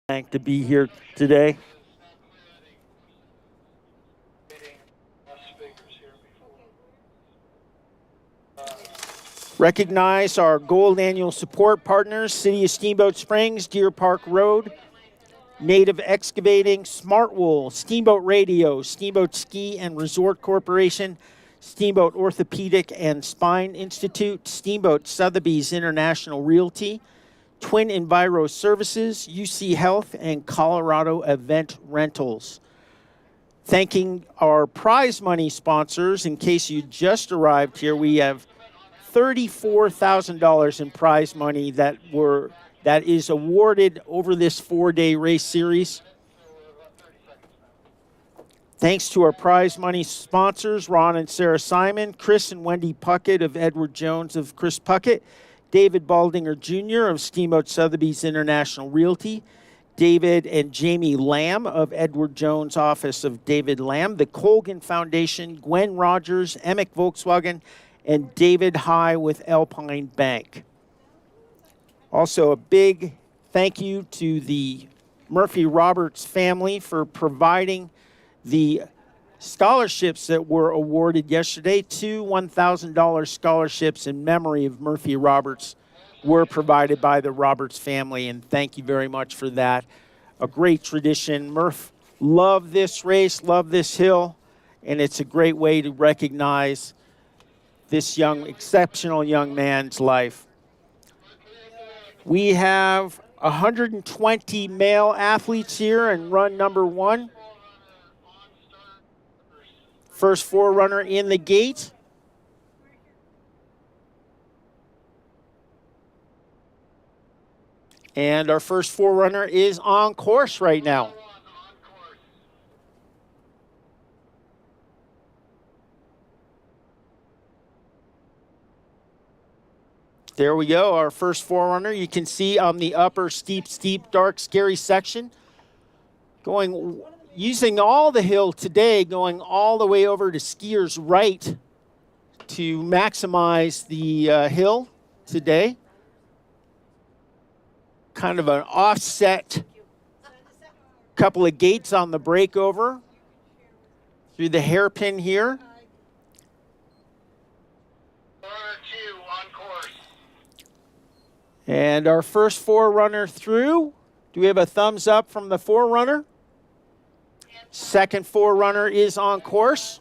To be here today. Recognize our gold annual support partners, City of Steamboat Springs, Deer Park Road, Native Excavating, Smartwool, Steamboat Radio, Steamboat Ski and Resort Corporation, Steamboat Orthopedic and Spine Institute, Steamboat Sotheby's International Realty, Twin Enviro Services, UC Health, and Colorado Event Rentals. Thanking our prize money sponsors. In case you just arrived here, we have $34,000 in prize money that is awarded over this 4-day race series. Thanks to our prize money sponsors, Ron and Sarah Simon, Chris and Wendy Puckett of Edward Jones of Chris Puckett, David Baldinger Jr. of Steamboat Sotheby's International Realty, David and Jamie Lamb of Edward Jones Office of David Lamb, the Colgan Foundation, Gwen Rogers, Emick Volkswagen, and David High with Alpine Bank. Also, a big thank you to the Murphy Roberts family for providing the scholarships that were awarded yesterday. 2 $1,000 scholarships in memory of Murphy Roberts were provided by the Roberts family, and thank you very much for that. A great tradition. Murph loved this race, loved this hill, and it's a great way to recognize this exceptional young man's life. We have 120 male athletes here in run number 1. First Forerunner in the gate. And our first Forerunner is on course right now. There we go, our first Forerunner. You can see on the upper steep, dark, scary section, using all the hill today, going all the way over to Skier's Right to maximize the hill today. Kind of an offset couple of gates on the breakover through the hairpin here. And our first Forerunner through. Do we have a thumbs up from the Forerunner? Second Forerunner is on course.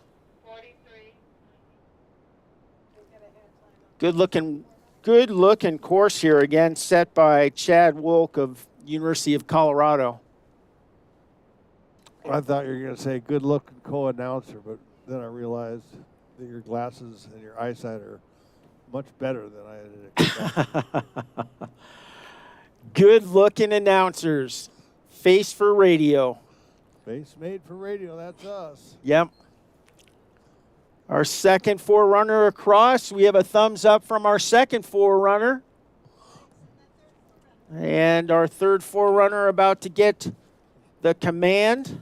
Good looking course here, again set by Chad Wolk of University of Colorado. I thought you were going to say good looking co-announcer, but then I realized that your glasses and your eyesight are much better than I had expected. Good looking announcers. Face for radio. Face made for radio, that's us. Yep. Our second Forerunner across. We have a thumbs up from our second Forerunner. And our third Forerunner about to get the command.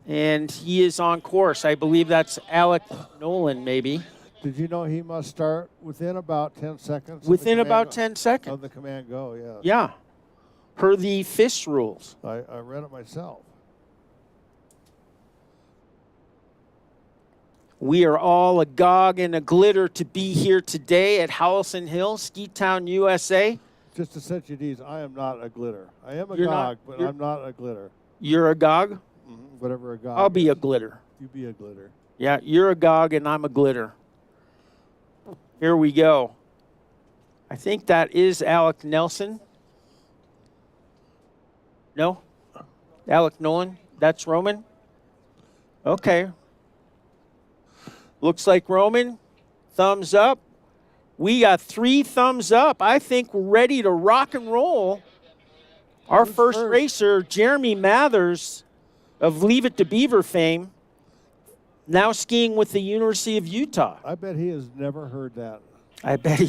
And he is on course. I believe that's Alec Nolan, maybe. Did you know he must start within about 10 seconds? Within about 10 seconds. Of the command go, yeah. Yeah. Per the FIS rules. I read it myself. We are all agog and a glitter to be here today at Howelsen Hill, Ski Town, USA. Just to set you at ease, I am not a glitter. I am You're agog, not, but I'm not a glitter. You're agog? Mm-hmm. Whatever agog I'll be is. a glitter. You be a glitter. Yeah, you're agog and I'm a glitter. Here we go. I think that is Alec Nelson. No? Alec Nolan? That's Roman? Okay. Looks like Roman. Thumbs up. We got 3 thumbs up. I think we're ready to rock and roll. Our first racer, Jeremy Mathers of Leave It to Beaver fame, now skiing with the University of Utah. I bet he has never heard that. I bet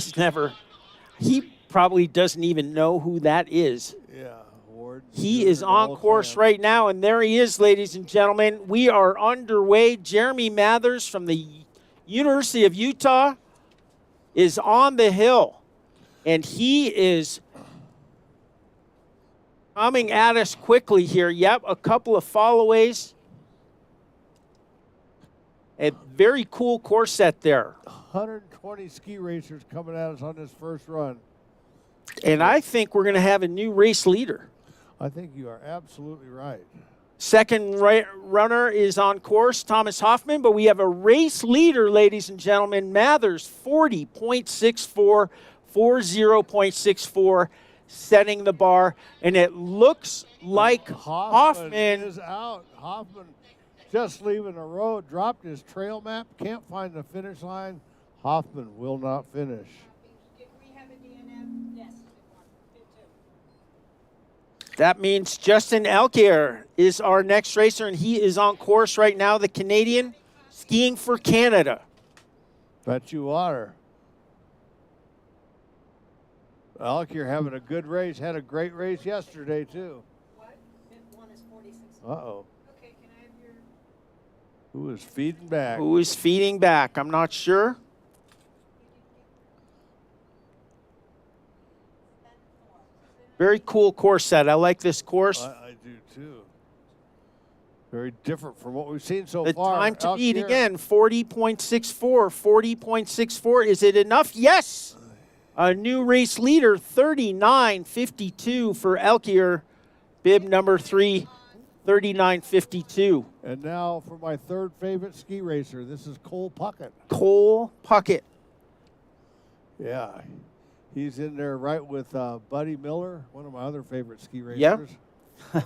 he probably doesn't even know who that is. Yeah, Ward. He is on course right now, and there he is, ladies and gentlemen. We are underway. Jeremy Mathers from the University of Utah is on the hill, and he is Coming at us quickly here. Yep, a couple of followaways. A very cool course set there. 120 ski racers coming at us on this first run. And I think we're going to have a new race leader. I think you are absolutely right. Second runner is on course, Thomas Hoffman, but we have a race leader, ladies and gentlemen. Mathers, 40.64, 40.64, setting the bar. And it looks like Hoffman is out. Hoffman just leaving the road, dropped his trail map, can't find the finish line. Hoffman will not finish. That means Justin Elkier is our next racer, and he is on course right now, the Canadian, skiing for Canada. Bet you are. Elkier having a good race, had a great race yesterday, too. What? One is 46. Uh-oh. Okay, can I have your... Who is feeding back? Who is feeding back? I'm not sure. Very cool course set. I like this course. I do, too. Very different from what we've seen so The far. time to beat Elkier. again, 40.64, 40.64. Is it enough? Yes. A new race leader, 39.52 for Elkier. Bib number 3, 39.52. And now for my third favorite ski racer, this is Cole Puckett. Cole Puckett. Yeah. He's in there right with Buddy Miller, one of my other favorite ski racers. Yep.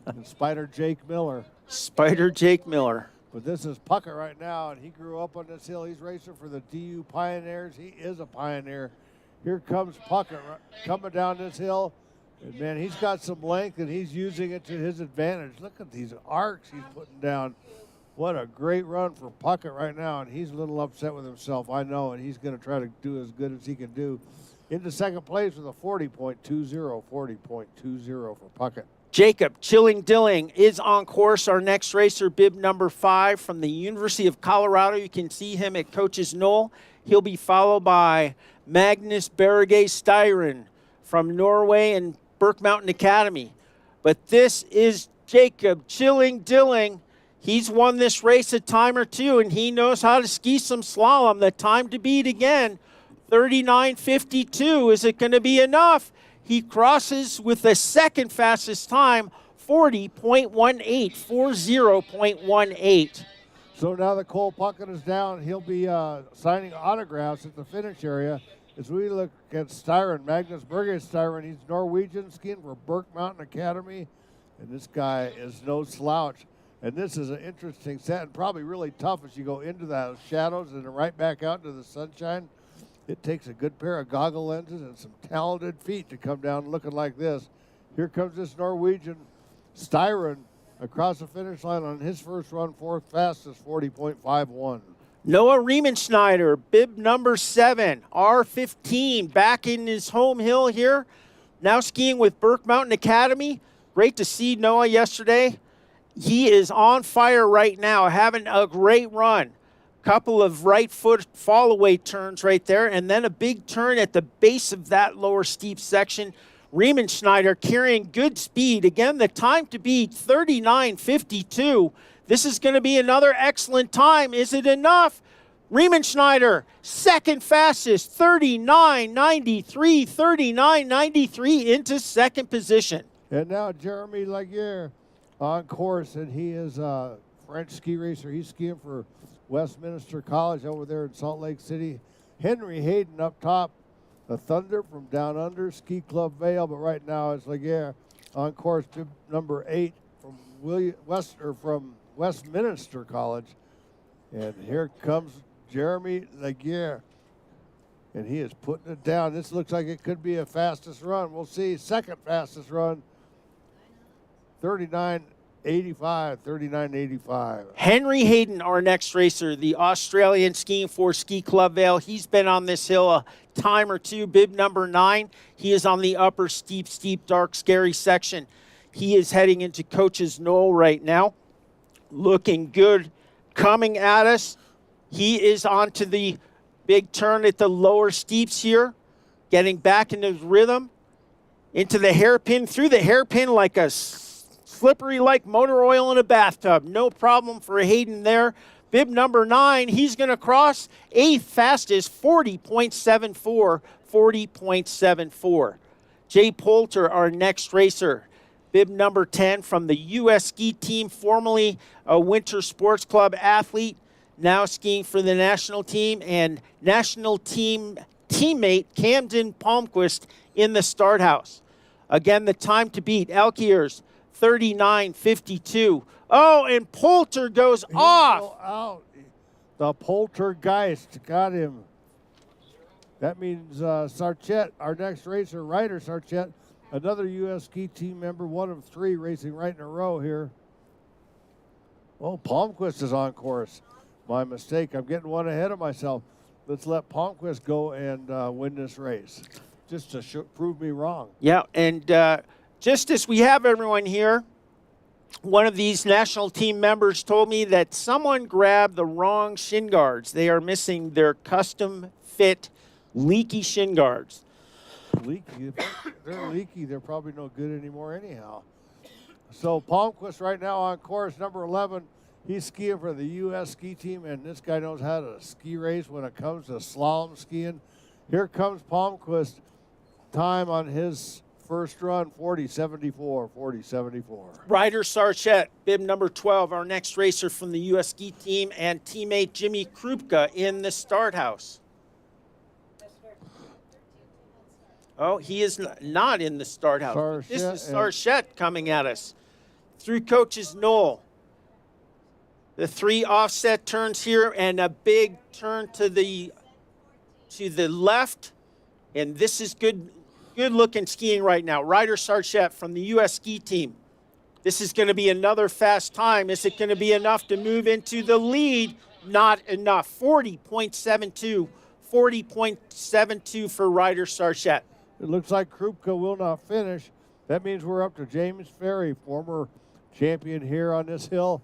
And Spider Jake Miller. Spider Jake Miller. But this is Puckett right now, and he grew up on this hill. He's racing for the DU Pioneers. He is a pioneer. Here comes Puckett coming down this hill. And, man, he's got some length, and he's using it to his advantage. Look at these arcs he's putting down. What a great run for Puckett right now, and he's a little upset with himself, I know, and he's going to try to do as good as he can do. Into second place with a 40.20, 40.20 for Puckett. Jacob Chilling-Dilling is on course, our next racer, bib number 5 from the University of Colorado. You can see him at Coach's Knoll. He'll be followed by Magnus Berge Styren from Norway and Burke Mountain Academy. But this is Jacob Chilling-Dilling. He's won this race a time or two, and he knows how to ski some slalom. The time to beat again, 39.52. Is it going to be enough? He crosses with the second fastest time, 40.18, 40.18. So now that Cole Puckett is down, he'll be signing autographs at the finish area. As we look at Styren, Magnus Berge Styren, he's Norwegian, skiing for Burke Mountain Academy, and this guy is no slouch. And this is an interesting set and probably really tough as you go into the shadows and then right back out into the sunshine. It takes a good pair of goggle lenses and some talented feet to come down looking like this. Here comes this Norwegian Styren across the finish line on his first run, fourth fastest, 40.51. Noah Riemenschneider, bib number 7, R15, back in his home hill here. Now skiing with Burke Mountain Academy. Great to see Noah yesterday. He is on fire right now, having a great run. Couple of right foot fall away turns right there, and then a big turn at the base of that lower steep section. Riemenschneider carrying good speed. Again, the time to beat, 39.52. This is going to be another excellent time. Is it enough? Riemenschneider, second fastest, 39.93, 39.93 into second position. And now Jeremy Laguerre on course, and he is a French ski racer. He's skiing for Westminster College over there in Salt Lake City. Henry Hayden up top, the Thunder from Down Under, Ski Club Vale, but right now it's Laguerre on course to number 8 from Westminster College. And here comes Jeremy Laguerre, and he is putting it down. This looks like it could be a fastest run. We'll see. Second fastest run, 39.85, 39.85. Henry Hayden, our next racer, the Australian skiing for Ski Club Vale. He's been on this hill a time or two, bib number 9. He is on the upper steep, dark, scary section. He is heading into Coach's Knoll right now. Looking good coming at us. He is onto the big turn at the lower steeps here, getting back into his rhythm. into the hairpin, through the hairpin like a slippery like motor oil in a bathtub. No problem for Hayden there. Bib number 9, he's going to cross 8th fastest, 40.74, 40.74. Jay Poulter, our next racer. Bib number 10 from the U.S. Ski Team, formerly a Winter Sports Club athlete, now skiing for the national team, and national team teammate Camden Palmquist in the start house. Again, the time to beat, Elkiers, 39.52. Oh, and Poulter goes off. Out. The poltergeist got him. That means Sarchett, our next racer, Ryder Sarchett, another U.S. Ski Team member, one of 3 racing right in a row here. Oh, Palmquist is on course. My mistake. I'm getting one ahead of myself. Let's let Palmquist go and win this race, just to prove me wrong. Yeah, and just as we have everyone here, one of these national team members told me that someone grabbed the wrong shin guards. They are missing their custom fit leaky shin guards. Leaky. If they're leaky, they're probably no good anymore anyhow. So Palmquist right now on course number 11. He's skiing for the U.S. Ski Team, and this guy knows how to ski race when it comes to slalom skiing. Here comes Palmquist. Time on his first run, 40.74, 40.74. Ryder Sarchett, bib number 12, our next racer from the U.S. Ski Team, and teammate Jimmy Krupka in the start house. Oh, he is not in the start house. Sarchett, This is Sarchett coming at us through Coach's Knoll. The 3 offset turns here and a big turn to the left. And this is good looking skiing right now. Ryder Sarchett from the U.S. Ski Team. This is going to be another fast time. Is it going to be enough to move into the lead? Not enough. 40.72. 40.72 for Ryder Sarchett. It looks like Krupka will not finish. That means we're up to James Ferry, former champion here on this hill.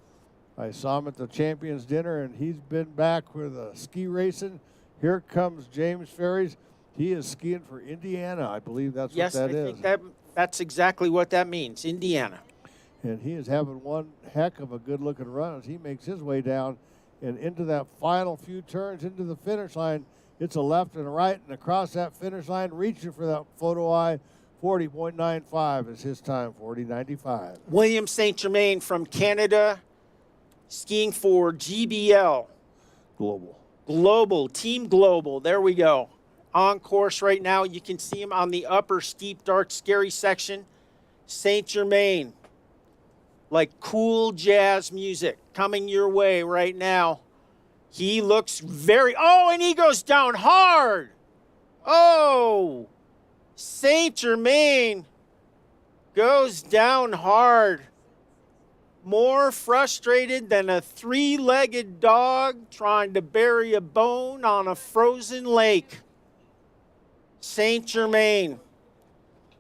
I saw him at the Champions Dinner, and he's been back with ski racing. Here comes James Ferry. He is skiing for Indiana. I believe that's what that is. Yes, I think that's exactly what that means, Indiana. And he is having one heck of a good-looking run as he makes his way down and into that final few turns into the finish line. It's a left and a right, and across that finish line, reaching for that photo eye, 40.95 is his time, 40.95. William St. Germain from Canada, skiing for GBL. Global, Team Global. There we go. On course right now. You can see him on the upper steep, dark, scary section. St. Germain. Like cool jazz music coming your way right now. He looks and he goes down hard. Oh, St. Germain goes down hard. More frustrated than a 3-legged dog trying to bury a bone on a frozen lake. St. Germain.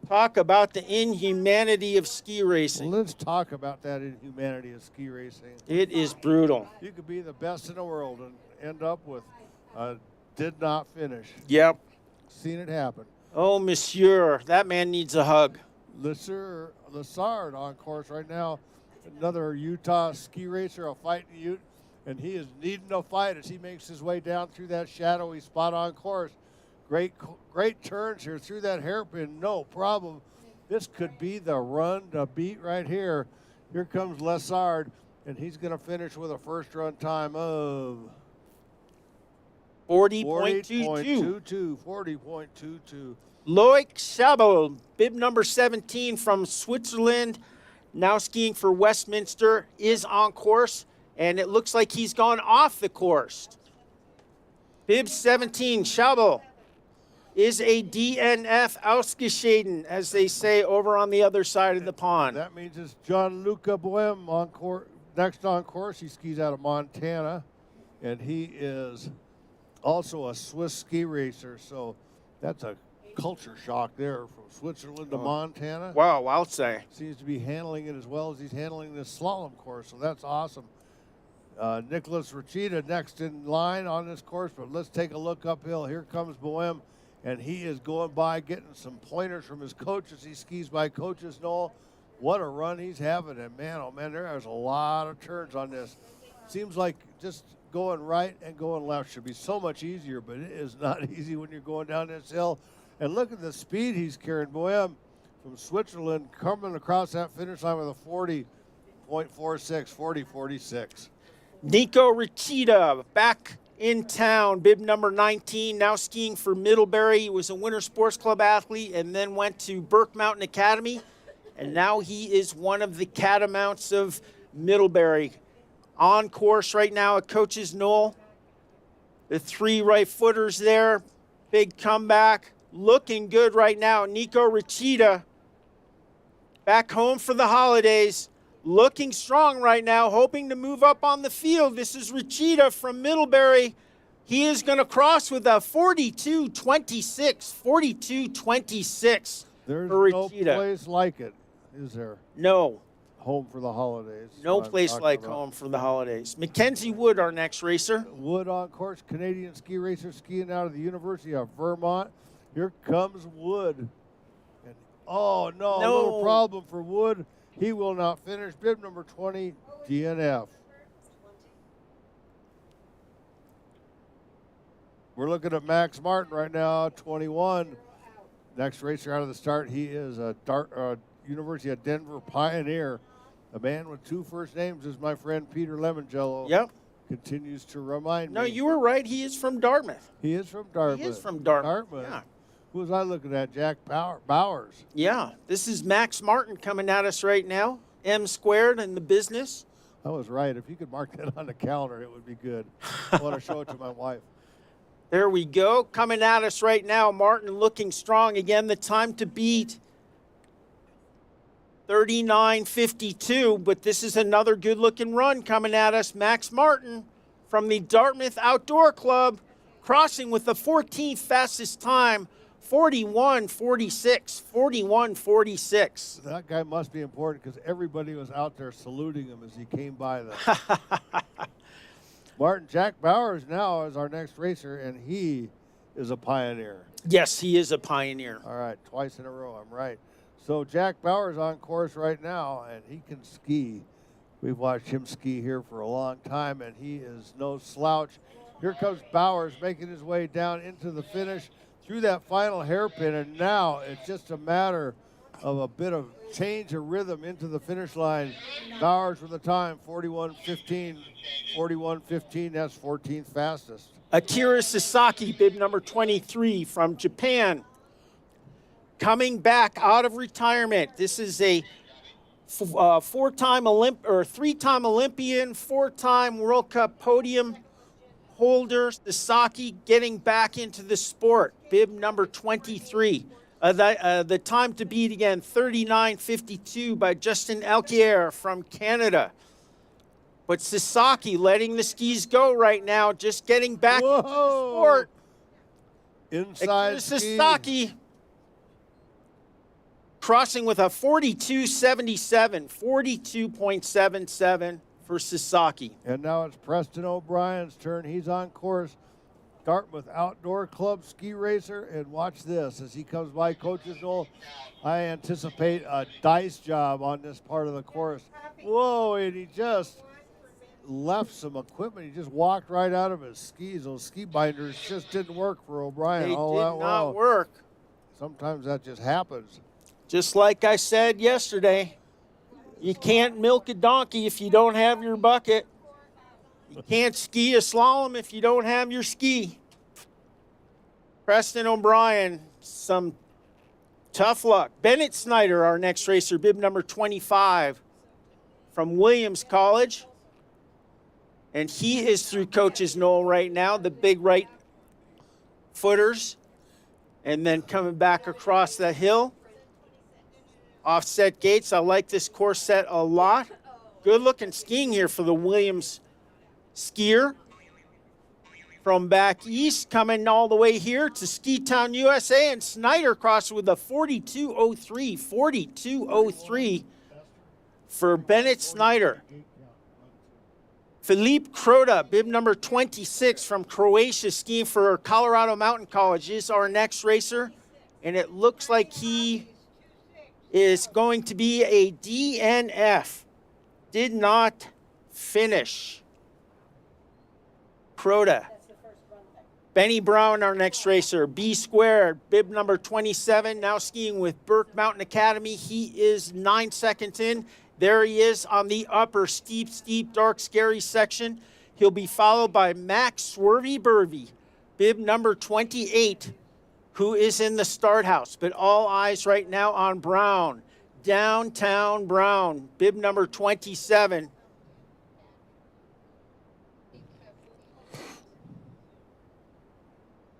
Talk about the inhumanity of ski racing. Let's talk about that inhumanity of ski racing. It is brutal. You could be the best in the world and end up with did not finish. Yep. Seen it happen. Oh, monsieur, that man needs a hug. Lassard on course right now. Another Utah ski racer, a fighting Ute, and he is needing a fight as he makes his way down through that shadowy spot on course. Great turns here through that hairpin, no problem. This could be the run to beat right here. Here comes Lassard, and he's going to finish with a first run time of 40.22. 40.22. Loic Chabot, bib number 17 from Switzerland, now skiing for Westminster, is on course, and it looks like he's gone off the course. Bib 17, Chabot, is a DNF ausgeschieden, as they say over on the other side of the pond. That means it's Gianluca Boehm on course. Next on course, he skis out of Montana, and he is also a Swiss ski racer. So that's a culture shock there from Switzerland to Montana. Wow, I'll say. Seems to be handling it as well as he's handling this slalom course, so that's awesome. Nicholas Rachita next in line on this course, but let's take a look uphill. Here comes Boehm, and he is going by getting some pointers from his coach as he skis by Coach's Knoll. What a run he's having, and man, oh man, there's a lot of turns on this. Seems like just going right and going left should be so much easier, but it is not easy when you're going down this hill. And look at the speed he's carrying. Boehm from Switzerland coming across that finish line with a 40.46, 40.46. Nico Richita back in town, bib number 19, now skiing for Middlebury. He was a Winter Sports Club athlete and then went to Burke Mountain Academy, and now he is one of the Catamounts of Middlebury. On course right now at Coach's Knoll. The 3 right footers there, big comeback, looking good right now. Nico Richita back home for the holidays. Looking strong right now, hoping to move up on the field. This is Richita from Middlebury. He is going to cross with a 42.26. 42.26 There's for no Richita. place like it, is there? No. Home for the holidays. No What I'm place talking like about. home for the holidays. Mackenzie Wood, our next racer. Wood on course, Canadian ski racer skiing out of the University of Vermont. Here comes Wood. And oh no, a little problem for Wood. He will not finish. Bib number 20, DNF. We're looking at Max Martin right now, 21. Next racer out of the start, he is a University of Denver Pioneer. A man with 2 first names is my friend Peter Lemongello. Yep. Continues to remind me. No, you were right. He is from Dartmouth. He is from Dartmouth. He is from Dartmouth. Yeah. Who was I looking at? Jack Bowers. Yeah. This is Max Martin coming at us right now. M squared in the business. I was right. If you could mark that on the calendar, it would be good. I want to show it to my wife. There we go. Coming at us right now. Martin looking strong. Again, the time to beat 39.52, but this is another good-looking run coming at us. Max Martin from the Dartmouth Outdoor Club, crossing with the 14th fastest time, 41.46, 41.46. That guy must be important because everybody was out there saluting him as he came by them. Jack Bowers now is our next racer, and he is a pioneer. Yes, he is a pioneer. All right, twice in a row, I'm right. So Jack Bowers on course right now, and he can ski. We've watched him ski here for a long time, and he is no slouch. Here comes Bowers making his way down into the finish through that final hairpin, and now it's just a matter of a bit of change of rhythm into the finish line. Bowers with the time, 41.15, 41.15, that's 14th fastest. Akira Sasaki, bib number 23 from Japan, coming back out of retirement. This is a three-time Olympian, 4-time World Cup podium holder. Sasaki getting back into the sport. Bib number 23. The time to beat again, 39.52 by Justin Alquier from Canada. But Sasaki letting the skis go right now, just getting back into the sport. Inside Sasaki crossing with a 42.77, 42.77 for Sasaki. And now it's Preston O'Brien's turn. He's on course. Dartmouth Outdoor Club ski racer. And watch this as he comes by Coach's Knoll. I anticipate a dice job on this part of the course. Whoa, and he just left some equipment. He just walked right out of his skis. Those ski binders just didn't work for O'Brien. They all did that not well. work. Sometimes that just happens. Just like I said yesterday, you can't milk a donkey if you don't have your bucket. You can't ski a slalom if you don't have your ski. Preston O'Brien, some tough luck. Bennett Snyder, our next racer, bib number 25 from Williams College. And he is through Coach's Knoll right now, the big right footers. And then coming back across the hill. Offset gates. I like this course set a lot. Good looking skiing here for the Williams skier. From back east, coming all the way here to Ski Town, USA, and Snyder crossed with a 42.03, 42.03 for Bennett Snyder. Filip Krota, bib number 26 from Croatia, skiing for Colorado Mountain College, is our next racer. And it looks like he is going to be a DNF. Did not finish. Krota. Benny Brown, our next racer, B squared, bib number 27, now skiing with Burke Mountain Academy. He is 9 seconds in. There he is on the upper steep, dark, scary section. He'll be followed by Max Swervy Burvey, bib number 28, who is in the start house. But all eyes right now on Brown, Downtown Brown, bib number 27.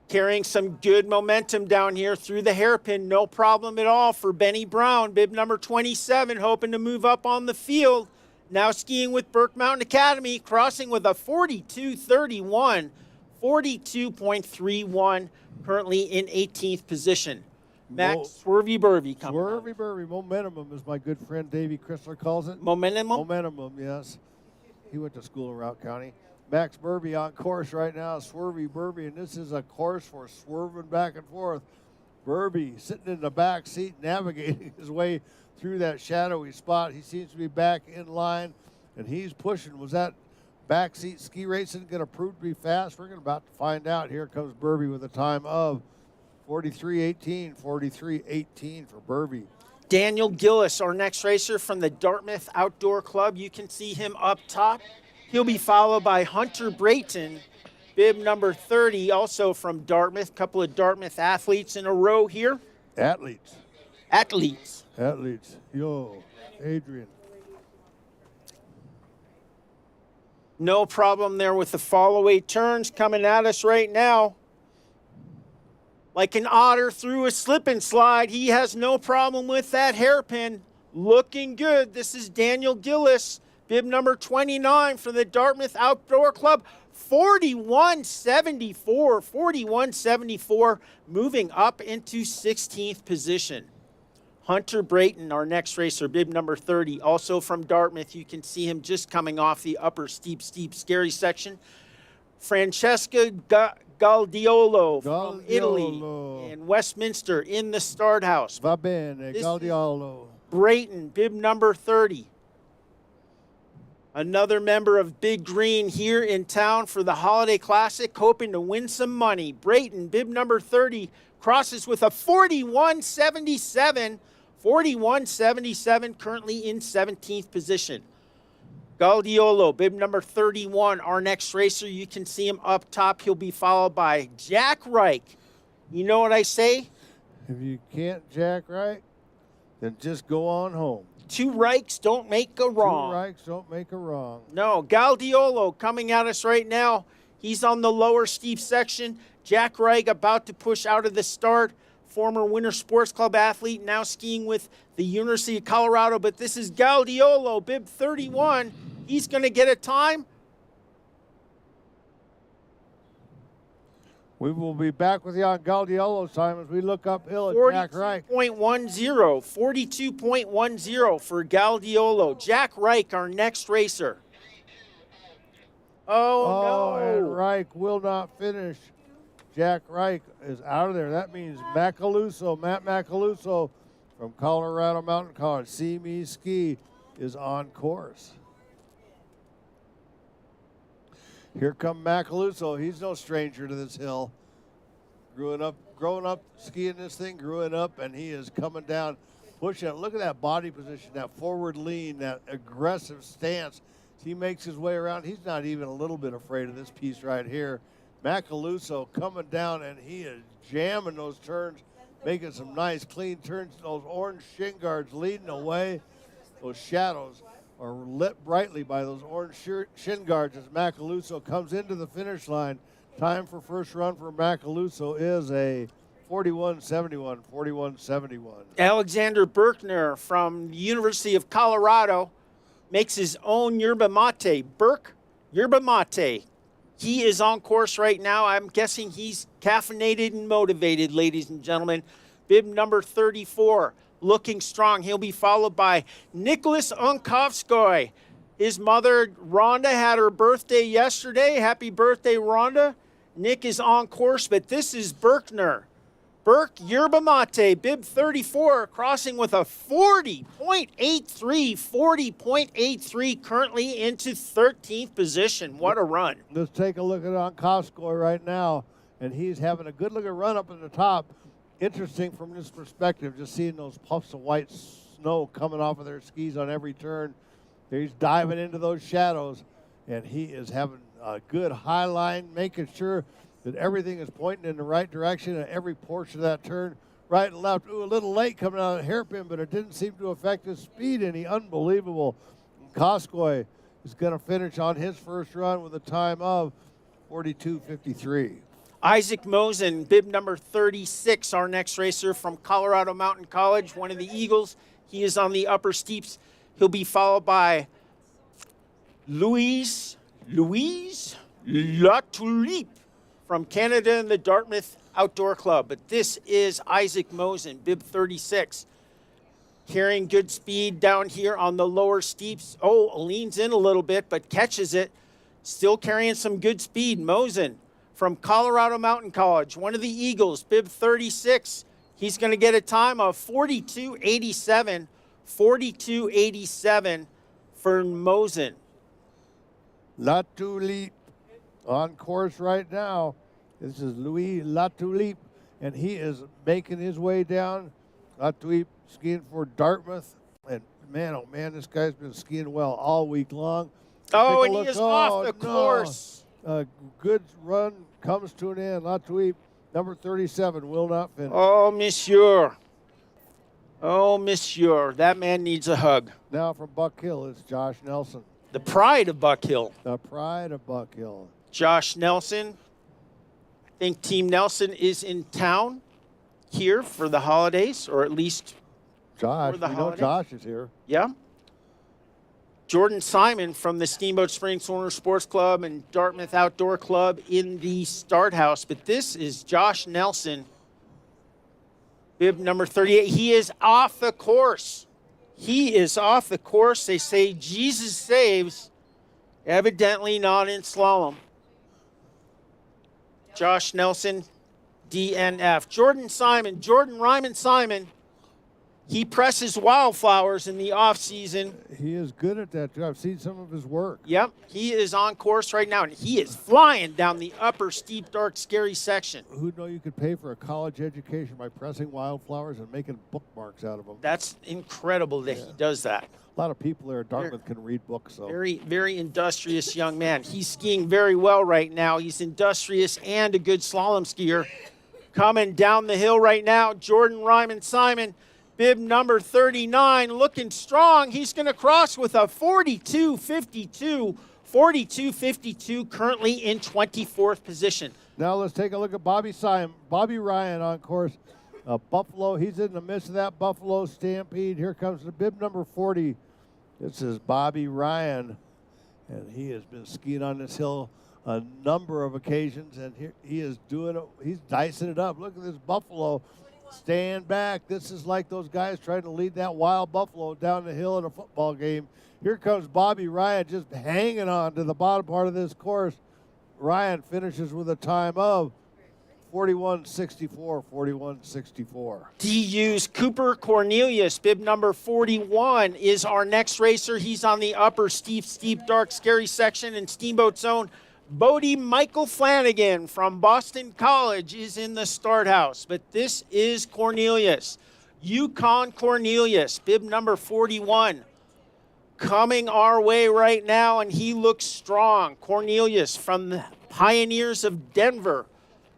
Carrying some good momentum down here through the hairpin. No problem at all for Benny Brown, bib number 27, hoping to move up on the field. Now skiing with Burke Mountain Academy, crossing with a 42.31, 42.31, currently in 18th position. Max Swervy Burvey coming. Swervy Burvey, momentum, as my good friend Davey Chrysler calls it. Momentum? Momentum, yes. He went to school in Routt County. Max Burvey on course right now, Swervy Burvey, and this is a course for swerving back and forth. Burvey sitting in the back seat, navigating his way through that shadowy spot. He seems to be back in line, and he's pushing. Was that backseat ski racing going to prove to be fast? We're about to find out. Here comes Burvey with a time of 43.18, 43.18 for Burvey. Daniel Gillis, our next racer from the Dartmouth Outdoor Club. You can see him up top. He'll be followed by Hunter Brayton, bib number 30, also from Dartmouth. Couple of Dartmouth athletes in a row here. Athletes. Yo, Adrian. No problem there with the follow-away turns coming at us right now. Like an otter through a slip and slide, he has no problem with that hairpin. Looking good. This is Daniel Gillis, bib number 29 from the Dartmouth Outdoor Club. 41.74, moving up into 16th position. Hunter Brayton, our next racer, bib number 30, also from Dartmouth. You can see him just coming off the upper steep, scary section. Francesca Galdiolo from Italy and Westminster in the start house. Va bene, Galdiolo. Brayton, bib number 30. Another member of Big Green here in town for the Holiday Classic, hoping to win some money. Brayton, bib number 30, crosses with a 41.77, currently in 17th position. Galdiolo, bib number 31, our next racer. You can see him up top. He'll be followed by Jack Reich. You know what I say? If you can't Jack Reich, then just go on home. Two Reichs don't make a wrong. Two Reichs don't make a wrong. No, Galdiolo coming at us right now. He's on the lower steep section. Jack Reich about to push out of the start. Former Winter Sports Club athlete, now skiing with the University of Colorado. But this is Galdiolo, bib 31. He's going to get a time. We will be back with you on Galdiolo's time as we look uphill at Jack Reich. 42.10 for Galdiolo. Jack Reich, our next racer. Oh, no. And Reich will not finish. Jack Reich is out of there. That means Matt Macaluso from Colorado Mountain College, See Me Ski, is on course. Here come Macaluso. He's no stranger to this hill. Growing up skiing this thing, growing up, and he is coming down, pushing it. Look at that body position, that forward lean, that aggressive stance. He makes his way around. He's not even a little bit afraid of this piece right here. Macaluso coming down, and he is jamming those turns, making some nice, clean turns. Those orange shin guards leading the way. Those shadows are lit brightly by those orange shin guards as Macaluso comes into the finish line. Time for first run for Macaluso is a 41.71. Alexander Berkner from the University of Colorado makes his own yerba mate. Yerba mate. He is on course right now. I'm guessing he's caffeinated and motivated, ladies and gentlemen. Bib number 34, looking strong. He'll be followed by Nicholas Unkovskoy, His mother, Rhonda, had her birthday yesterday. Happy birthday, Rhonda. Nick is on course, but this is Berkner. Burke Yerba Mate, bib 34, crossing with a 40.83, 40.83, currently into 13th position. What a run. Let's take a look at Onkoskoy right now, and he's having a good-looking run up at the top. Interesting from this perspective, just seeing those puffs of white snow coming off of their skis on every turn. He's diving into those shadows, and he is having a good high line, making sure that everything is pointing in the right direction at every portion of that turn, right and left. Ooh, a little late coming out of the hairpin, but it didn't seem to affect his speed any. Unbelievable. Koskoy is going to finish on his first run with a time of 42.53. Isaac Mosen, bib number 36, our next racer from Colorado Mountain College, one of the Eagles. He is on the upper steeps. He'll be followed by Louise Latulippe from Canada and the Dartmouth Outdoor Club. But this is Isaac Mosen, bib 36. Carrying good speed down here on the lower steeps. Oh, leans in a little bit, but catches it. Still carrying some good speed. Mosen from Colorado Mountain College, one of the Eagles, bib 36. He's going to get a time of 42.87, 42.87 for Mosen. Latulippe on course right now. This is Louis Latulippe, and he is making his way down. Latulippe skiing for Dartmouth, and man, oh man, this guy's been skiing well all week long. Oh, and he is off the course. A good run comes to an end. Latulippe, number 37, will not finish. Oh, monsieur. Oh, monsieur. That man needs a hug. Now from Buck Hill, it's Josh Nelson. The pride of Buck Hill. The pride of Buck Hill. Josh Nelson. I think Team Nelson is in town here for the holidays, or at least Josh. for the We holidays. know Josh is here. Yeah. Jordan Simon from the Steamboat Springs Horner Sports Club and Dartmouth Outdoor Club in the start house. But this is Josh Nelson, bib number 38. He is off the course. He is off the course. They say Jesus saves, evidently not in slalom. Josh Nelson, DNF. Jordan Ryman Simon, he presses wildflowers in the off-season. He is good at that, too. I've seen some of his work. Yep, he is on course right now, and he is flying down the upper, steep, dark, scary section. Who'd know you could pay for a college education by pressing wildflowers and making bookmarks out of them? That's incredible that he does that. A lot of people there at Dartmouth can read books, so. Very, very industrious young man. He's skiing very well right now. He's industrious and a good slalom skier. Coming down the hill right now, Jordan Ryman Simon, bib number 39, looking strong. He's going to cross with a 42.52, 42.52, currently in 24th position. Now let's take a look at Bobby Ryan on course. Buffalo, he's in the midst of that Buffalo Stampede. Here comes the bib number 40. This is Bobby Ryan, and he has been skiing on this hill a number of occasions, and here he is doing it. He's dicing it up. Look at this Buffalo. Stand back. This is like those guys trying to lead that wild buffalo down the hill in a football game. Here comes Bobby Ryan just hanging on to the bottom part of this course. Ryan finishes with a time of 41.64, 41.64. DU's Cooper Cornelius, bib number 41, is our next racer. He's on the upper steep, dark, scary section in Steamboat Zone. Bodie Michael Flanagan from Boston College is in the start house, but this is Cornelius. Yukon Cornelius, bib number 41, coming our way right now, and he looks strong. Cornelius from the Pioneers of Denver,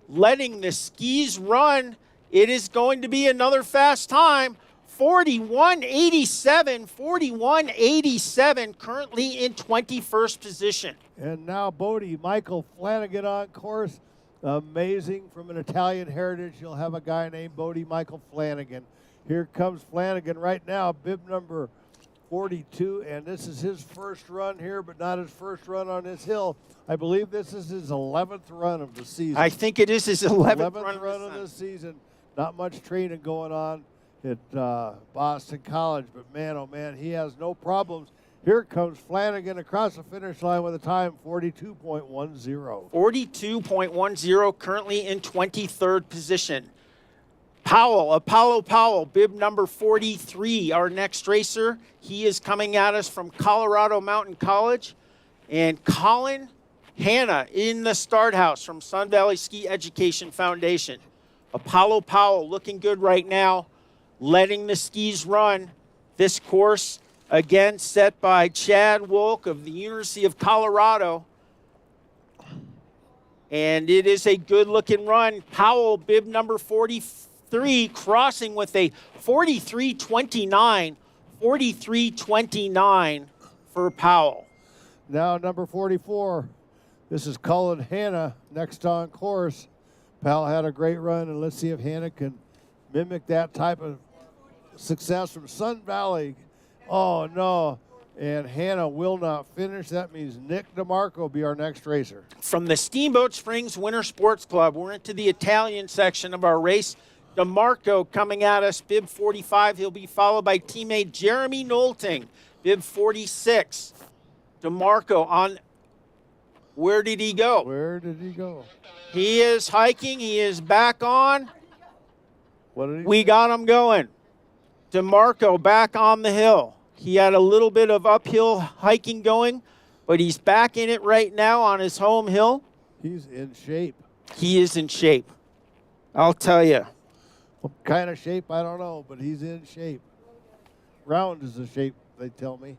letting the skis run. It is going to be another fast time. 41.87, 41.87, currently in 21st position. And now Bodie Michael Flanagan on course. Amazing. From an Italian heritage, you'll have a guy named Bodie Michael Flanagan. Here comes Flanagan right now, bib number 42, and this is his first run here, but not his first run on this hill. I believe this is his 11th run of the season. I think it is his 11th run of the season. Not much training going on at Boston College, but man, oh man, he has no problems. Here comes Flanagan across the finish line with a time 42.10. 42.10, currently in 23rd position. Apollo Powell, bib number 43, our next racer. He is coming at us from Colorado Mountain College. And Colin Hanna in the start house from Sun Valley Ski Education Foundation. Apollo Powell looking good right now, letting the skis run. This course, again, set by Chad Wolk of the University of Colorado. And it is a good-looking run. Powell, bib number 43, crossing with a 43.29. 43.29 for Powell. Now number 44. This is Colin Hanna next on course. Powell had a great run, and let's see if Hanna can mimic that type of success from Sun Valley. Oh, no. And Hanna will not finish. That means Nick DeMarco will be our next racer. From the Steamboat Springs Winter Sports Club, we're into the Italian section of our race. DeMarco coming at us, bib 45. He'll be followed by teammate Jeremy Knowlting, bib 46. DeMarco on, where did he go? Where did he go? He is hiking. He is back on. What did he We got him going. DeMarco back on the hill. He had a little bit of uphill hiking going, but he's back in it right now on his home hill. He's in shape. He is in shape. I'll tell you. What kind of shape, I don't know, but he's in shape. Round is the shape, they tell me.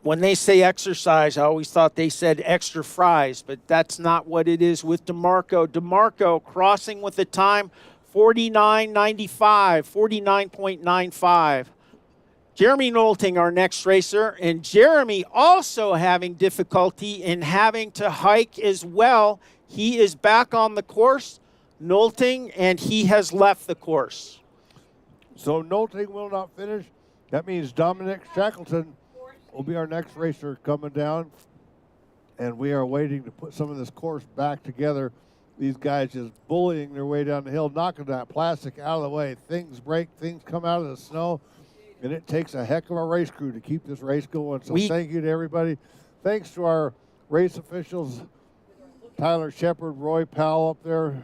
When they say exercise, I always thought they said extra fries, but that's not what it is with DeMarco. DeMarco crossing with the time 49.95, 49.95. Jeremy Knowlting, our next racer, and Jeremy also having difficulty in having to hike as well. He is back on the course, Knowlting, and he has left the course. So Knowlting will not finish. That means Dominic Shackleton will be our next racer coming down, and we are waiting to put some of this course back together. These guys just bullying their way down the hill, knocking that plastic out of the way. Things break, things come out of the snow, and it takes a heck of a race crew to keep this race going. So thank you to everybody. Thanks to our race officials, Tyler Shepard, Roy Powell up there,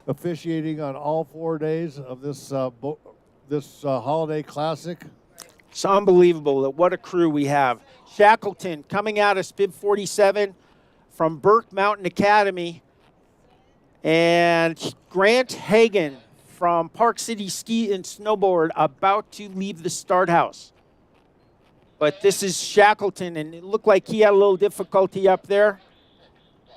officiating on all 4 days of this holiday classic. It's unbelievable what a crew we have. Shackleton coming out of bib 47 from Burke Mountain Academy. And Grant Hagan from Park City Ski and Snowboard about to leave the start house. But this is Shackleton, and it looked like he had a little difficulty up there.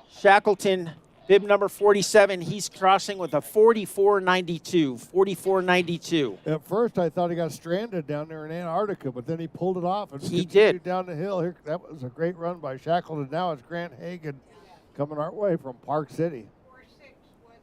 Shackleton, bib number 47, he's crossing with a 44.92. 44.92. At first, I thought he got stranded down there in Antarctica, but then he pulled it off and He continued did. down the hill. Here, that was a great run by Shackleton. Now it's Grant Hagan coming our way from Park City. 4.6 wasn't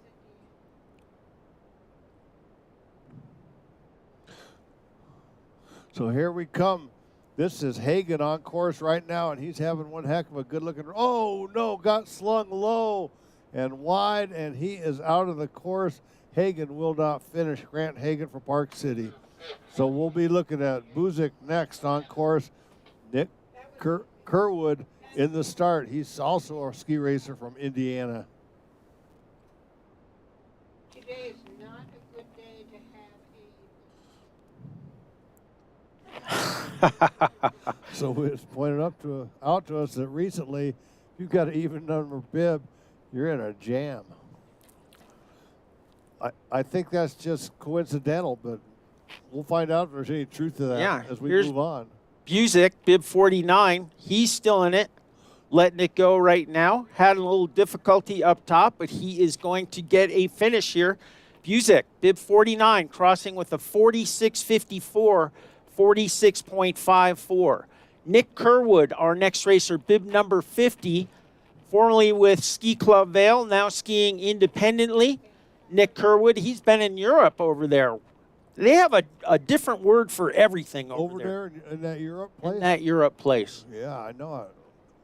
So here we come. This is Hagan on course right now, and he's having one heck of a good-looking. Oh, no, got slung low and wide, and he is out of the course. Hagan will not finish. Grant Hagan from Park City. So we'll be looking at Buzik next on course. Nick Kerwood in the start. He's also a ski racer from Indiana. Today is not a good day to have a So it's pointed out to us that recently, if you've got an even number bib, you're in a jam. I think that's just coincidental, but we'll find out if there's any truth to that as we move on. Buzik, bib 49, he's still in it, letting it go right now. Had a little difficulty up top, but he is going to get a finish here. Buzik, bib 49, crossing with a 46.54, 46.54. Nick Kerwood, our next racer, bib number 50, formerly with Ski Club Vail, now skiing independently. Nick Kerwood, he's been in Europe over there. They have a different word for everything over there in that Europe place? In that Europe place. Yeah, I know it.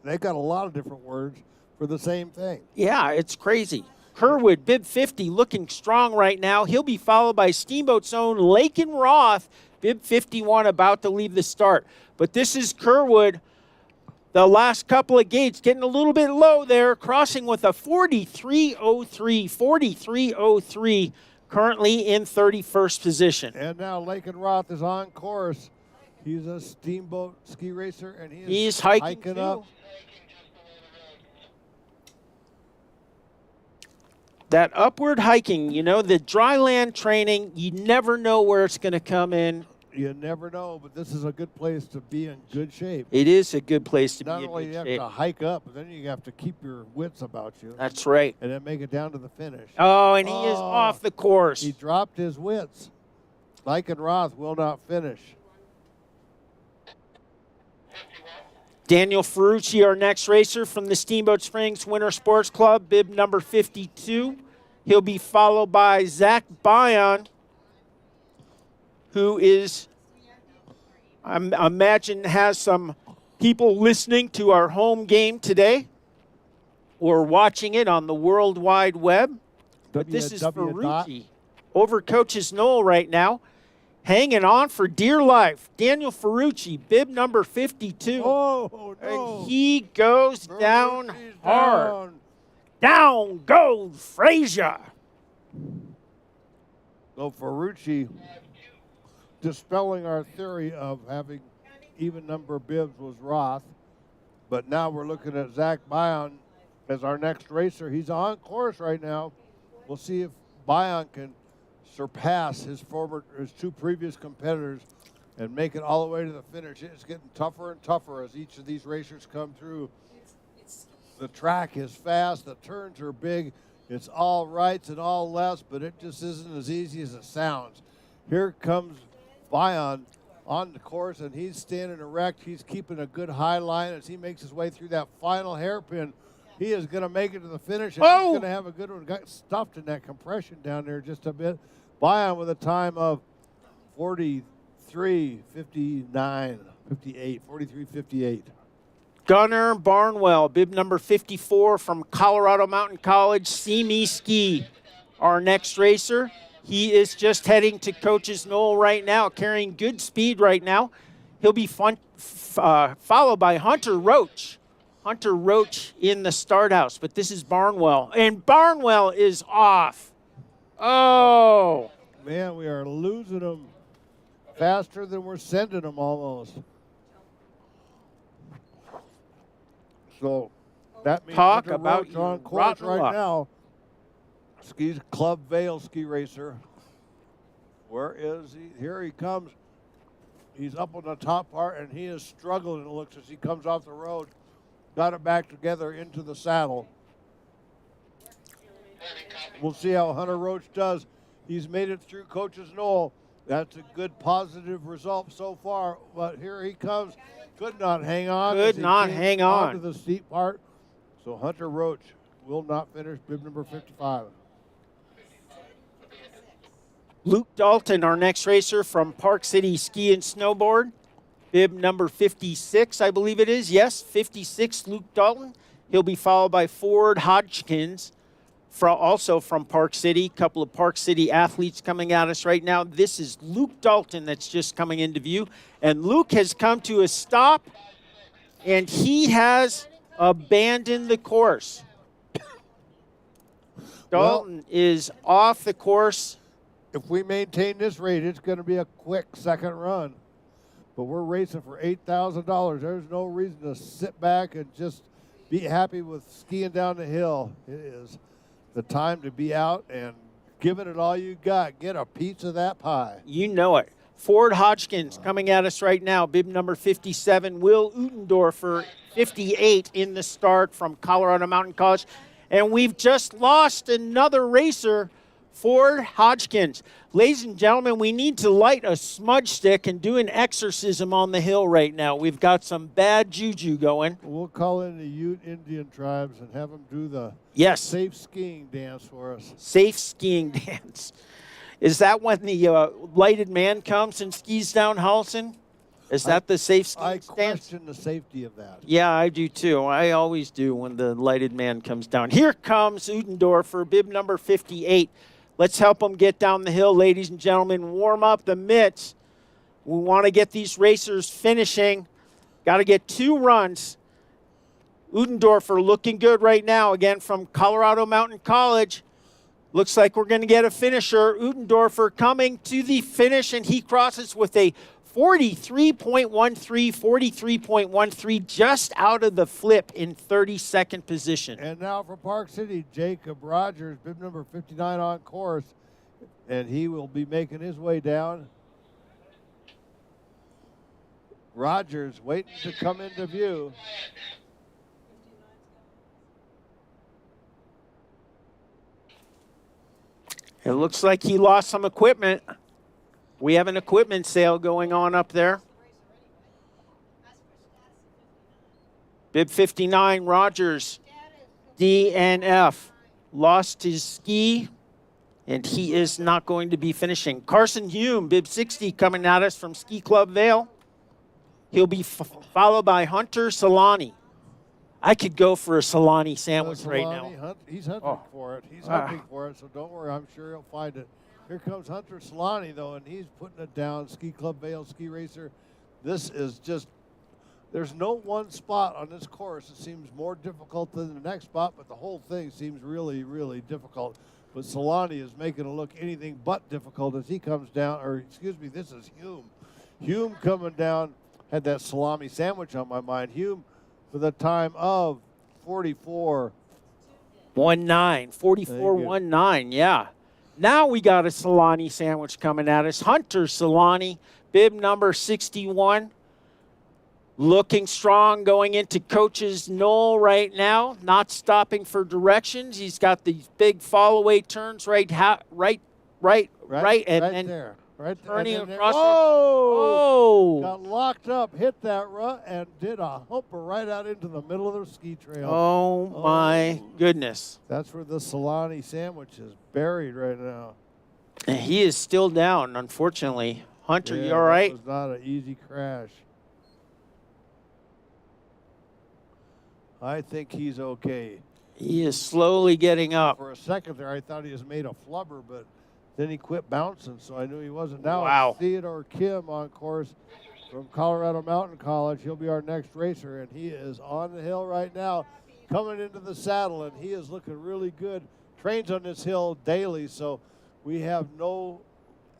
They've got a lot of different words for the same thing. Yeah, it's crazy. Kerwood, bib 50, looking strong right now. He'll be followed by Steamboat's own Lakin Roth, bib 51, about to leave the start. But this is Kerwood The last couple of gates getting a little bit low there, crossing with a 43.03, 43.03, currently in 31st position. And now Lakin Roth is on course. He's a steamboat ski racer, and He's hiking too. up. That upward hiking, you know, the dry land training, you never know where it's going to come in. You never know, but this is a good place to be in good shape. It is a good place to Not be in only good you have shape. to hike up, but then you have to keep your wits about you. That's right. And then make it down to the finish. Oh, and he is off the course. He dropped his wits. Lakin Roth will not finish. Daniel Ferrucci, our next racer from the Steamboat Springs Winter Sports Club, bib number 52. He'll be followed by Zach Bayan, who is, I imagine, has some people listening to our home game today or watching it on the World Wide Web. But this is Ferrucci over Coach's Knoll right now, hanging on for dear life. Daniel Ferrucci, bib number 52. Oh, no. And he goes down Ferrucci's hard. down. Down goes Frazier. So Ferrucci dispelling our theory of having even number of bibs was Roth. But now we're looking at Zach Bayan as our next racer. He's on course right now. We'll see if Bayan can surpass his two previous competitors and make it all the way to the finish. It's getting tougher and tougher as each of these racers come through. The track is fast, the turns are big, it's all rights and all lefts, but it just isn't as easy as it sounds. Here comes Bayan on the course, and he's standing erect. He's keeping a good high line as he makes his way through that final hairpin. He is going to make it to the finish, and he's going to have a good one. Got stuffed in that compression down there just a bit. Bayan with a time of 43:59, 58, 43:58. Gunnar Barnwell, bib number 54 from Colorado Mountain College, See Me Ski, our next racer. He is just heading to Coach's Knoll right now, carrying good speed right now. He'll be followed by Hunter Roach. Hunter Roach in the start house, but this is Barnwell. And Barnwell is off. Oh. Man, we are losing them faster than we're sending them almost. So that means Talk Hunter about Roach you on course rotten right luck. now. Skis Club Vale ski racer. Where is he? Here he comes. He's up on the top part, and he is struggling, it looks, as he comes off the road. Got it back together into the saddle. We'll see how Hunter Roach does. He's made it through Coach's Knoll. That's a good positive result so far. But here he comes. Could not hang on. Could not hang on. To the steep part. So Hunter Roach will not finish bib number 55. Luke Dalton, our next racer from Park City Ski and Snowboard. Bib number 56, I believe it is. Yes, 56, Luke Dalton. He'll be followed by Ford Hodgkins, also from Park City. A couple of Park City athletes coming at us right now. This is Luke Dalton that's just coming into view. And Luke has come to a stop, and he has abandoned the course. Dalton is off the course. If we maintain this rate, it's going to be a quick second run. But we're racing for $8,000. There's no reason to sit back and just be happy with skiing down the hill. It is the time to be out and give it all you got. Get a piece of that pie. You know it. Ford Hodgkins coming at us right now, bib number 57. Will Utendorfer, 58 in the start from Colorado Mountain College. And we've just lost another racer, Ford Hodgkins. Ladies and gentlemen, we need to light a smudge stick and do an exorcism on the hill right now. We've got some bad juju going. We'll call in the Ute Indian tribes and have them do the Yes. safe skiing dance for us. Safe skiing dance. Is that when the lighted man comes and skis down Howelsen? Is that the safe skiing I dance? question the safety of that. Yeah, I do too. I always do when the lighted man comes down. Here comes Utendorfer, bib number 58. Let's help him get down the hill, ladies and gentlemen. Warm up the mitts. We want to get these racers finishing. Got to get 2 runs. Udendorfer looking good right now, again from Colorado Mountain College. Looks like we're going to get a finisher. Udendorfer coming to the finish, and he crosses with a 43.13, 43.13, just out of the flip in 32nd position. And now for Park City, Jacob Rogers, bib number 59 on course, and he will be making his way down. Rogers waiting to come into view. It looks like he lost some equipment. We have an equipment sale going on up there. Bib 59, Rogers, DNF. Lost his ski, and he is not going to be finishing. Carson Hume, bib 60, coming at us from Ski Club Vale. He'll be followed by Hunter Solani. I could go for a Solani sandwich right now. He's hunting for it. He's hunting for it, so don't worry. I'm sure he'll find it. Here comes Hunter Solani, though, and he's putting it down. Ski Club Vale Ski Racer. This is just, there's no one spot on this course that seems more difficult than the next spot, but the whole thing seems really, really difficult. But Solani is making it look anything but difficult as he comes down, or excuse me, this is Hume. Hume coming down, had that salami sandwich on my mind. Hume for the time of 44. 1-9, 44-19, yeah. Now we got a Solani sandwich coming at us. Hunter Solani, bib number 61. Looking strong going into Coach's Knoll right now. Not stopping for directions. He's got these big fall-away turns right, and then there. Right turning there. across. Oh! Got locked up, hit that rut, and did a humper right out into the middle of the ski trail. Oh my goodness. That's where the Solani sandwich is buried right now. And he is still down, unfortunately. Hunter, yeah, you all right? That was not an easy crash. I think he's okay. He is slowly getting up. For a second there, I thought he was made a flubber, but then he quit bouncing, so I knew he wasn't. Now wow. It's Theodore Kim on course from Colorado Mountain College. He'll be our next racer, and he is on the hill right now, coming into the saddle, and he is looking really good. Trains on this hill daily, so we have no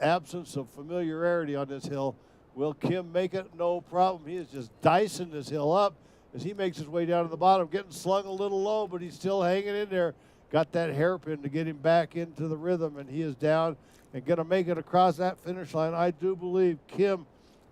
absence of familiarity on this hill. Will Kim make it? No problem. He is just dicing this hill up as he makes his way down to the bottom, getting slung a little low, but he's still hanging in there. Got that hairpin to get him back into the rhythm, and he is down and going to make it across that finish line. I do believe Kim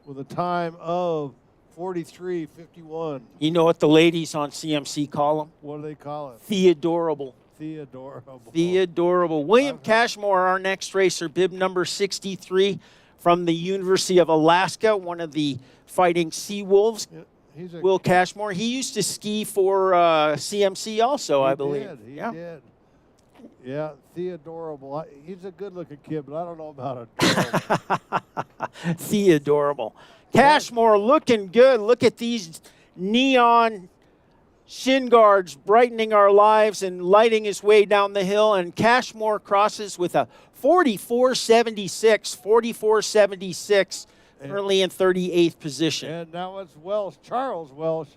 with a time of 43.51. You know what the ladies on CMC call him? What do they call it? Theodorable. Theodorable. William Cashmore, our next racer, bib number 63 from the University of Alaska, one of the Fighting Sea Wolves. Yeah. Will Cashmore. He used to ski for CMC also, I believe. He did. Yeah, Theodorable. He's a good-looking kid, but I don't know about adorable. Theodorable. Cashmore looking good. Look at these neon shin guards brightening our lives and lighting his way down the hill. And Cashmore crosses with a 44.76, currently in 38th position. And now it's Welsh, Charles Welsh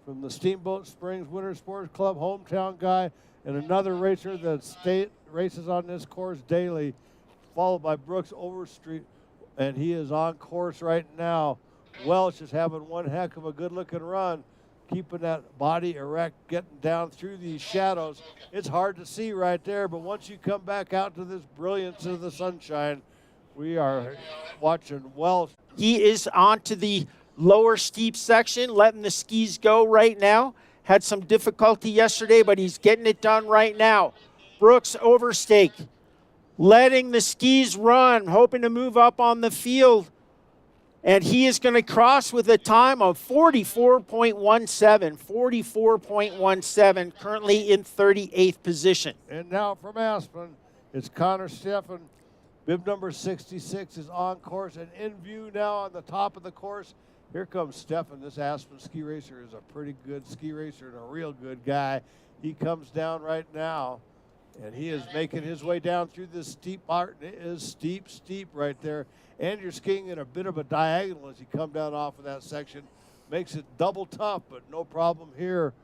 from the Steamboat Springs Winter Sports Club, hometown guy, and another racer that races on this course daily, followed by Brooks Overstreet, and he is on course right now. Welsh is having one heck of a good-looking run, keeping that body erect, getting down through these shadows. It's hard to see right there, but once you come back out to this brilliance of the sunshine, we are watching Welsh. He is onto the lower steep section, letting the skis go right now. Had some difficulty yesterday, but he's getting it done right now. Brooks Overstake, letting the skis run, hoping to move up on the field. And he is going to cross with a time of 44.17, currently in 38th position. And now from Aspen, it's Connor Steffen. Bib number 66 is on course and in view now on the top of the course. Here comes Steffen. This Aspen ski racer is a pretty good ski racer and a real good guy. He comes down right now, and he is making his way down through this steep part. It is steep, steep right there. And you're skiing in a bit of a diagonal as you come down off of that section. Makes it double tough, but no problem here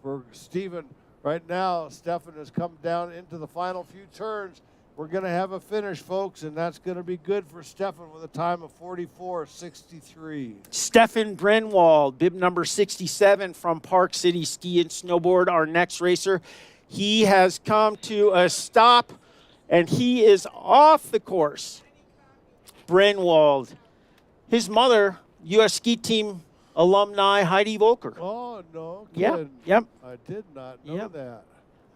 for Stephen. Right now, Stefan has come down into the final few turns. We're going to have a finish, folks, and that's going to be good for Stefan with a time of 44:63. Stefan Brenwald, bib number 67 from Park City Ski and Snowboard, our next racer. He has come to a stop, and he is off the course. Brenwald. His mother, U.S. Ski Team alumni Heidi Volker. Oh, no Yeah, kidding. yep. I did not know Yep. that.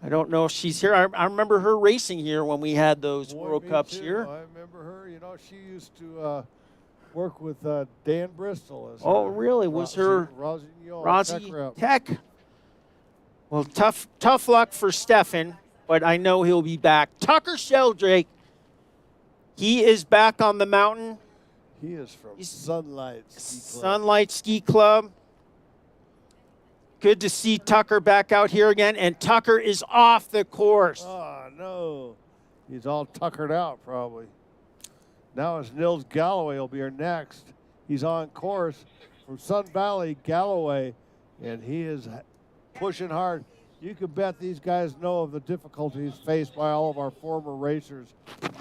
I don't know if she's here. I remember her racing here when we had those Boy, World me Cups too. here. I remember her. You know, she used to work with Dan Bristol. As Oh, her really? Was her Rosie Rossi Tech? Well, tough luck for Stefan, but I know he'll be back. Tucker Sheldrake, he is back on the mountain. He is from Sunlight Ski Club. Sunlight Ski Club. Good to see Tucker back out here again, and Tucker is off the course. Oh, no. He's all tuckered out, probably. Now it's Nils Galloway will be our next. He's on course from Sun Valley, Galloway, and he is pushing hard. You can bet these guys know of the difficulties faced by all of our former racers,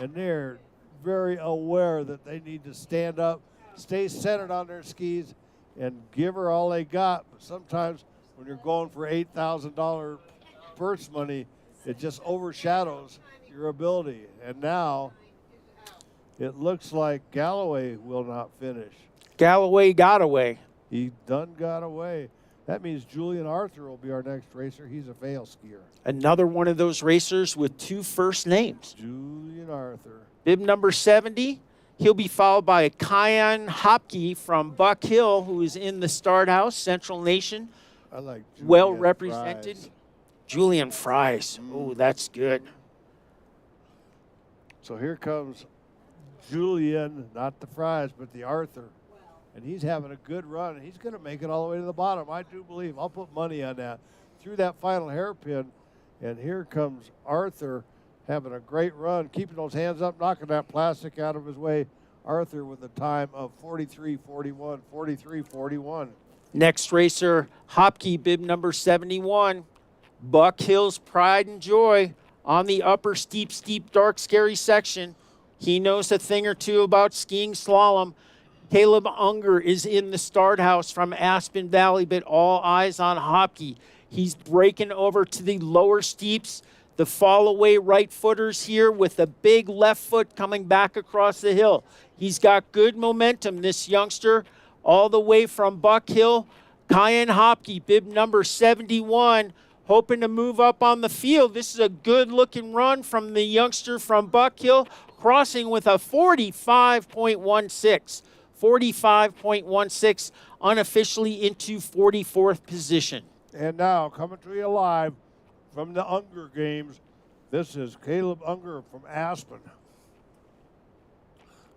and they're very aware that they need to stand up, stay centered on their skis, and give her all they got. But sometimes when you're going for $8,000 purse money, it just overshadows your ability. And now it looks like Galloway will not finish. Galloway got away. He done got away. That means Julian Arthur will be our next racer. He's a fail skier. Another one of those racers with two first names. Julian Arthur. Bib number 70. He'll be followed by Kyan Hopke from Buck Hill, who is in the start house, Central Nation. I like Julian Well represented. Fries. Julian Fries. Oh, that's good. So here comes Julian, not the Fries, but the Arthur. And he's having a good run. He's going to make it all the way to the bottom. I do believe. I'll put money on that. Through that final hairpin. And here comes Arthur having a great run, keeping those hands up, knocking that plastic out of his way. Arthur with a time of 43:41, 43:41. Next racer, Hopke, bib number 71. Buck Hill's pride and joy on the upper steep, dark, scary section. He knows a thing or two about skiing slalom. Caleb Unger is in the start house from Aspen Valley, but all eyes on Hopke. He's breaking over to the lower steeps. The fall away right footers here with a big left foot coming back across the hill. He's got good momentum, this youngster, all the way from Buck Hill. Kyan Hopke, bib number 71, hoping to move up on the field. This is a good-looking run from the youngster from Buck Hill, crossing with a 45.16. 45.16, unofficially into 44th position. And now, coming to you live from the Unger Games, this is Caleb Unger from Aspen.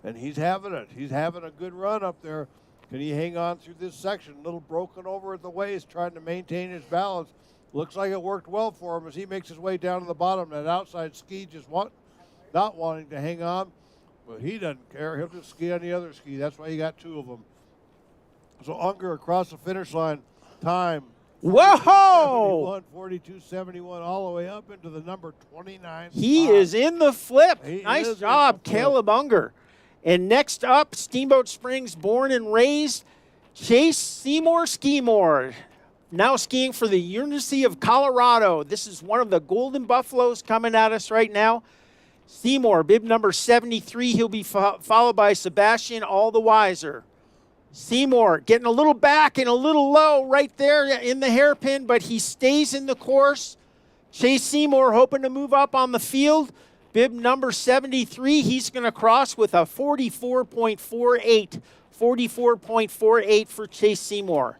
And he's having it. He's having a good run up there. Can he hang on through this section? A little broken over at the waist, trying to maintain his balance. Looks like it worked well for him as he makes his way down to the bottom. That outside ski just not wanting to hang on. But he doesn't care. He'll just ski on the other ski. That's why you got two of them. So Unger across the finish line. Time. Whoa! 42.71 all the way up into the number 29. He is in the flip. He Nice is in job, the flip. Caleb Unger. And next up, Steamboat Springs, born and raised, Chase Seymour Skimore. Now skiing for the University of Colorado. This is one of the Golden Buffaloes coming at us right now. Seymour, bib number 73. He'll be followed by Sebastian All the Wiser. Seymour getting a little back and a little low right there in the hairpin, but he stays in the course. Chase Seymour hoping to move up on the field. Bib number 73, he's going to cross with a 44.48. 44.48 for Chase Seymour.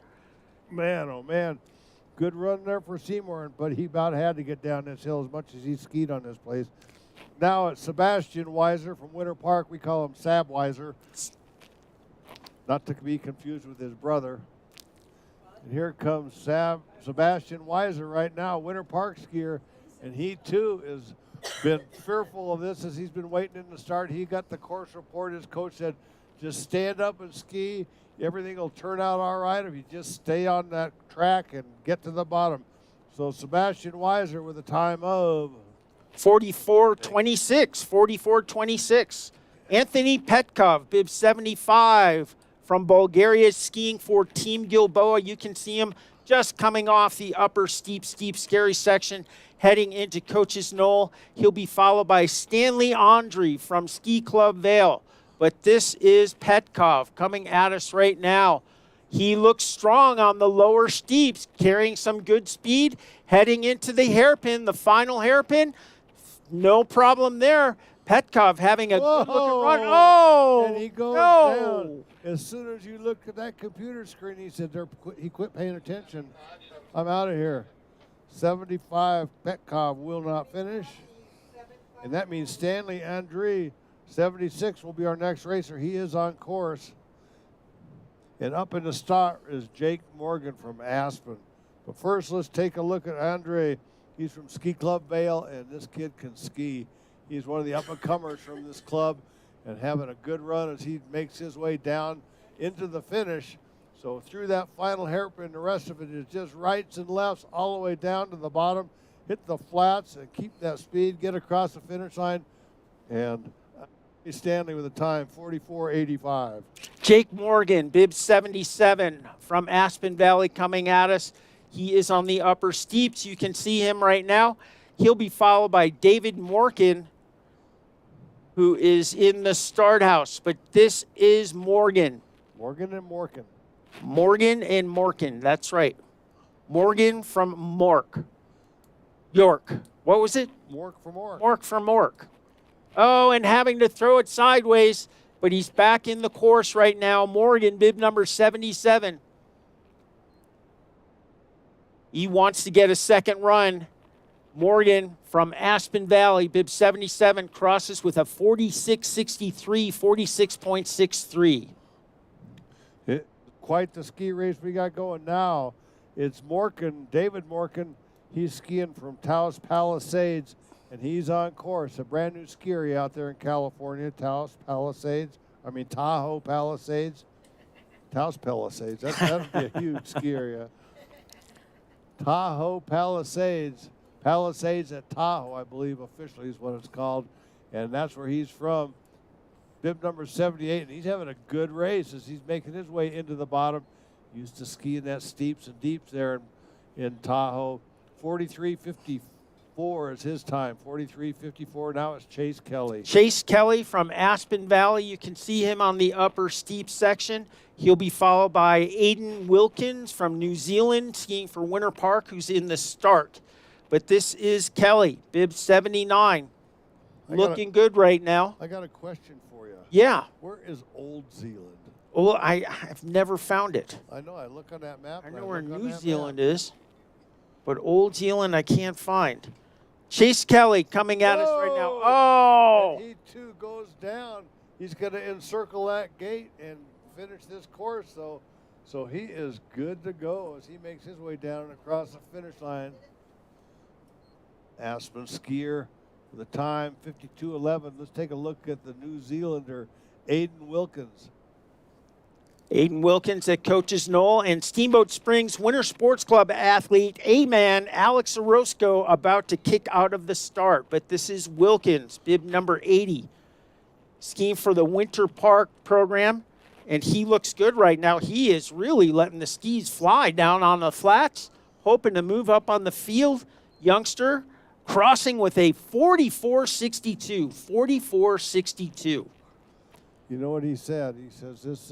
Man, oh man. Good run there for Seymour, but he about had to get down this hill as much as he skied on this place. Now it's Sebastian Weiser from Winter Park. We call him Sab Weiser. Not to be confused with his brother. And here comes Sebastian Weiser right now, Winter Park skier. And he too has been fearful of this as he's been waiting in the start. He got the course report. His coach said, just stand up and ski. Everything will turn out all right if you just stay on that track and get to the bottom. So Sebastian Weiser with a time of 44-26, 44-26. Anthony Petkov, bib 75 from Bulgaria, skiing for Team Gilboa. You can see him just coming off the upper steep, scary section, heading into Coach's Knoll. He'll be followed by Stanley Andre from Ski Club Vale. But this is Petkov coming at us right now. He looks strong on the lower steeps, carrying some good speed, heading into the hairpin, the final hairpin. No problem there. Petkov having a good-looking run. Oh, and he goes no. down. As soon as you look at that computer screen, he said he quit paying attention. I'm out of here. 75, Petkov will not finish. And that means Stanley Andre, 76, will be our next racer. He is on course. And up in the start is Jake Morgan from Aspen. But first, let's take a look at Andre. He's from Ski Club Vale, and this kid can ski. He's one of the up-and-comers from this club and having a good run as he makes his way down into the finish. So through that final hairpin, the rest of it is just rights and lefts all the way down to the bottom. Hit the flats and keep that speed, get across the finish line. And he's Stanley with a time, 44.85. Jake Morgan, bib 77 from Aspen Valley coming at us. He is on the upper steeps. You can see him right now. He'll be followed by David Morgan, who is in the start house. But this is Morgan. Morgan and Morgan. Morgan and Morgan, that's right. Morgan from Mork. York. What was it? Mork for Mork. Mork from Mork. Oh, and having to throw it sideways, but he's back in the course right now. Morgan, bib number 77. He wants to get a second run. Morgan from Aspen Valley, bib 77, crosses with a 46.63, 46.63. Quite the ski race we got going now. It's Morgan, David Morgan. He's skiing from Taos Palisades, and he's on course. A brand new ski area out there in California, Tahoe Palisades. Taos Palisades. That'd be a huge ski area. Tahoe Palisades. Palisades at Tahoe, I believe officially is what it's called. And that's where he's from. Bib number 78, and he's having a good race as he's making his way into the bottom. Used to ski in that steeps and deeps there in Tahoe. 43.54 is his time. 43.54. Now it's Chase Kelly. Chase Kelly from Aspen Valley. You can see him on the upper steep section. He'll be followed by Aidan Wilkins from New Zealand, skiing for Winter Park, who's in the start. But this is Kelly, bib 79. Looking good right now. I got a question for you. Yeah. Where is Old Zealand? Well, I've never found it. I know. I look on that map. I know where New Zealand is, but Old Zealand I can't find. Chase Kelly coming at us right now. Oh! And he, too, goes down. He's going to encircle that gate and finish this course, though. So he is good to go as he makes his way down and across the finish line. Aspen skier with a time, 52.11. Let's take a look at the New Zealander, Aidan Wilkins. Aidan Wilkins at Coach's Knoll, and Steamboat Springs Winter Sports Club athlete, A-man Alex Orozco, about to kick out of the start. But this is Wilkins, bib number 80, skiing for the Winter Park program, and he looks good right now. He is really letting the skis fly down on the flats, hoping to move up on the field. Youngster crossing with a 44.62, 44.62. You know what he said? He says this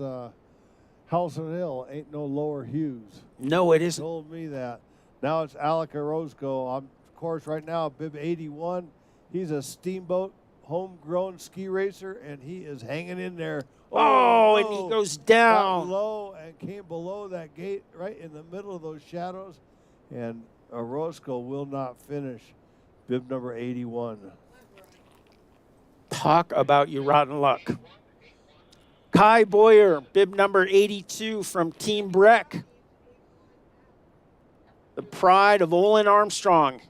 Howelsen Hill ain't no Lower Hughes. No, it isn't. He told me that. Now it's Alec Orozco. Of course, right now, bib 81. He's a Steamboat homegrown ski racer, and he is hanging in there. Oh, and he goes down. Got low and came below that gate right in the middle of those shadows, and Orozco will not finish. Bib number 81. Talk about your rotten luck. Kai Boyer, bib number 82 from Team Breck. The pride of Olin Armstrong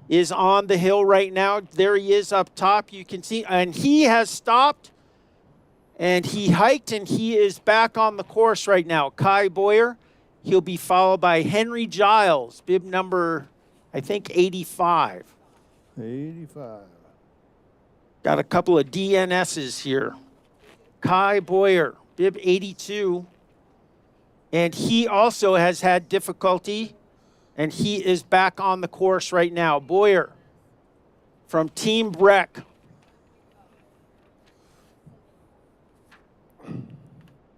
is on the hill right now. There he is up top. You can see, and he has stopped, and he hiked, and he is back on the course right now. Kai Boyer, he'll be followed by Henry Giles, bib number I think 85. 85. Got a couple of DNSs here. Kai Boyer, bib 82. And he also has had difficulty, and he is back on the course right now. Boyer from Team Breck.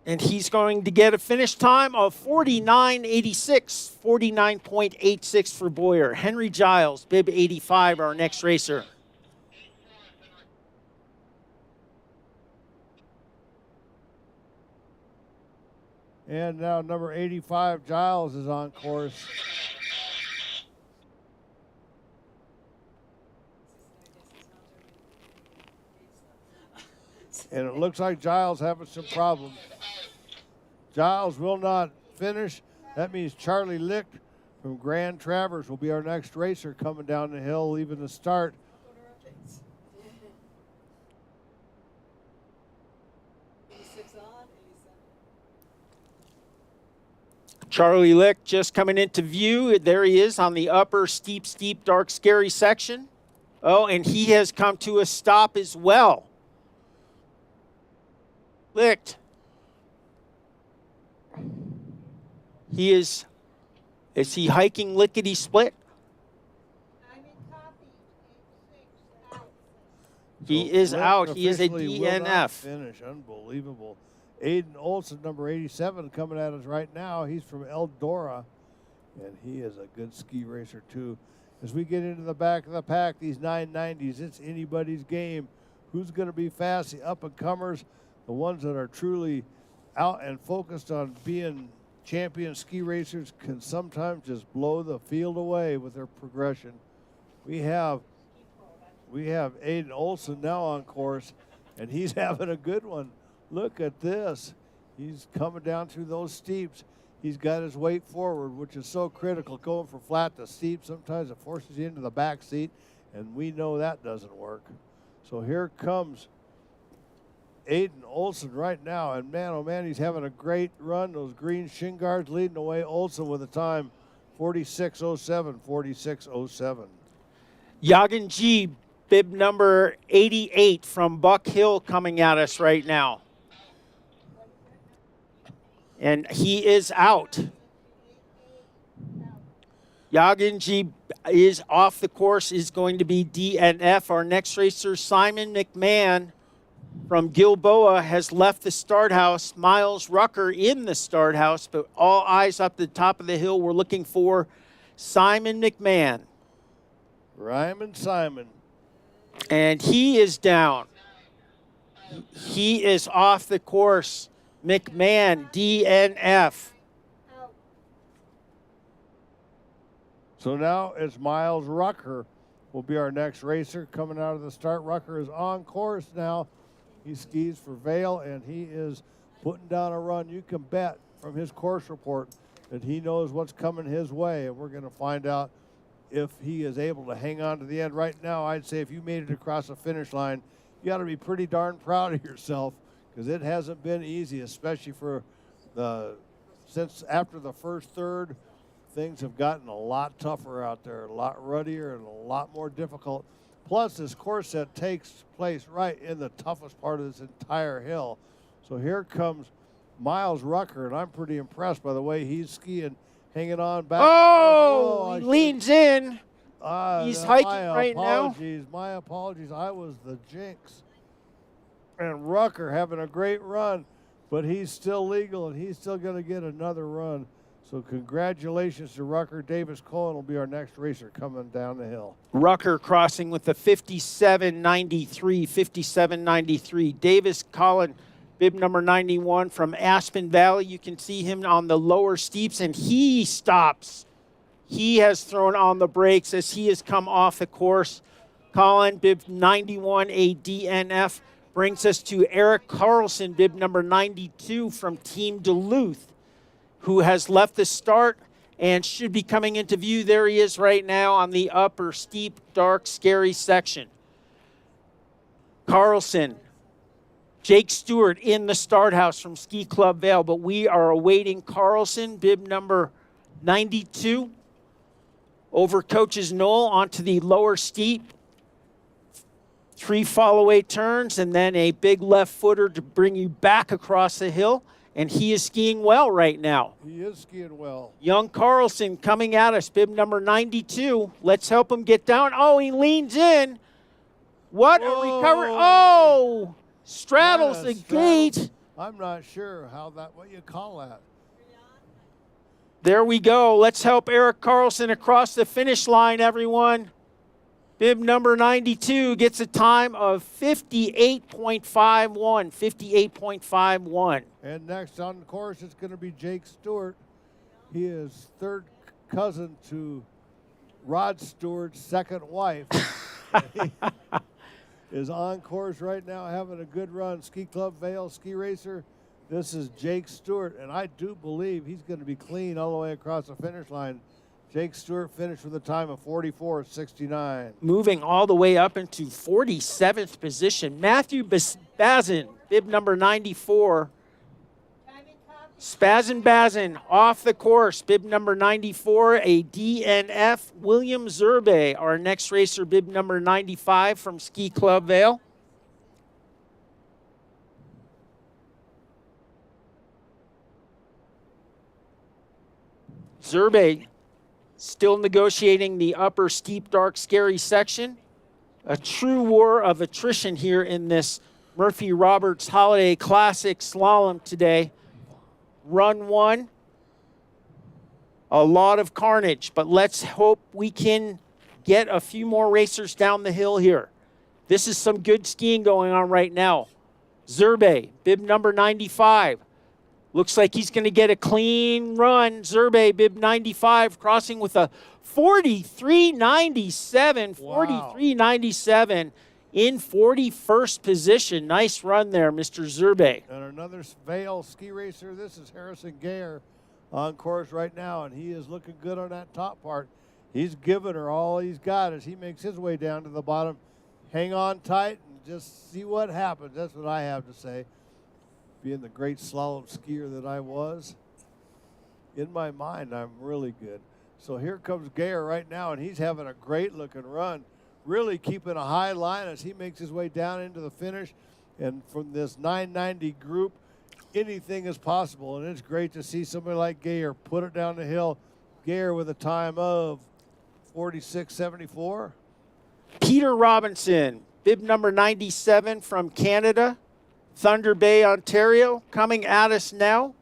And he's going to get a finish time of 49.86, 49.86 for Boyer. Henry Giles, bib 85, our next racer. And now number 85, Giles, is on course. And it looks like Giles having some problems. Giles will not finish. That means Charlie Licht from Grand Traverse will be our next racer coming down the hill, leaving the start. Charlie Licht just coming into view. There he is on the upper steep, dark, scary section. Oh, and he has come to a stop as well. Licht. He is he hiking lickety split? I'm in copy. 86 out. He So is Licht out. He is a officially will not DNF. finish. Unbelievable. Aiden Olson, number 87, coming at us right now. He's from Eldora, and he is a good ski racer too. As we get into the back of the pack, these 990s, it's anybody's game. Who's going to be fast? The up-and-comers, the ones that are truly out and focused on being champion ski racers, can sometimes just blow the field away with their progression. We have Aiden Olson now on course, and he's having a good one. Look at this. He's coming down through those steeps. He's got his weight forward, which is so critical. Going from flat to steep, sometimes it forces you into the back seat, and we know that doesn't work. So here comes Aiden Olson right now, and man, oh man, he's having a great run. Those green shin guards leading the way. Olson with a time 46.07, 46.07. Yagan G, bib number 88 from Buck Hill coming at us right now. And he is out. Yagan G is off the course, is going to be DNF. Our next racer, Simon McMahon from Gilboa, has left the start house. Miles Rucker in the start house, but all eyes up the top of the hill. We're looking for Simon McMahon. Ryman Simon. And he is down. He is off the course. McMahon, DNF. So now it's Miles Rucker will be our next racer coming out of the start. Rucker is on course now. He skis for Vail, and he is putting down a run. You can bet from his course report that he knows what's coming his way, and we're going to find out if he is able to hang on to the end. Right now, I'd say if you made it across the finish line, you got to be pretty darn proud of yourself, because it hasn't been easy, especially for since after the first third. Things have gotten a lot tougher out there, a lot ruddier and a lot more difficult. Plus, this course set takes place right in the toughest part of this entire hill. So here comes Miles Rucker, and I'm pretty impressed by the way he's skiing, hanging on back. Oh, he leans in. He's hiking right now. My apologies. I was the jinx. And Rucker having a great run, but he's still legal, and he's still going to get another run. So congratulations to Rucker. Davis Cohen will be our next racer coming down the hill. Rucker crossing with the 57.93, 57.93. Davis Collin, bib number 91 from Aspen Valley. You can see him on the lower steeps, and he stops. He has thrown on the brakes as he has come off the course. Collin, bib 91, a DNF, brings us to Eric Carlson, bib number 92 from Team Duluth, who has left the start and should be coming into view. There he is right now on the upper steep, dark, scary section. Carlson, Jake Stewart in the start house from Ski Club Vail, but we are awaiting Carlson, bib number 92. Over Coach's Knoll onto the lower steep. 3 follow-away turns and then a big left footer to bring you back across the hill. And he is skiing well right now. He is skiing well. Young Carlson coming at us, bib number 92. Let's help him get down. Oh, he leans in. What a recovery. Oh, straddles the gate. I'm not sure what you call that. There we go. Let's help Eric Carlson across the finish line, everyone. Bib number 92 gets a time of 58.51. 58.51. And next on the course, it's going to be Jake Stewart. He is third cousin to Rod Stewart's second wife. He is on course right now, having a good run. Ski Club Vail Ski Racer. This is Jake Stewart, and I do believe he's going to be clean all the way across the finish line. Jake Stewart finished with a time of 44.69. Moving all the way up into 47th position. Matthew Bazin, bib number 94. Spazin Bazin off the course, bib number 94, a DNF. William Zerbe, our next racer, bib number 95 from Ski Club Vail. Zerbe still negotiating the upper steep, dark, scary section. A true war of attrition here in this Murphy Roberts Holiday Classic Slalom today. Run 1. A lot of carnage, but let's hope we can get a few more racers down the hill here. This is some good skiing going on right now. Zerbe, bib number 95. Looks like he's going to get a clean run. Zerbe, bib 95, crossing with a 43.97. Wow. 43.97 in 41st position. Nice run there, Mr. Zerbe. And another Vail ski racer. This is Harrison Gayer on course right now, and he is looking good on that top part. He's giving her all he's got as he makes his way down to the bottom. Hang on tight and just see what happens. That's what I have to say. Being the great slalom skier that I was, in my mind, I'm really good. So here comes Gayer right now, and he's having a great looking run, really keeping a high line as he makes his way down into the finish. And from this 990 group, anything is possible, and it's great to see somebody like Gayer put it down the hill. Gayer with a time of 46.74. Peter Robinson, bib number 97 from Canada. Thunder Bay, Ontario, coming at us now.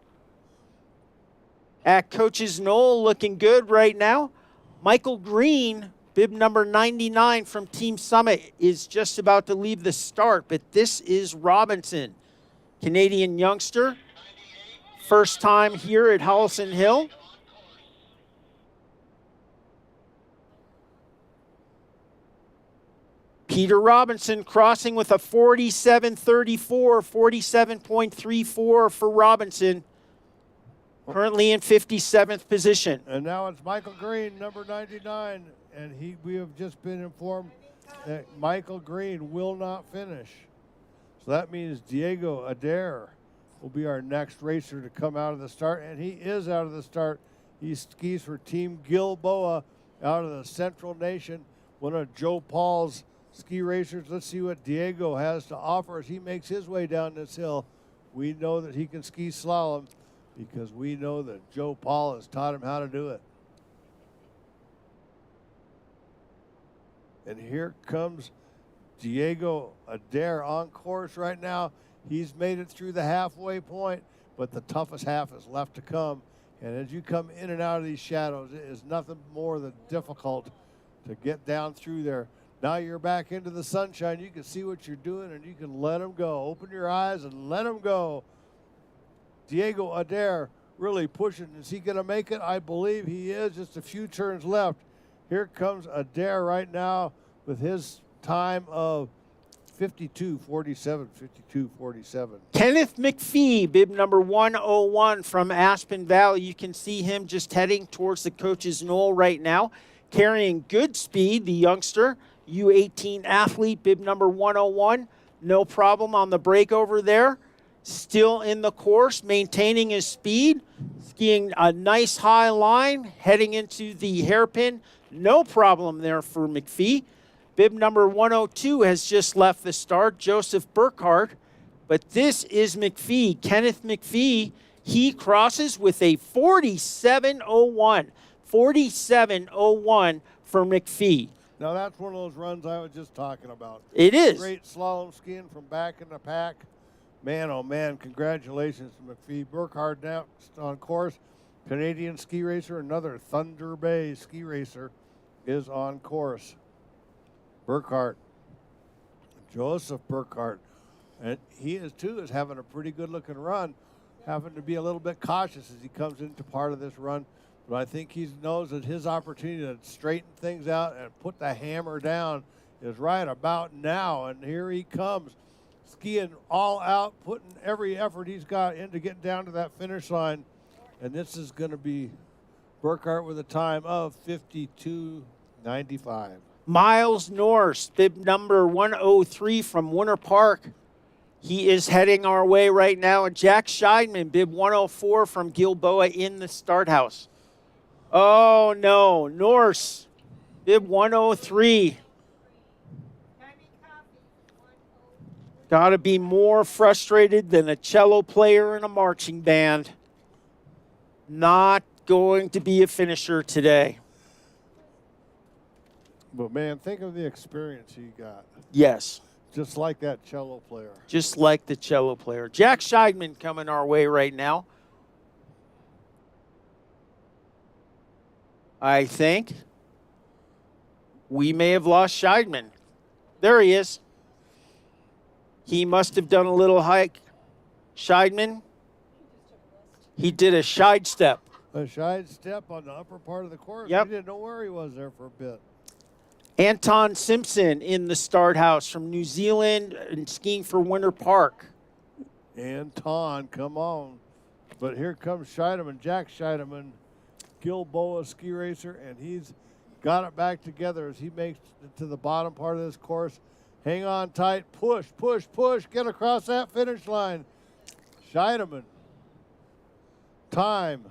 At Coach's Knoll, looking good right now. Michael Green, bib number 99 from Team Summit, is just about to leave the start, but this is Robinson, Canadian youngster. First time here at Howelsen Hill. Peter Robinson crossing with a 47.34, 47.34 for Robinson. Currently in 57th position. And now it's Michael Green, number 99, and we have just been informed that Michael Green will not finish. So that means Diego Adair will be our next racer to come out of the start, and he is out of the start. He skis for Team Gilboa out of the Central Nation, one of Joe Paul's ski racers. Let's see what Diego has to offer as he makes his way down this hill. We know that he can ski slalom because we know that Joe Paul has taught him how to do it. And here comes Diego Adair on course right now. He's made it through the halfway point, but the toughest half is left to come. And as you come in and out of these shadows, it is nothing more than difficult to get down through there. Now you're back into the sunshine. You can see what you're doing, and you can let them go. Open your eyes and let them go. Diego Adair really pushing. Is he going to make it? I believe he is. Just a few turns left. Here comes Adair right now with his time of 52.47, 52.47. Kenneth McPhee, bib number 101 from Aspen Valley. You can see him just heading towards the Coach's Knoll right now, carrying good speed, the youngster. U18 athlete, bib number 101. No problem on the break over there. still in the course, maintaining his speed, skiing a nice high line, heading into the hairpin. No problem there for McPhee. Bib number 102 has just left the start, Joseph Burkhart. But this is McPhee, Kenneth McPhee. He crosses with a 47.01. 47.01 for McPhee. Now that's one of those runs I was just talking about. It is. Great slalom skiing from back in the pack. Man, oh man, congratulations to McPhee. Burkhart next on course. Canadian ski racer, another Thunder Bay ski racer, is on course. Burkhart, Joseph Burkhart, and he is having a pretty good looking run, having to be a little bit cautious as he comes into part of this run. But I think he knows that his opportunity to straighten things out and put the hammer down is right about now. And here he comes, skiing all out, putting every effort he's got into getting down to that finish line. And this is going to be Burkhart with a time of 52.95. Miles Norse, bib number 103 from Winter Park. He is heading our way right now. And Jack Scheidman, bib 104 from Gilboa in the start house. Oh, no. Norse, bib 103. Got to be more frustrated than a cello player in a marching band. Not going to be a finisher today. But, man, think of the experience he got. Yes. Just like that cello player. Just like the cello player. Jack Scheidman coming our way right now. I think we may have lost Scheidman. There he is. He must have done a little hike. Scheidman, he did a Scheid step. A Scheid step on the upper part of the course. Yep. We didn't know where he was there for a bit. Anton Simpson in the start house from New Zealand and skiing for Winter Park. Anton, come on. But here comes Scheidemann, Jack Scheidemann, Gilboa ski racer, and he's got it back together as he makes it to the bottom part of this course. Hang on tight, push, push, push, get across that finish line. Scheidemann, time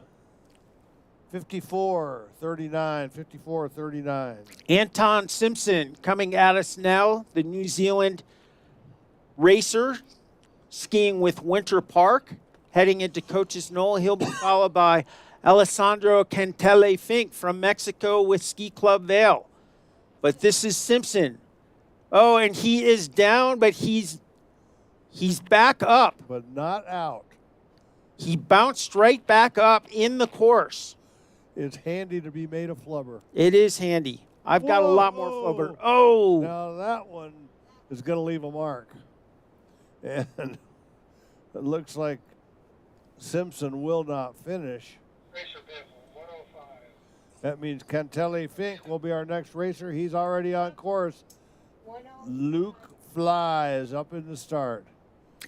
54.39, 54.39. Anton Simpson coming at us now, the New Zealand racer, skiing with Winter Park, heading into Coach's Knoll. He'll be followed by Alessandro Cantele Fink from Mexico with Ski Club Vail. But this is Simpson. Oh, and he is down, but he's back up. But not out. He bounced right back up in the course. It's handy to be made of flubber. It is handy. I've got a lot more flubber. Oh! Now that one is going to leave a mark. And it looks like Simpson will not finish. That means Cantele Fink will be our next racer. He's already on course. Luke Fly is up in the start.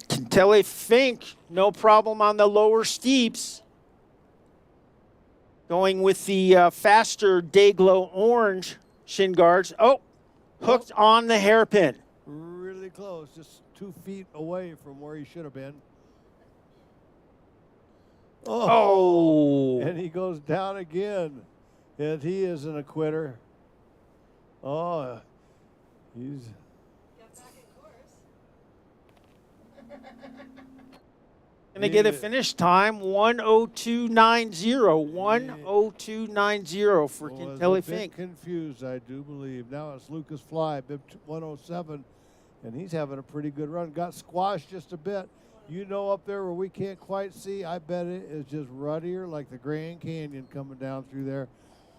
Cantele Fink, no problem on the lower steeps. Going with the faster Dayglow orange shin guards. Oh, hooked on the hairpin. Really close, just 2 feet away from where he should have been. Oh. And he goes down again. And he isn't a quitter. Oh, he's... Going to get a finish time, 1:02.90. 1:02.90 for Cantele Fink. Confused, I do believe. Now it's Lucas Fly, bib 107, and he's having a pretty good run. Got squashed just a bit. You know, up there where we can't quite see, I bet it is just ruddier, like the Grand Canyon coming down through there,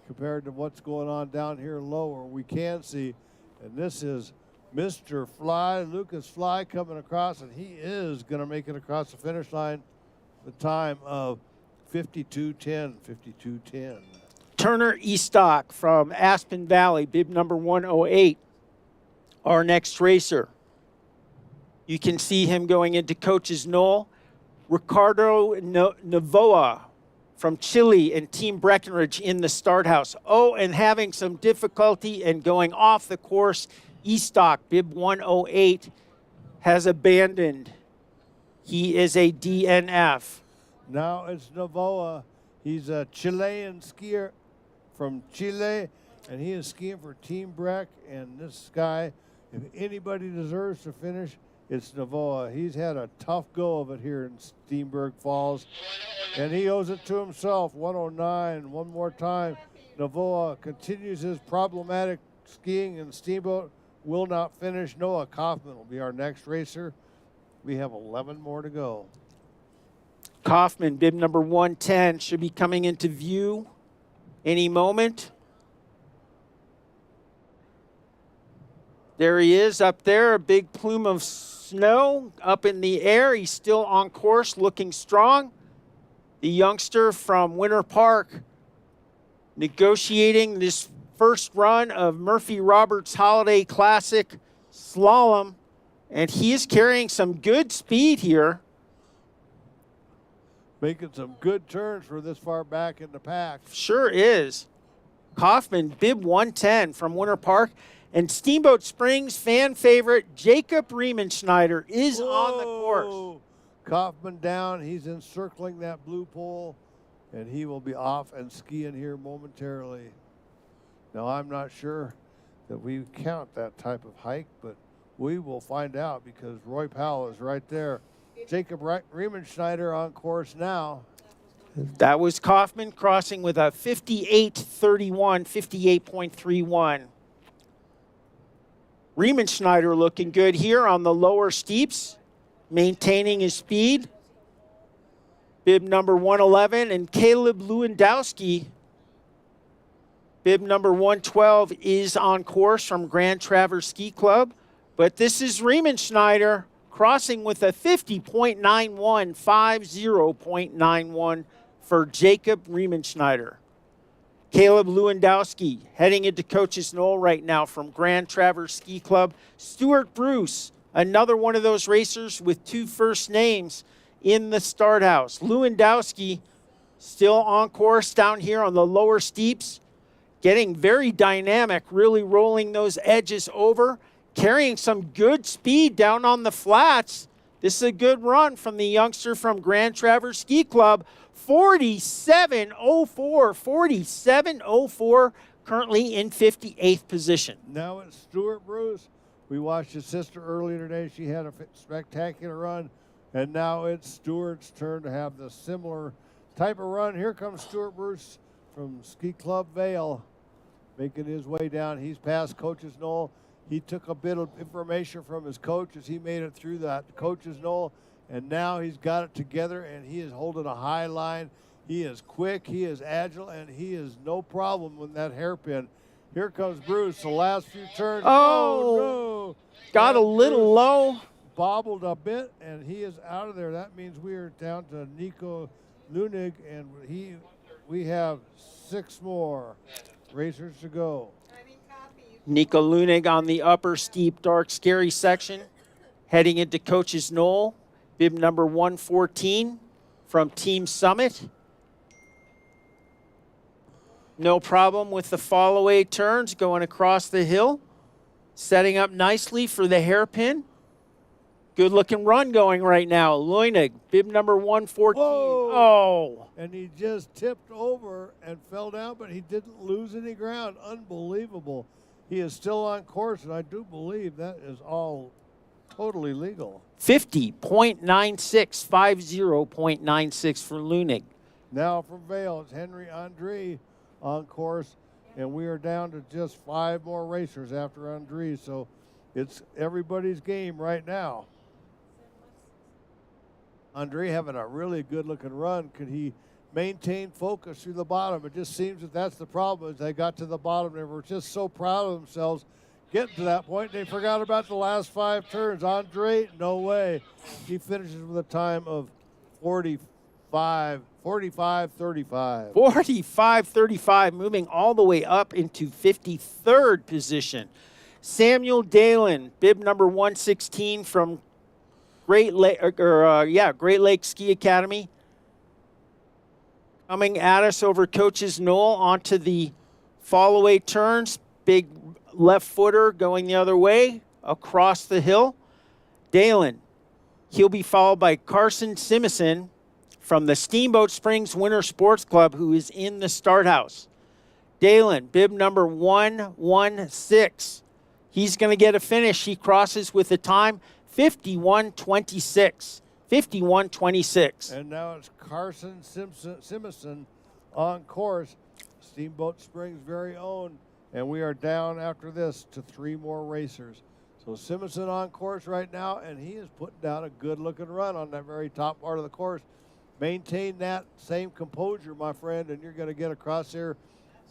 compared to what's going on down here lower. We can see, and this is Mr. Fly, Lucas Fly, coming across, and he is going to make it across the finish line. The time of 52.10, 52.10. Turner Estock from Aspen Valley, bib number 108, our next racer. You can see him going into Coach's Knoll. Ricardo Novoa from Chile and Team Breckenridge in the start house. Oh, and having some difficulty and going off the course, Estock, bib 108, has abandoned He is a DNF. Now it's Novoa. He's a Chilean skier from Chile, and he is skiing for Team Breck. And this guy, if anybody deserves to finish, it's Novoa. He's had a tough go of it here in Steenberg Falls, and he owes it to himself. 109, one more time. Novoa continues his problematic skiing, and Steamboat will not finish. Noah Kaufman will be our next racer. We have 11 more to go. Kaufman, bib number 110, should be coming into view any moment. There he is up there, a big plume of snow up in the air. He's still on course, looking strong. The youngster from Winter Park negotiating this first run of Murphy Roberts Holiday Classic Slalom, and he is carrying some good speed here. Making some good turns for this far back in the pack. Sure is. Kaufman, bib 110 from Winter Park. And Steamboat Springs fan favorite Jacob Riemenschneider is on the course. Kaufman down. He's encircling that blue pole, and he will be off and skiing here momentarily. Now, I'm not sure that we count that type of hike, but we will find out because Roy Powell is right there. Jacob Riemenschneider on course now. That was Kaufman crossing with a 58.31, 58.31. Riemenschneider looking good here on the lower steeps, maintaining his speed. Bib number 111, and Caleb Lewandowski, bib number 112, is on course from Grand Traverse Ski Club. But this is Riemenschneider crossing with a 50.91, 50.91 for Jacob Riemenschneider. Caleb Lewandowski heading into Coach's Knoll right now from Grand Traverse Ski Club. Stuart Bruce, another one of those racers with two first names in the start house. Lewandowski still on course down here on the lower steeps, getting very dynamic, really rolling those edges over, carrying some good speed down on the flats. This is a good run from the youngster from Grand Traverse Ski Club. 47.04, 47.04, currently in 58th position. Now it's Stuart Bruce. We watched his sister earlier today. She had a spectacular run, and now it's Stuart's turn to have the similar type of run. Here comes Stuart Bruce from Ski Club Vale, making his way down. He's past Coach's Knoll. He took a bit of information from his coach as he made it through that Coach's Knoll, and now he's got it together, and he is holding a high line. He is quick, he is agile, and he is no problem with that hairpin. Here comes Bruce, the last few turns. Oh, no. Got a little Bruce low. Bobbled a bit, and he is out of there. That means we are down to Nico Lunig, and we have 6 more racers to go. Nico Lunig on the upper steep, dark, scary section, heading into Coach's Knoll. Bib number 114 from Team Summit. No problem with the follow-away turns going across the hill. Setting up nicely for the hairpin. Good-looking run going right now. Lunig, bib number 114. Whoa. Oh. And he just tipped over and fell down, but he didn't lose any ground. Unbelievable. He is still on course, and I do believe that is all totally legal. 50.96, 50.96 for Lunig. Now from Vale, it's Henry Andre on course, and we are down to just 5 more racers after Andre, so it's everybody's game right now. Andre having a really good-looking run. Could he maintain focus through the bottom? It just seems that that's the problem. As they got to the bottom, they were just so proud of themselves getting to that point. They forgot about the last 5 turns. Andre, no way. He finishes with a time of 45, 35. 45.35, moving all the way up into 53rd position. Samuel Dalen, bib number 116 from Great Lakes Ski Academy. Coming at us over Coach's Knoll onto the follow-away turns. Big left footer going the other way across the hill. Dalen, He'll be followed by Carson Simison from the Steamboat Springs Winter Sports Club, who is in the start house. Dalen, bib number 116. He's going to get a finish. He crosses with a time 51:26. 51:26. And now it's Carson Simison on course, Steamboat Springs' very own. And we are down after this to 3 more racers. So Simison on course right now, and he is putting down a good-looking run on that very top part of the course. Maintain that same composure, my friend, and you're going to get across here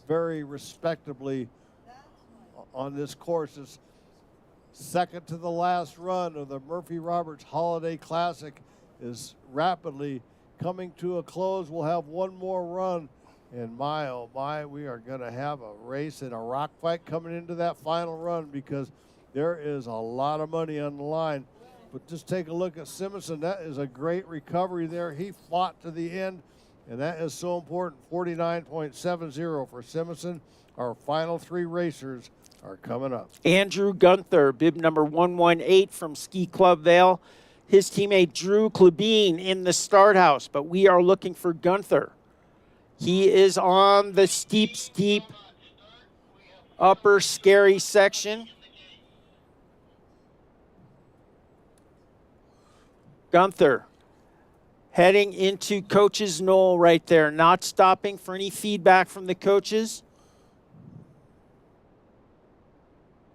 very respectably on this course. It's second to the last run of the Murphy Roberts Holiday Classic is rapidly coming to a close. We'll have one more run, and my, oh my, we are going to have a race and a rock fight coming into that final run because there is a lot of money on the line. But just take a look at Simison. That is a great recovery there. He fought to the end, and that is so important. 49.70 for Simison. Our final 3 racers are coming up. Andrew Gunther, bib number 118 from Ski Club Vale. His teammate Drew Klebine in the start house, but we are looking for Gunther. He is on the steep upper scary section. Gunther heading into Coach's Knoll right there, not stopping for any feedback from the coaches.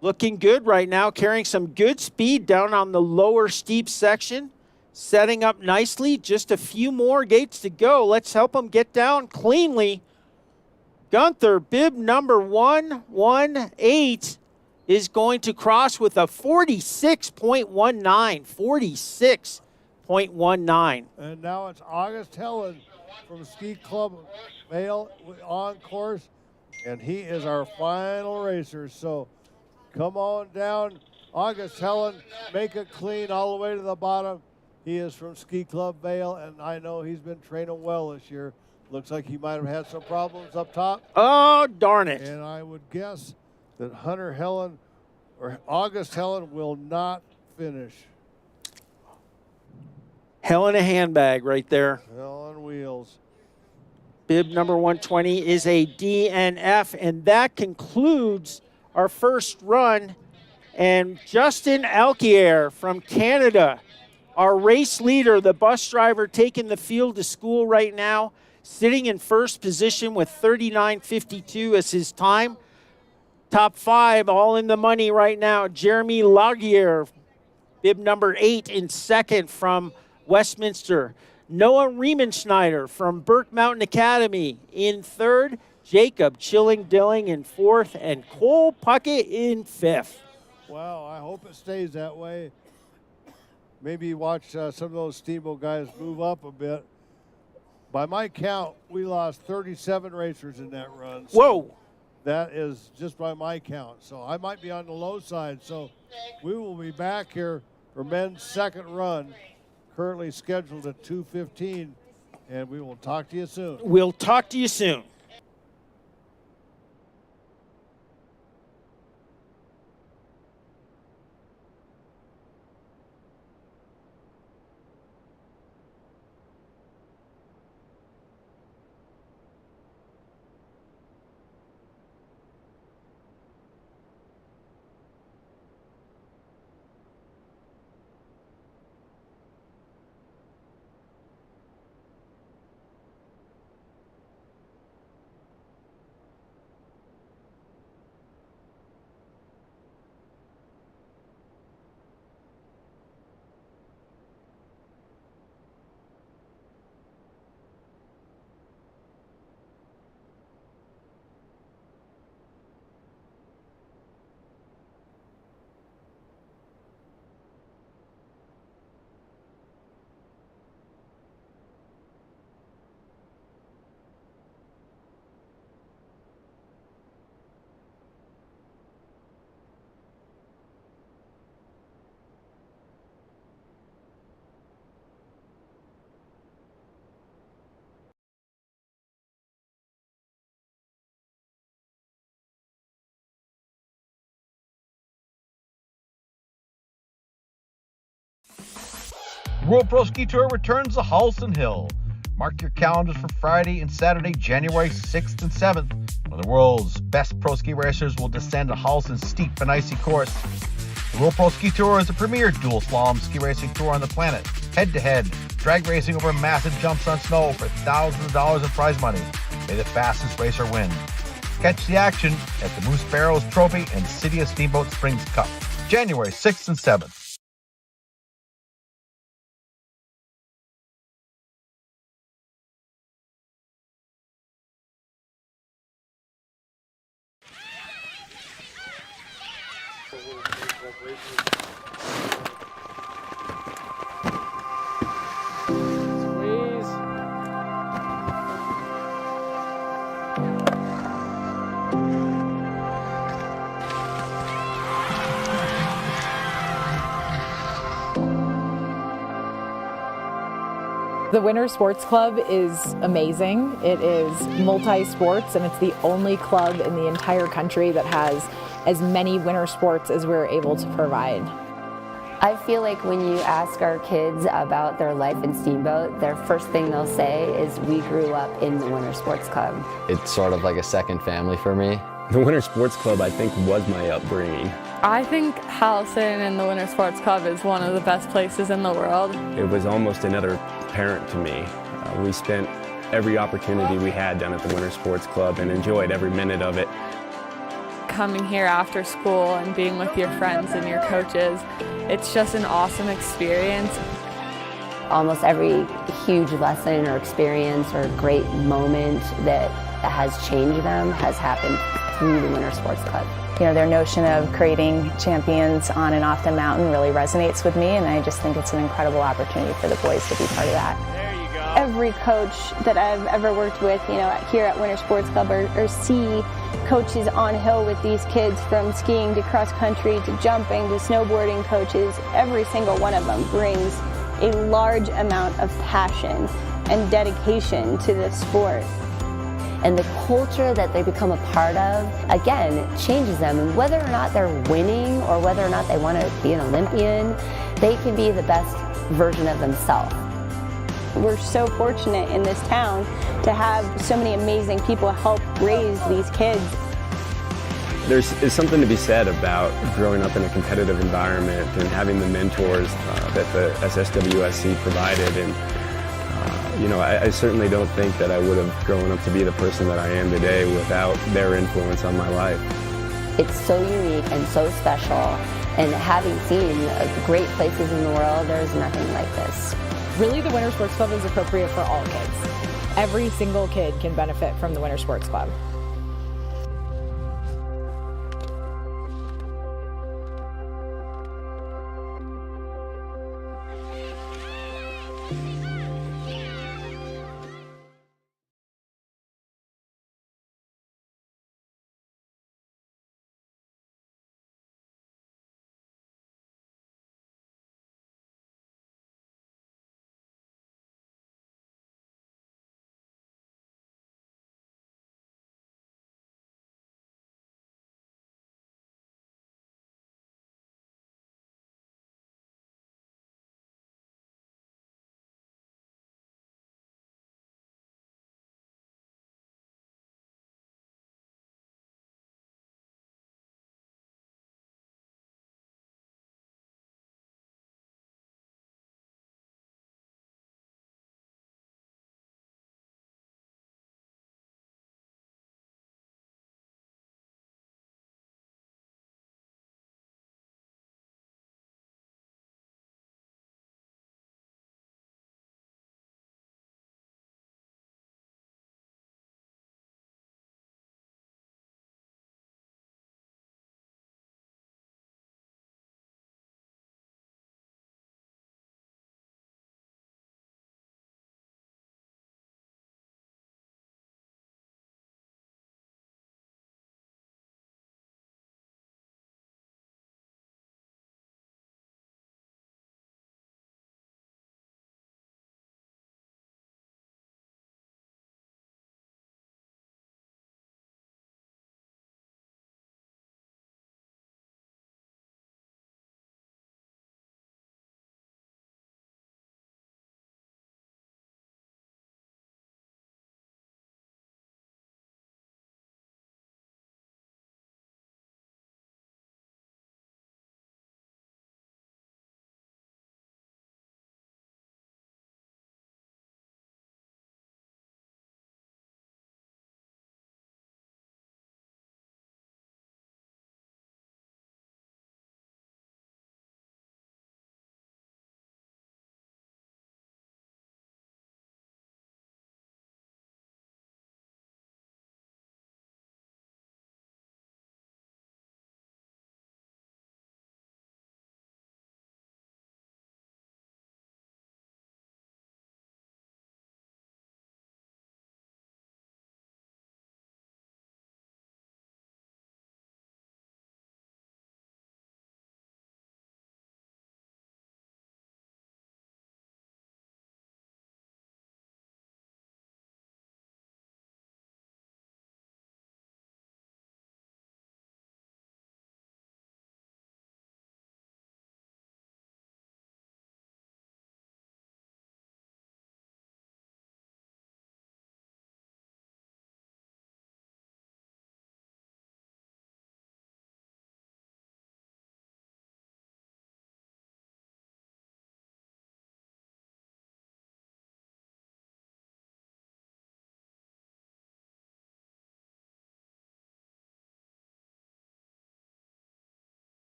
Looking good right now, carrying some good speed down on the lower steep section. Setting up nicely, just a few more gates to go. Let's help him get down cleanly. Gunther, bib number 118, is going to cross with a 46.19. 46.19. And now it's August Helen from Ski Club Vale on course, and he is our final racer. So come on down, August Helen, make it clean all the way to the bottom. He is from Ski Club Vale, and I know he's been training well this year. Looks like he might have had some problems up top. Oh, darn it. And I would guess that Hunter Helen or August Helen will not finish. Hell in a handbag right there. Hell on wheels. Bib number 120 is a DNF, and that concludes our first run. And Justin Alquier from Canada, our race leader, the bus driver taking the field to school right now, sitting in first position with 39.52 as his time. Top 5 all in the money right now. Jeremy Laguerre, bib number 8 in second from Westminster. Noah Riemenschneider from Burke Mountain Academy in third. Jacob Chilling-Dilling in fourth, and Cole Puckett in fifth. Wow, I hope it stays that way. Maybe watch some of those Steamboat guys move up a bit. By my count, we lost 37 racers in that run. So Whoa. that is just by my count. So I might be on the low side. So we will be back here for men's second run, currently scheduled at 2:15, and we will talk to you soon. We'll talk to you soon. The World Pro Ski Tour returns to Howelsen Hill. Mark your calendars for Friday and Saturday, January 6th and 7th, when the world's best pro ski racers will descend to Howelsen's steep and icy course. The World Pro Ski Tour is the premier dual slalom ski racing tour on the planet. Head-to-head, drag racing over massive jumps on snow for thousands of dollars in prize money. May the fastest racer win. Catch the action at the Moose Barrows Trophy and City of Steamboat Springs Cup, January 6th and 7th. The Winter Sports Club is amazing. It is multi-sports, and it's the only club in the entire country that has as many winter sports as we're able to provide. I feel like when you ask our kids about their life in Steamboat, their first thing they'll say is, we grew up in the Winter Sports Club. It's sort of like a second family for me. The Winter Sports Club, I think, was my upbringing. I think Howelsen and the Winter Sports Club is one of the best places in the world. It was almost another parent to me. We spent every opportunity we had down at the Winter Sports Club and enjoyed every minute of it. Coming here after school and being with your friends and your coaches, it's just an awesome experience. Almost every huge lesson or experience or great moment that has changed them has happened through the Winter Sports Club. You know, their notion of creating champions on and off the mountain really resonates with me, and I just think it's an incredible opportunity for the boys to be part of that. There you go. Every coach that I've ever worked with, you know, here at Winter Sports Club or see coaches on hill with these kids, from skiing to cross country to jumping to snowboarding coaches, every single one of them brings a large amount of passion and dedication to this sport. And the culture that they become a part of, again, changes them. And whether or not they're winning or whether or not they want to be an Olympian, they can be the best version of themselves. We're so fortunate in this town to have so many amazing people help raise these kids. There's something to be said about growing up in a competitive environment and having the mentors that the SSWSC provided. And you know, I certainly don't think that I would have grown up to be the person that I am today without their influence on my life. It's so unique and so special, and having seen great places in the world, there's nothing like this. Really, the Winter Sports Club is appropriate for all kids. Every single kid can benefit from the Winter Sports Club.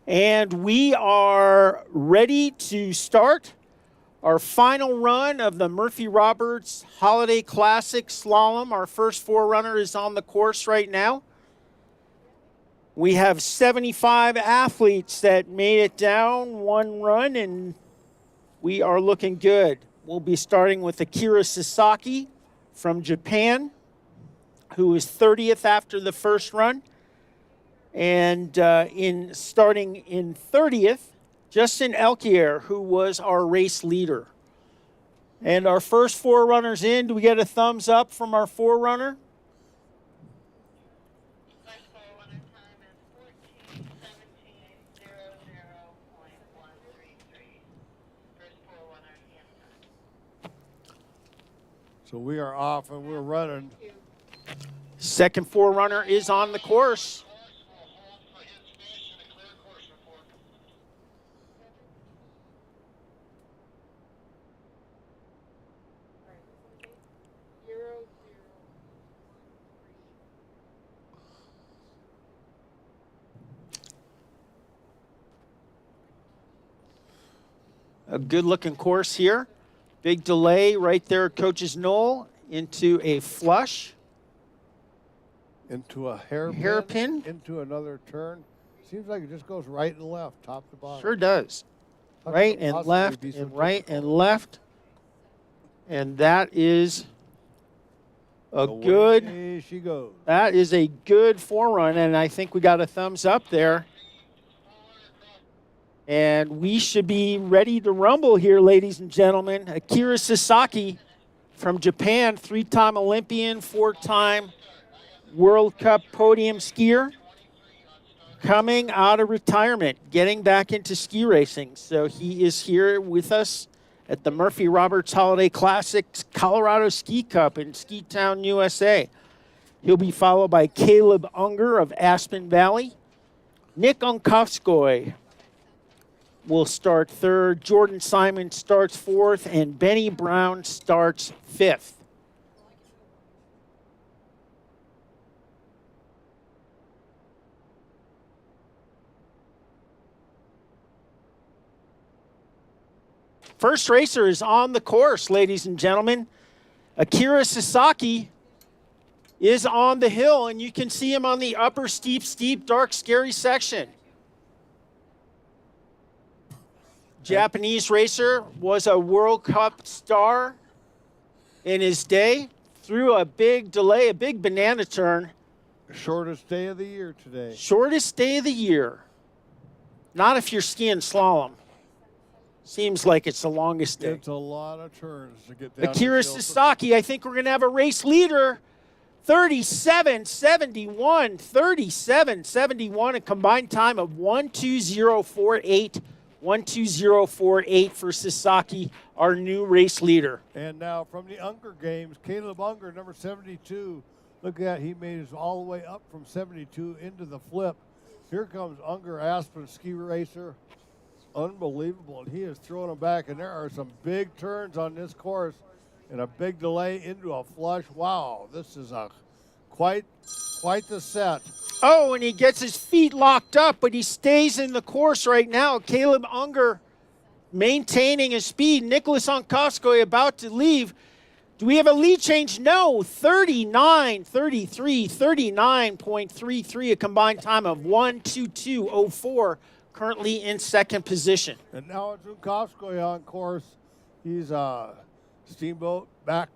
And we are ready to start our final run of the Murphy Roberts Holiday Classic Slalom. Our first forerunner is on the course right now. We have 75 athletes that made it down one run, and we are looking good. We'll be starting with Akira Sasaki from Japan, who was 30th after the first run. And starting in 30th, Justin Elkier, who was our race leader. And our first forerunners in, do we get a thumbs up from our forerunner? So we are off and we're running. Second forerunner is on the course. A good-looking course here. Big delay right there at Coach's Knoll into a flush. Into a hairpin. Into another turn. Seems like it just goes right and left, top to bottom. Sure does. Right and left and right and left. And that is a good. Away she goes. That is a good forerun, and I think we got a thumbs up there. And we should be ready to rumble here, ladies and gentlemen. Akira Sasaki from Japan, 3-time Olympian, 4-time World Cup podium skier, coming out of retirement, getting back into ski racing. So he is here with us at the Murphy Roberts Holiday Classics Colorado Ski Cup in Ski Town, USA. He'll be followed by Caleb Unger of Aspen Valley. Nick Unkovskoy will start third. Jordan Simon starts fourth, and Benny Brown starts fifth. First racer is on the course, ladies and gentlemen. Akira Sasaki is on the hill, and you can see him on the upper steep, dark, scary section. Japanese racer, was a World Cup star in his day, through a big delay, a big banana turn. Shortest day of the year today. Shortest day of the year. Not if you're skiing slalom. Seems like it's the longest day. It's a lot of turns to get down. Akira Sasaki, I think we're going to have a race leader. 37.71, 37.71, a combined time of 1:20.48. 1:20.48 for Sasaki, our new race leader. And now from the Unger Games, Caleb Unger, number 72. Look at that, he made it all the way up from 72 into the flip. Here comes Unger Aspen, ski racer. Unbelievable, and he is throwing them back, and there are some big turns on this course and a big delay into a flush. Wow, this is quite the set. Oh, and he gets his feet locked up, but he stays in the course right now. Caleb Unger maintaining his speed. Nicholas Onkoskoy about to leave. Do we have a lead change? No. 39.33, 39.33, a combined time of 1:22.04, currently in second position. And now it's Onkoskoy on course. He's Steamboat back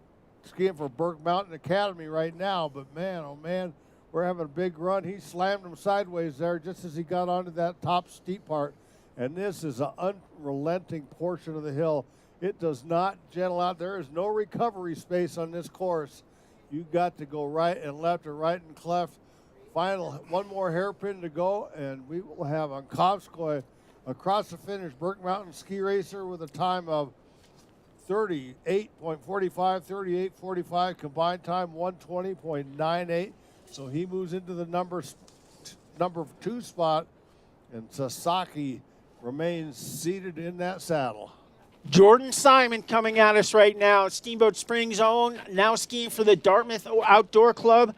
skiing for Burke Mountain Academy right now, but man, oh man, we're having a big run. He slammed him sideways there just as he got onto that top steep part. And this is an unrelenting portion of the hill. It does not gentle out. There is no recovery space on this course. You got to go right and left or right and cleft. Final, one more hairpin to go, and we will have Onkovskoy across the finish. Burke Mountain ski racer with a time of 38.45, 38.45, combined time 120.98. So he moves into the number 2 spot, and Sasaki remains seated in that saddle. Jordan Simon coming at us right now. Steamboat Springs own, now skiing for the Dartmouth Outdoor Club.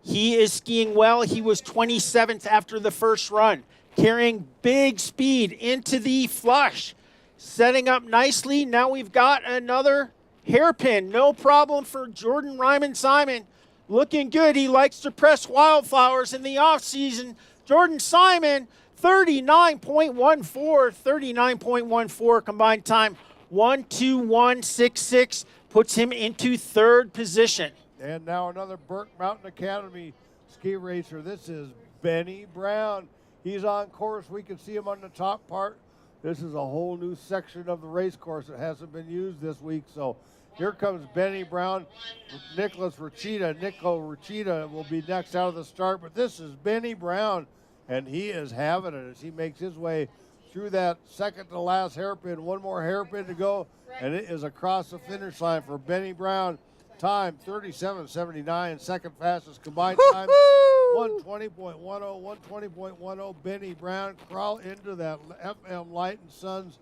He is skiing well. He was 27th after the first run. carrying big speed into the flush. Setting up nicely. Now we've got another hairpin. No problem for Jordan Ryman Simon. Looking good. He likes to press wildflowers in the offseason. Jordan Simon, 39.14 combined time. 1:21.66 puts him into third position. And now another Burke Mountain Academy ski racer. This is Benny Brown. He's on course. We can see him on the top part. This is a whole new section of the race course that hasn't been used this week. So here comes Benny Brown. Nico Ricciuta will be next out of the start. But this is Benny Brown, and he is having it as he makes his way through that second to last hairpin. One more hairpin to go, and it is across the finish line for Benny Brown. Time 37.79, second fastest combined time 120.10, 120.10. Benny Brown, crawl into that FM Light and Sons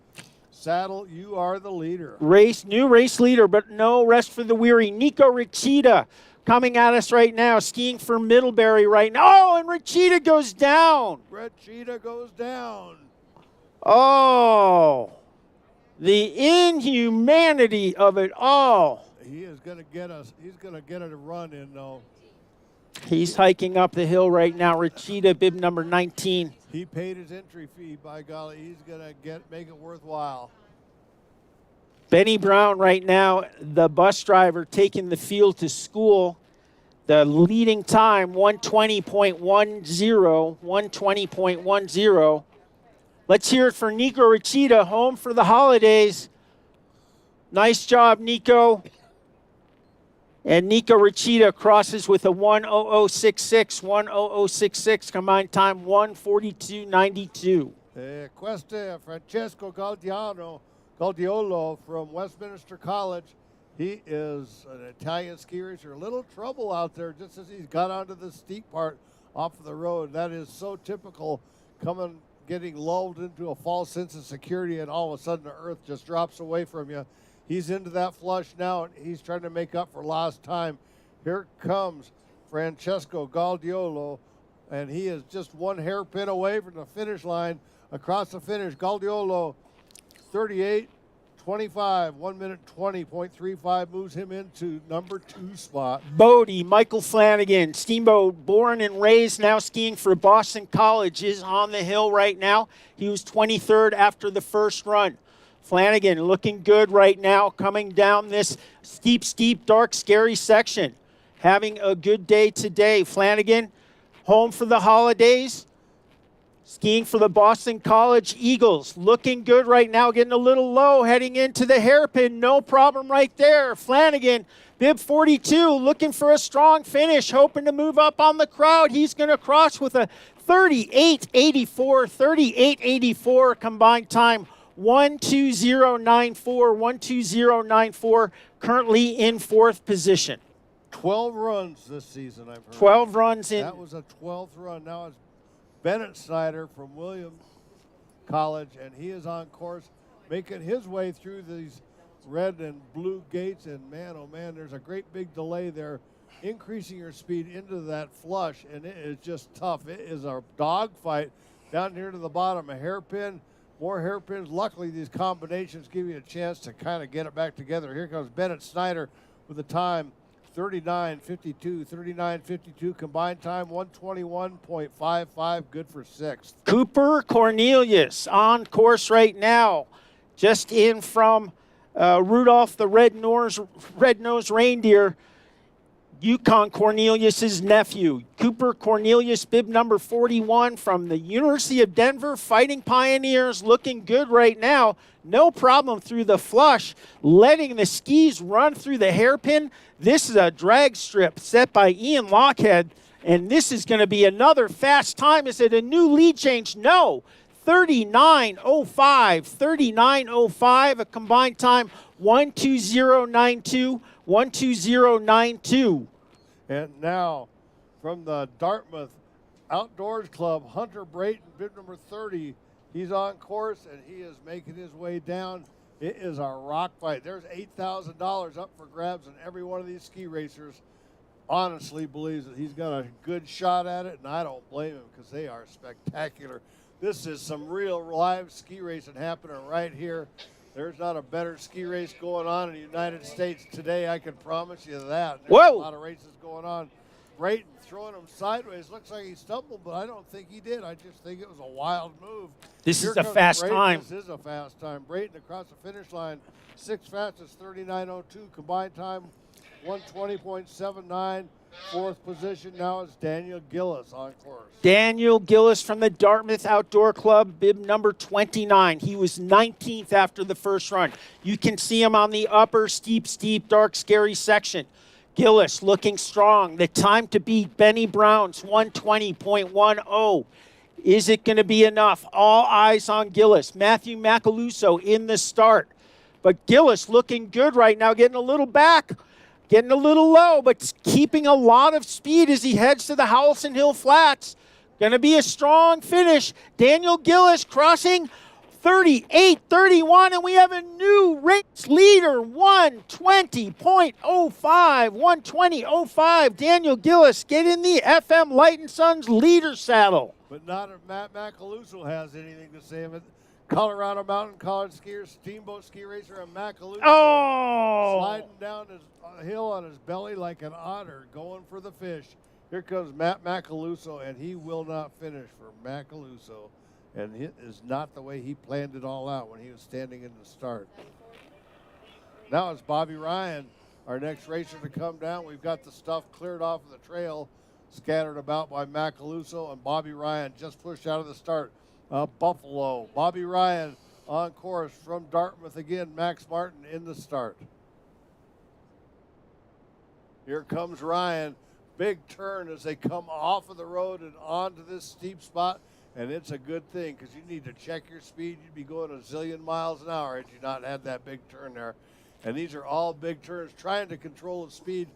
saddle. You are the leader. New race leader, but no rest for the weary. Nico Ricciuta coming at us right now, skiing for Middlebury right now. Oh, and Ricciuta goes down. Ricciuta goes down. Oh, the inhumanity of it all. He is going to get us. He's going to get a run in, though. He's hiking up the hill right now. Ricciuta, bib number 19. He paid his entry fee, by golly. He's going to make it worthwhile. Benny Brown right now, the bus driver taking the field to school. The leading time, 120.10, 120.10. Let's hear it for Nico Ricciuta, home for the holidays. Nice job, Nico. And Nico Ricciuta crosses with a 1:00.66, 1:00.66, combined time 1:42.92. Queste Francesco Galdiolo from Westminster College. He is an Italian ski racer. A little trouble out there just as he's got onto the steep part off of the road. That is so typical, getting lulled into a false sense of security, and all of a sudden the earth just drops away from you. He's into that flush now, and he's trying to make up for lost time. Here comes Francesco Galdiolo, and he is just one hairpin away from the finish line. Across the finish, Galdiolo, 38.25, 1 minute 20.35 moves him into number 2 spot. Bodie, Michael Flanagan, Steamboat, born and raised, now skiing for Boston College, is on the hill right now. He was 23rd after the first run. Flanagan looking good right now, coming down this steep, dark, scary section. Having a good day today. Flanagan, home for the holidays. Skiing for the Boston College Eagles. Looking good right now, getting a little low, heading into the hairpin. No problem right there. Flanagan, bib 42, looking for a strong finish, hoping to move up on the crowd. He's going to cross with a 38.84 combined time. 1:20.94, currently in fourth position. 12 runs this season, I've heard. 12 runs in. That was a 12th run. Now it's Bennett Snyder from Williams College, and he is on course, making his way through these red and blue gates. And man, oh man, there's a great big delay there, increasing your speed into that flush, and it is just tough. It is a dogfight down here to the bottom, a hairpin. More hairpins. Luckily, these combinations give you a chance to kind of get it back together. Here comes Bennett Snyder with the time 39.52 combined time 121.55, good for 6th. Cooper Cornelius on course right now, just in from Rudolph the Red-Nosed Reindeer. Yukon Cornelius's nephew. Cooper Cornelius, bib number 41 from the University of Denver Fighting Pioneers, looking good right now. No problem through the flush, letting the skis run through the hairpin. This is a drag strip set by Ian Lockhead, and this is going to be another fast time. Is it a new lead change? No. 39.05, a combined time 1:20.92. 1:20.92. And now from the Dartmouth Outdoors Club, Hunter Brayton, bib number 30. He's on course, and he is making his way down. It is a rock fight. There's $8,000 up for grabs, and every one of these ski racers honestly believes that he's got a good shot at it, and I don't blame him because they are spectacular. This is some real live ski racing happening right here. There's not a better ski race going on in the United States today, I can promise you that. There's Whoa! a lot of races going on. Brayton throwing him sideways. Looks like he stumbled, but I don't think he did. I just think it was a wild move. This Here is a comes fast Brayton. time. This is a fast time. Brayton across the finish line. 6th fastest, 39.02. Combined time, 120.79. 4th position now is Daniel Gillis on course. Daniel Gillis from the Dartmouth Outdoor Club, bib number 29. He was 19th after the first run. You can see him on the upper steep, dark, scary section. Gillis looking strong. The time to beat Benny Brown's 120.10. Is it going to be enough? All eyes on Gillis. Matthew Macaluso in the start. But Gillis looking good right now, getting a little back. Getting a little low, but keeping a lot of speed as he heads to the Howelsen Hill Flats. Going to be a strong finish. Daniel Gillis crossing 38.31, and we have a new race leader, 120.05. 120.05. Daniel Gillis, get in the FM Light and Sons leader saddle. But not if Matt Macaluso has anything to say of it. Colorado Mountain College skier, steamboat ski racer, and Macaluso sliding down his hill on his belly like an otter, going for the fish. Here comes Matt Macaluso, and he will not finish for Macaluso. And it is not the way he planned it all out when he was standing in the start. Now it's Bobby Ryan, our next racer to come down. We've got the stuff cleared off of the trail, scattered about by Macaluso, and Bobby Ryan just pushed out of the start. Buffalo. Bobby Ryan on course from Dartmouth again. Max Martin in the start. Here comes Ryan. Big turn as they come off of the road and onto this steep spot. And it's a good thing because you need to check your speed. You'd be going a zillion miles an hour had you not had that big turn there. And these are all big turns, trying to control the speed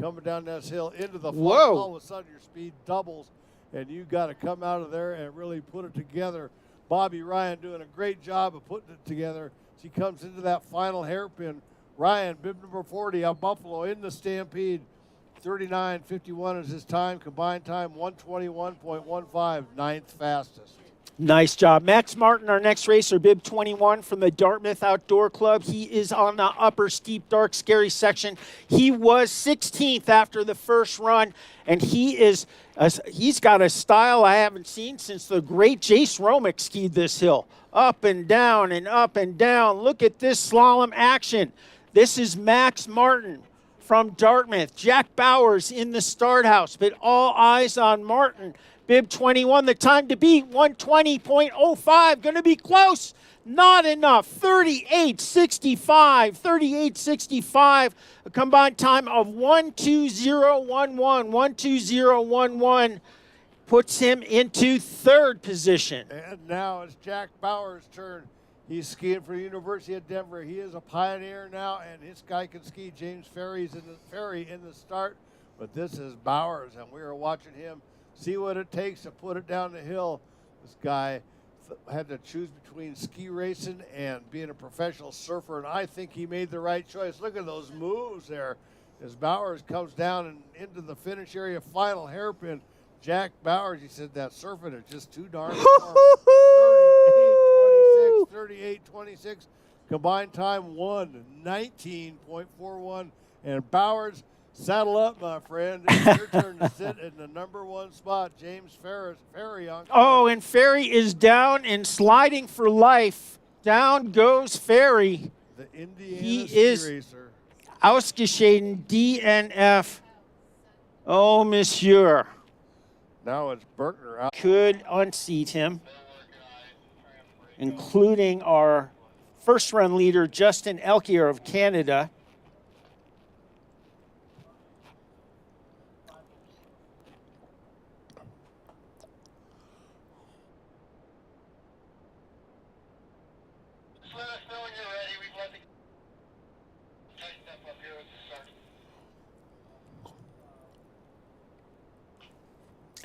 coming down this hill into the flux. All of a sudden your speed doubles. And you got to come out of there and really put it together. Bobby Ryan doing a great job of putting it together. As he comes into that final hairpin. Ryan, bib number 40 of Buffalo in the stampede. 39.51 is his time. Combined time 121.15, 9th fastest. Nice job. Max Martin, our next racer, bib 21 from the Dartmouth Outdoor Club. He is on the upper steep, dark, scary section. He was 16th after the first run, and he's got a style I haven't seen since the great Jace Romick skied this hill. Up and down and up and down. Look at this slalom action. This is Max Martin from Dartmouth. Jack Bowers in the start house, but all eyes on Martin. Bib 21, the time to beat, 120.05. Going to be close. Not enough. 38.65. 38.65. A combined time of 120.11. 120.11 puts him into third position. And now it's Jack Bowers' turn. He's skiing for the University of Denver. He is a pioneer now, and this guy can ski. James Ferry's in the start, but this is Bowers, and we are watching him see what it takes to put it down the hill. This guy had to choose between ski racing and being a professional surfer, and I think he made the right choice. Look at those moves there as Bowers comes down and into the finish area, final hairpin. Jack Bowers, he said that surfing is just too darn hard. 38.26, combined time 1:19.41, and Bowers, saddle up, my friend. It's your turn to sit in the number one spot. James Ferry on. Oh, and Ferry is down and sliding for life. Down goes Ferry. The Indiana he ski is racer. Ausgeschieden DNF. Oh, monsieur. Now it's Berkner out. Could unseat him, including our first run leader, Justin Elkier of Canada.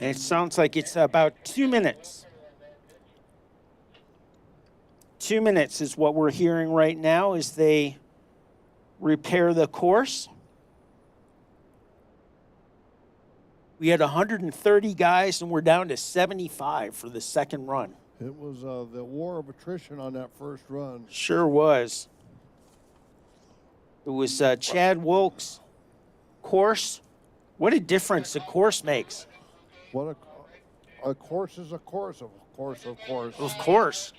And it sounds like it's about 2 minutes. 2 minutes is what we're hearing right now as they repair the course. We had 130 guys, and we're down to 75 for the second run. It was the war of attrition on that first run. Sure was. It was Chad Wilkes' course. What a difference a course makes. What a course is a course, of course, of course. Of course.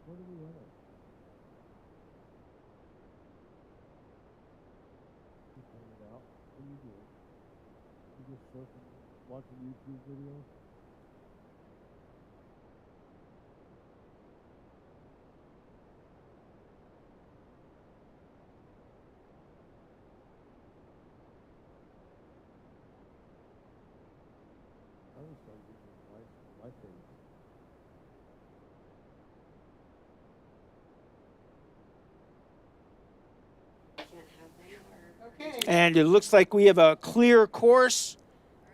Where do we enter? You find it out. What do you do? You just surfing, watching YouTube videos? I was starting to use my face. And it looks like we have a clear course,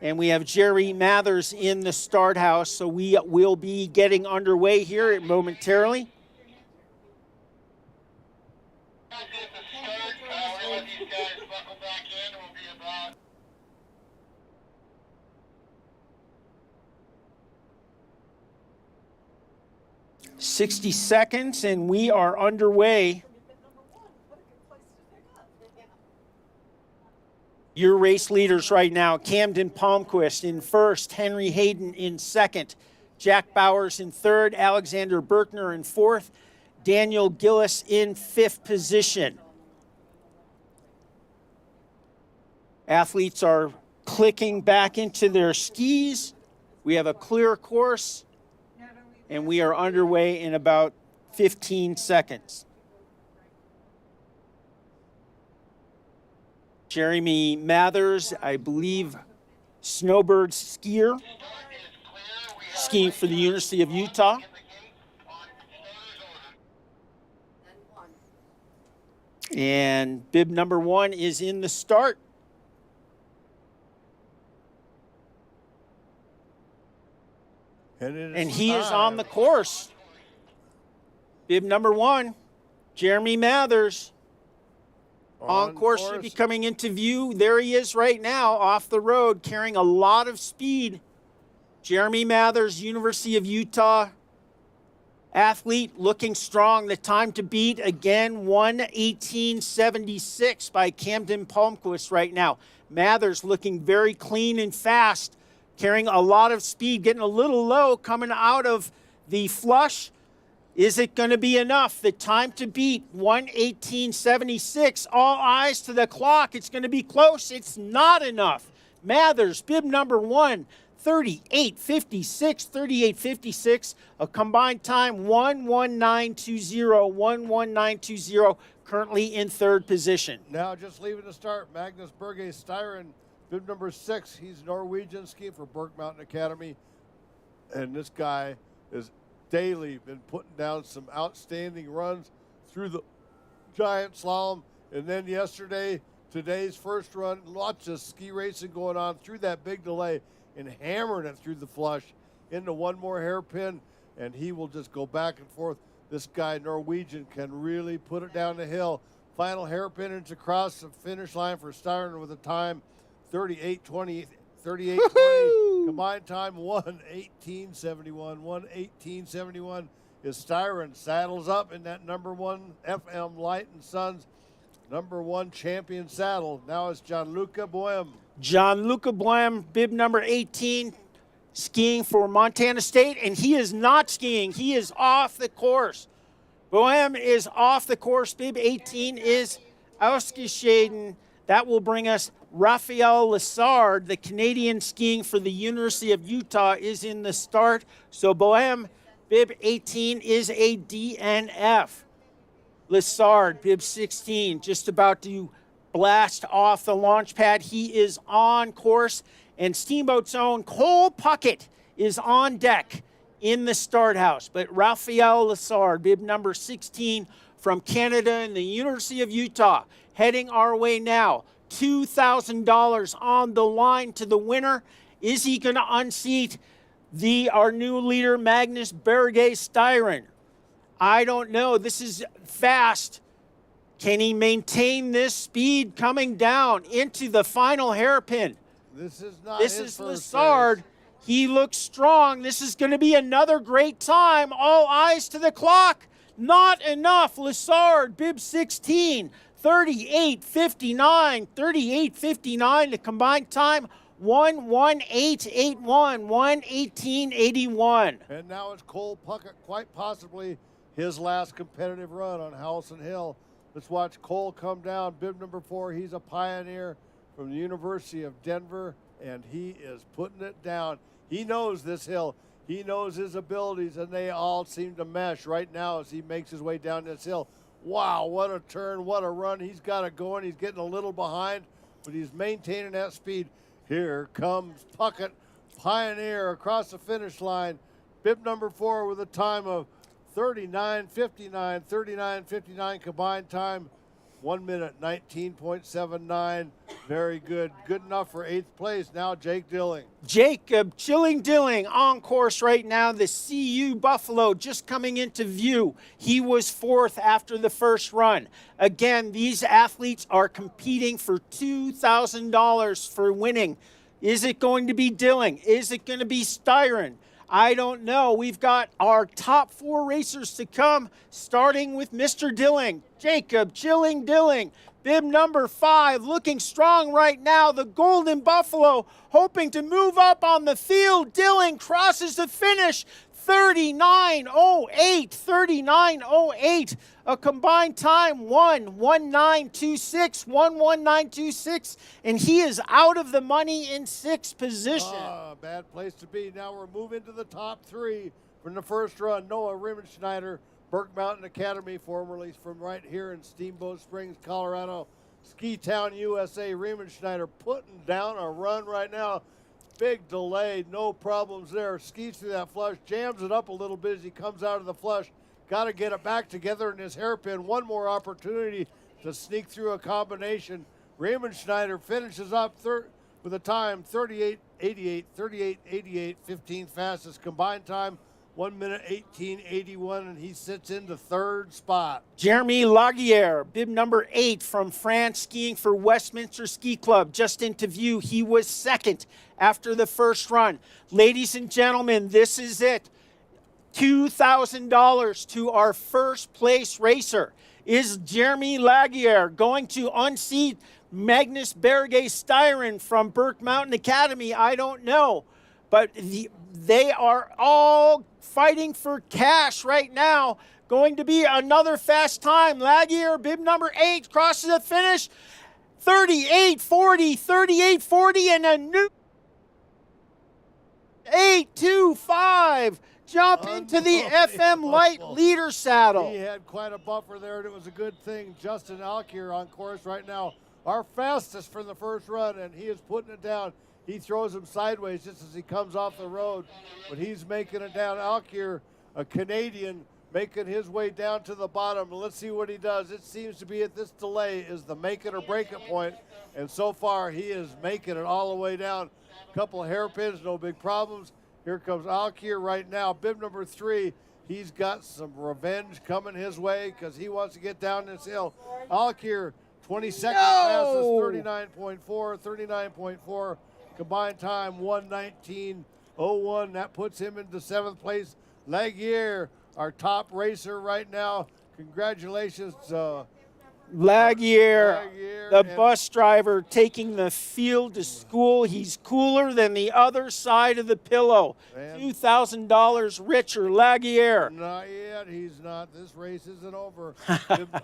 and we have Jerry Mathers in the start house, so we will be getting underway here momentarily. "60 seconds, and we are underway. Your race leaders right now: Camden Palmquist in first, Henry Hayden in second, Jack Bowers in third, Alexander Berkner in fourth, Daniel Gillis in fifth position. Athletes are clicking back into their skis. We have a clear course, and we are underway in about 15 seconds. Jeremy Mathers, I believe, snowbird skier, skiing for the University of Utah. And bib number 1 is in the start. And he is on the course. Bib number 1, Jeremy Mathers. On course should be coming into view. There he is right now off the road, carrying a lot of speed. Jeremy Mathers, University of Utah athlete, looking strong. The time to beat, again, 1:18.76 by Camden Palmquist right now. Mathers looking very clean and fast, carrying a lot of speed, getting a little low coming out of the flush. Is it going to be enough? The time to beat, 1:18.76. All eyes to the clock. It's going to be close. It's not enough. Mathers, bib number 1, 38.56, 38.56. A combined time, 1:19.20, 1:19.20. Currently in third position. Now just leaving the start, Magnus Berge Styren, bib number 6. He's Norwegian, skiing for Burke Mountain Academy. And this guy is daily been putting down some outstanding runs through the giant slalom. And then yesterday, today's first run, lots of ski racing going on through that big delay and hammering it through the flush into one more hairpin, and he will just go back and forth. This guy, Norwegian, can really put it down the hill. Final hairpin into across the finish line for Styron with a time 38.20. 38.20. Combined time 1:18.71. 1:18.71 is Styron. Saddles up in that number 1 FM Light and Sons number 1 champion saddle. Now it's Gianluca Boehm. Gianluca Boehm, bib number 18, skiing for Montana State, and he is not skiing. He is off the course. Boehm is off the course. Bib 18 is Ausgeschieden. That will bring us Raphael Lessard, the Canadian skiing for the University of Utah, is in the start. So Boehm, bib 18, is a DNF. Lessard, bib 16, just about to blast off the launch pad. He is on course. And Steamboat's own Cole Puckett is on deck in the start house. But Raphael Lessard, bib number 16 from Canada and the University of Utah, heading our way now. $2,000 on the line to the winner. Is he going to unseat our new leader, Magnus Berge-Styren? I don't know. This is fast. Can he maintain this speed coming down into the final hairpin? This is not This his is first Lessard. race. He looks strong. This is going to be another great time. All eyes to the clock. Not enough. Lessard, bib 16, 38.59. 38.59. The combined time, 1:18.81. 1:18.81. And now it's Cole Puckett, quite possibly his last competitive run on Howelsen Hill. Let's watch Cole come down. Bib number 4, he's a pioneer from the University of Denver, and he is putting it down. He knows this hill. He knows his abilities, and they all seem to mesh right now as he makes his way down this hill. Wow, what a turn, what a run. He's got it going. He's getting a little behind, but he's maintaining that speed. Here comes Puckett, pioneer, across the finish line. Bib number 4 with a time of 39.59. 39.59 combined time. 1 minute, 19.79. Very good. Good enough for 8th place. Now Jake Dilling. Jacob Dilling on course right now. The CU Buffalo just coming into view. He was 4th after the first run. Again, these athletes are competing for $2,000 for winning. Is it going to be Dilling? Is it going to be Styren? I don't know. We've got our top 4 racers to come, starting with Mr. Dilling. Jacob Dilling, bib number 5, looking strong right now. The Golden Buffalo hoping to move up on the field. Dilling crosses the finish. 39.08, 39.08. A combined time, 1:19.26, 1:19.26, and he is out of the money in 6th position. Bad place to be. Now we're moving to the top 3 from the first run. Noah Riemenschneider, Burke Mountain Academy, formerly from right here in Steamboat Springs, Colorado. Ski Town, USA. Riemenschneider putting down a run right now. Big delay, no problems there. Skis through that flush, jams it up a little bit as he comes out of the flush. Got to get it back together in his hairpin. One more opportunity to sneak through a combination. Riemenschneider finishes up with a time 38.88, 38.88, 15th fastest combined time. 1 minute 18.81, and he sits in the 3rd spot. Jeremy Laguerre, bib number 8 from France, skiing for Westminster Ski Club, just into view. He was 2nd after the first run. Ladies and gentlemen, this is it. $2,000 to our first place racer. Is Jeremy Laguerre going to unseat Magnus Berge-Styren from Burke Mountain Academy? I don't know. But they are all fighting for cash right now. Going to be another fast time. Laguerre, bib number 8, crosses the finish. 38.40, 38.40, and a new 8.25. Jump into the FM Light leader saddle. He had quite a buffer there, and it was a good thing. Justin Alkier on course right now, our fastest from the first run, and he is putting it down. He throws him sideways just as he comes off the road, but he's making it down. Alkier, a Canadian, making his way down to the bottom. Let's see what he does. It seems to be at this delay is the make it or break it point, and so far he is making it all the way down. A couple of hairpins, no big problems. Here comes Alkier right now, bib number 3. He's got some revenge coming his way because he wants to get down this hill. Alkier, 22nd fastest, 39.4, 39.4. Combined time, 1:19.01. That puts him into 7th place. Laguerre, our top racer right now. Congratulations, Laguerre, the bus driver, taking the field to school. He's cooler than the other side of the pillow. $2,000 richer, Laguerre. Not yet, he's not. This race isn't over.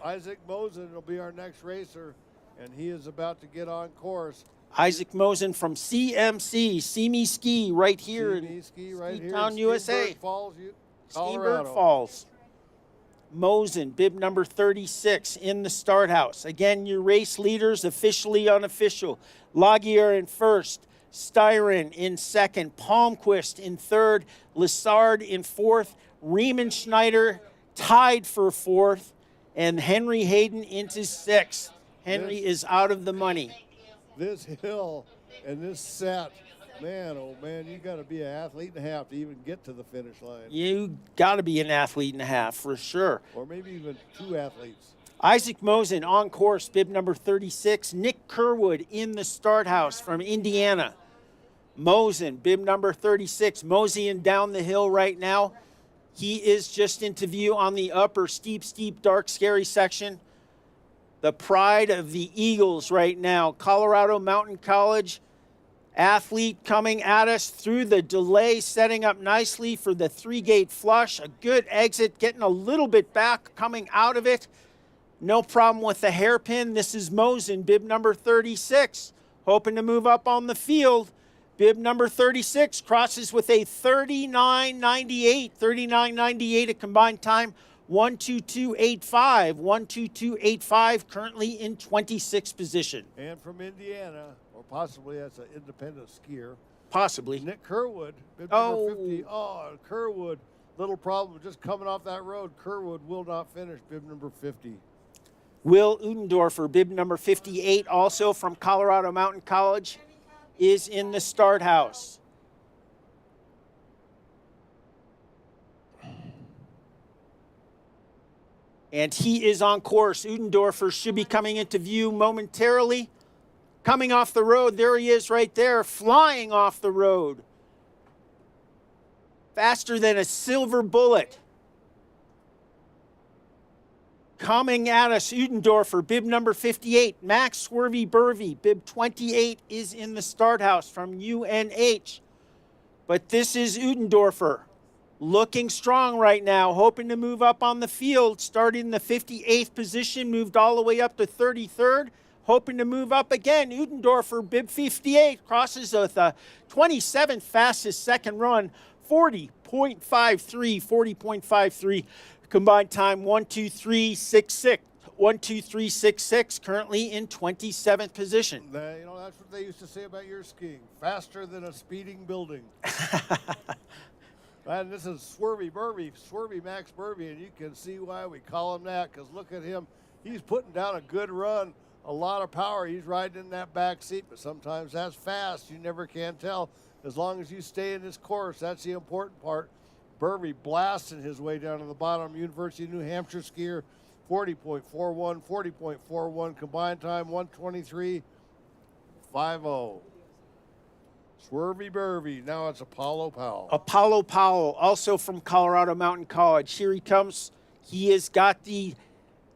Isaac Mosen will be our next racer, and he is about to get on course. Isaac Mosen from CMC, Simi Ski, right here in Ski Town, USA. Steamboat Falls. Mosen, bib number 36 in the start house. Again, your race leaders, officially unofficial. Laguerre in first. Styron in second, Palmquist in third, Lessard in fourth, Riemenschneider tied for fourth, and Henry Hayden into sixth. Henry is out of the money. This hill and this set, man, oh man, you got to be an athlete and a half to even get to the finish line. You got to be an athlete and a half for sure. Or maybe even two athletes. Isaac Mosen on course, bib number 36. Nick Kerwood in the start house from Indiana. Mosen, bib number 36, moseying down the hill right now. He is just into view on the upper steep, dark, scary section. The pride of the Eagles right now. Colorado Mountain College athlete coming at us through the delay, setting up nicely for the three-gate flush. A good exit, getting a little bit back, coming out of it. No problem with the hairpin. This is Mosen, bib number 36, hoping to move up on the field. Bib number 36 crosses with a 39.98. 39.98 a combined time, 1:22.85. 1:22.85, currently in 26th position. And from Indiana, or possibly as an independent skier. Possibly. Nick Kerwood, bib number 50. Oh, Kerwood, little problem just coming off that road. Kerwood will not finish, bib number 50. Will Udendorfer, bib number 58, also from Colorado Mountain College, is in the start house. And he is on course. Udendorfer should be coming into view momentarily. Coming off the road, there he is right there, flying off the road. Faster than a silver bullet. Coming at us, Udendorfer, bib number 58. Max Swervy Burvey, bib 28, is in the start house from UNH. But this is Udendorfer, looking strong right now, hoping to move up on the field. Started in the 58th position, moved all the way up to 33rd, hoping to move up again. Udendorfer, bib 58, crosses with a 27th fastest second run, 40.53, 40.53. Combined time 1:23.66. 1:23.66, currently in 27th position. You know, that's what they used to say about your skiing. Faster than a speeding building. And this is Swervy Burvey, Swervy Max Burvey, and you can see why we call him that, because look at him. He's putting down a good run, a lot of power. He's riding in that back seat, but sometimes that's fast. You never can tell. As long as you stay in this course, that's the important part. Burvey blasting his way down to the bottom. University of New Hampshire skier, 40.41, 40.41 combined time, 1:23.50. Swervy Burvey. Now it's Apollo Powell. Apollo Powell, also from Colorado Mountain College. Here he comes. He has got the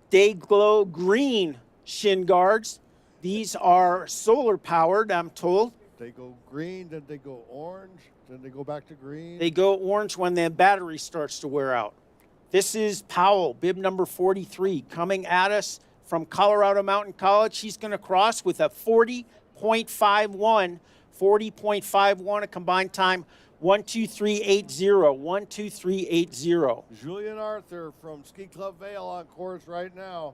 Day Glow green shin guards. These are solar powered, I'm told. They go green, then they go orange, then they go back to green. They go orange when the battery starts to wear out. This is Powell, bib number 43, coming at us from Colorado Mountain College. He's going to cross with a 40.51, 40.51 a combined time, 1:23.80, 1:23.80. Julian Arthur from Ski Club Vail on course right now,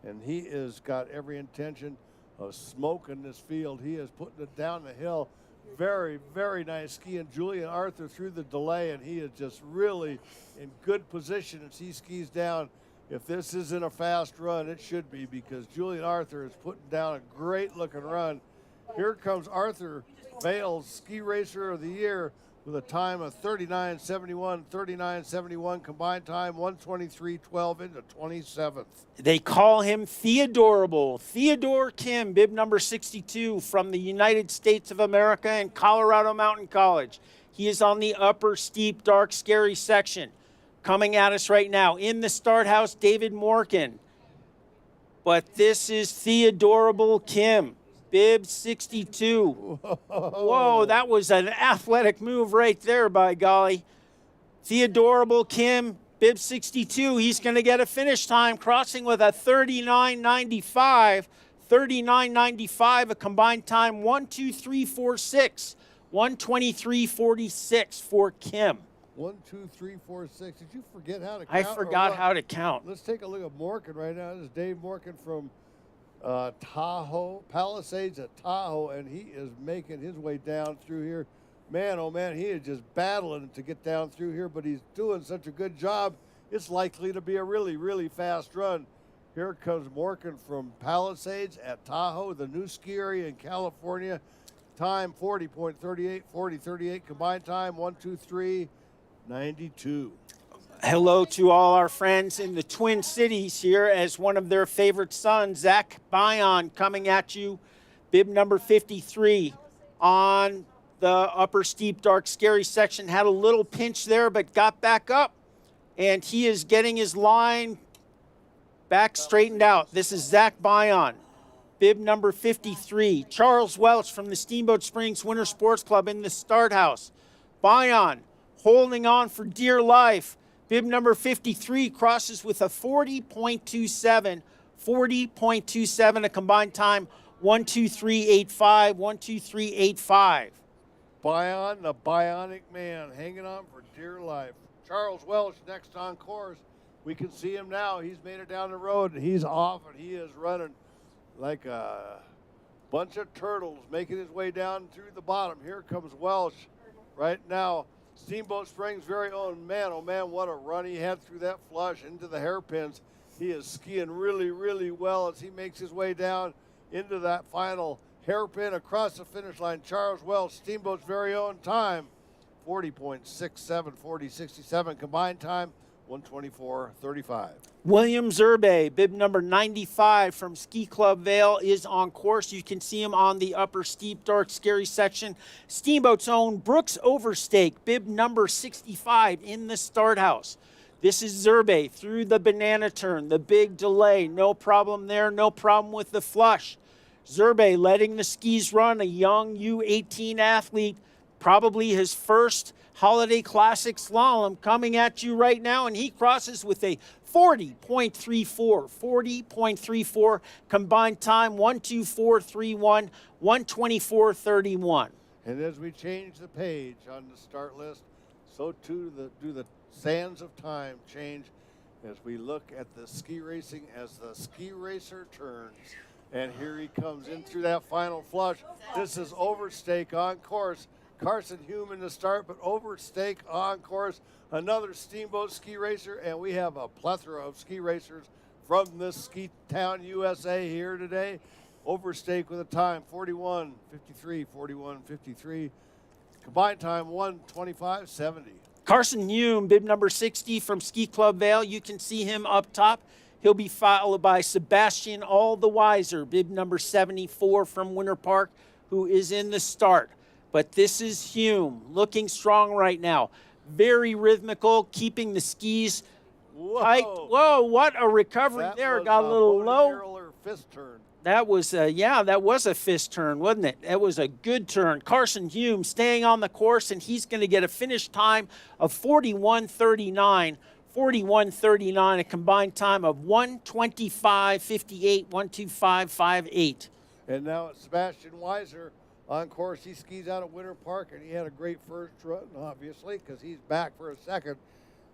and he has got every intention of smoking this field. He is putting it down the hill. Very, very nice skiing. Julian Arthur through the delay, and he is just really in good position as he skis down. If this isn't a fast run, it should be, because Julian Arthur is putting down a great looking run. Here comes Arthur, Vail's Ski Racer of the Year, with a time of 39.71, 39.71 combined time, 1:23.12 into 27th. They call him Theodorable. Theodore Kim, bib number 62, from the United States of America and Colorado Mountain College. He is on the upper steep, dark, scary section. Coming at us right now in the start house, David Morgan. But this is Theodorable Kim. Bib 62. Whoa, that was an athletic move right there, by golly. Theodorable Kim, bib 62. He's going to get a finish time, crossing with a 39.95. 39.95, a combined time, 1:23.46. 1:23.46 for Kim. 1:23.46. Did you forget how to count? I forgot how to count. Let's take a look at Morgan right now. This is Dave Morgan from Palisades at Tahoe, and he is making his way down through here. Man, oh man, he is just battling to get down through here, but he's doing such a good job. It's likely to be a really, really fast run. Here comes Morgan from Palisades at Tahoe, the new ski area in California. Time 40.38, 40.38 combined time, 1:23.92. Hello to all our friends in the Twin Cities here as one of their favorite sons, Zach Bion, coming at you, bib number 53 on the upper steep, dark, scary section. Had a little pinch there, but got back up, and he is getting his line back straightened out. This is Zach Bion, bib number 53. Charles Welch from the Steamboat Springs Winter Sports Club in the start house. Bion holding on for dear life. Bib number 53 crosses with a 40.27, 40.27, a combined time, 1:23.85, 1:23.85. Bion, the bionic man, hanging on for dear life. Charles Welch next on course. We can see him now. He's made it down the road, and he's off, and he is running like a bunch of turtles, making his way down through the bottom. Here comes Welch right now. Steamboat Springs' very own man. Oh, man, what a run he had through that flush into the hairpins. He is skiing really, really well as he makes his way down into that final hairpin across the finish line. Charles Welch, Steamboat's very own time, 40.67, 40.67 combined time, 1:24.35. William Zerbe, bib number 95 from Ski Club Vale, is on course. You can see him on the upper steep, dark, scary section. Steamboat's own Brooks Overstake, bib number 65 in the start house. This is Zerbe through the banana turn, the big delay. No problem there, no problem with the flush. Zerbe letting the skis run, a young U18 athlete, probably his first Holiday Classic slalom coming at you right now, and he crosses with a 40.34, 40.34 combined time, 1:24.31, 1:24.31. And as we change the page on the start list, so too do the sands of time change as we look at the ski racing as the ski racer turns. And here he comes in through that final flush. This is Overstake on course. Carson Hume in the start, but Overstake on course. Another Steamboat ski racer, and we have a plethora of ski racers from this ski town, USA, here today. Overstake with a time 41.53, 41.53. Combined time 1:25.70. Carson Hume, bib number 60 from Ski Club Vale. You can see him up top. He'll be followed by Sebastian All the Wiser, bib number 74 from Winter Park, who is in the start. But this is Hume, looking strong right now. Very rhythmical, keeping the skis tight. Whoa, what a recovery there. Got a little low. Fist turn. That was a fist turn, wasn't it? That was a good turn. Carson Hume staying on the course, and he's going to get a finish time of 41.39, 41.39, a combined time of 1:25.58, 1:25.58. And now it's Sebastian Weiser on course. He skis out at Winter Park, and he had a great first run, obviously, because he's back for a second.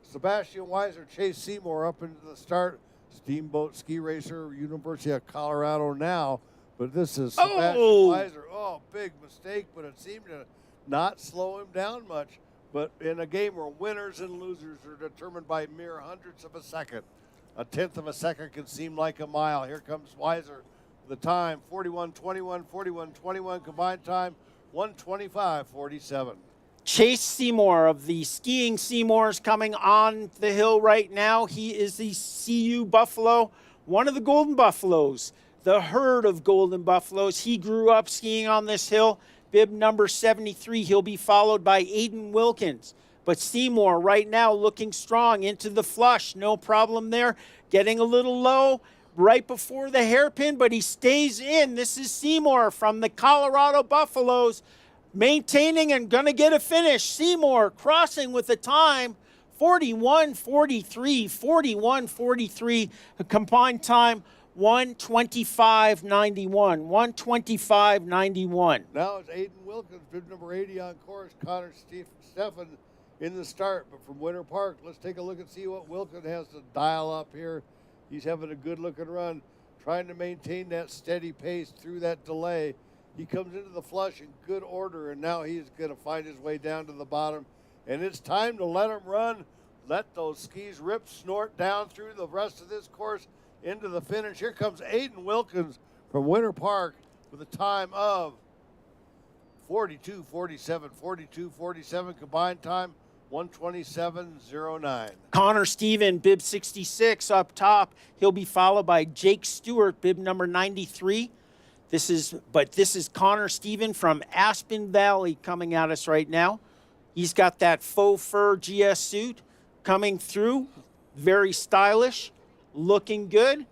Sebastian Weiser, Chase Seymour up into the start. Steamboat ski racer, University of Colorado now. But this is Sebastian Weiser. Oh, big mistake, but it seemed to not slow him down much. But in a game where winners and losers are determined by mere hundredths of a second, a tenth of a second can seem like a mile. Here comes Weiser. The time, 41.21, 41.21 combined time, 1:25.47. Chase Seymour of the Skiing Seymours coming on the hill right now. He is the CU Buffalo, one of the Golden Buffaloes, the herd of Golden Buffaloes. He grew up skiing on this hill, bib number 73. He'll be followed by Aiden Wilkins. But Seymour right now looking strong into the flush. No problem there. Getting a little low right before the hairpin, but he stays in. This is Seymour from the Colorado Buffaloes, maintaining and going to get a finish. Seymour crossing with a time 41.43, 41.43, a combined time 1:25.91, 1:25.91. Now it's Aiden Wilkins, bib number 80 on course. Connor Steffen in the start, but from Winter Park, let's take a look and see what Wilkins has to dial up here. He's having a good-looking run. trying to maintain that steady pace through that delay. He comes into the flush in good order, and now he's going to find his way down to the bottom. And it's time to let him run. Let those skis rip, snort down through the rest of this course into the finish. Here comes Aiden Wilkins from Winter Park with a time of 42.47, 42.47 combined time, 127.09. Connor Stephen, bib 66 up top. He'll be followed by Jake Stewart, bib number 93. This is Connor Stephen from Aspen Valley coming at us right now. He's got that faux fur GS suit coming through, very stylish, looking good.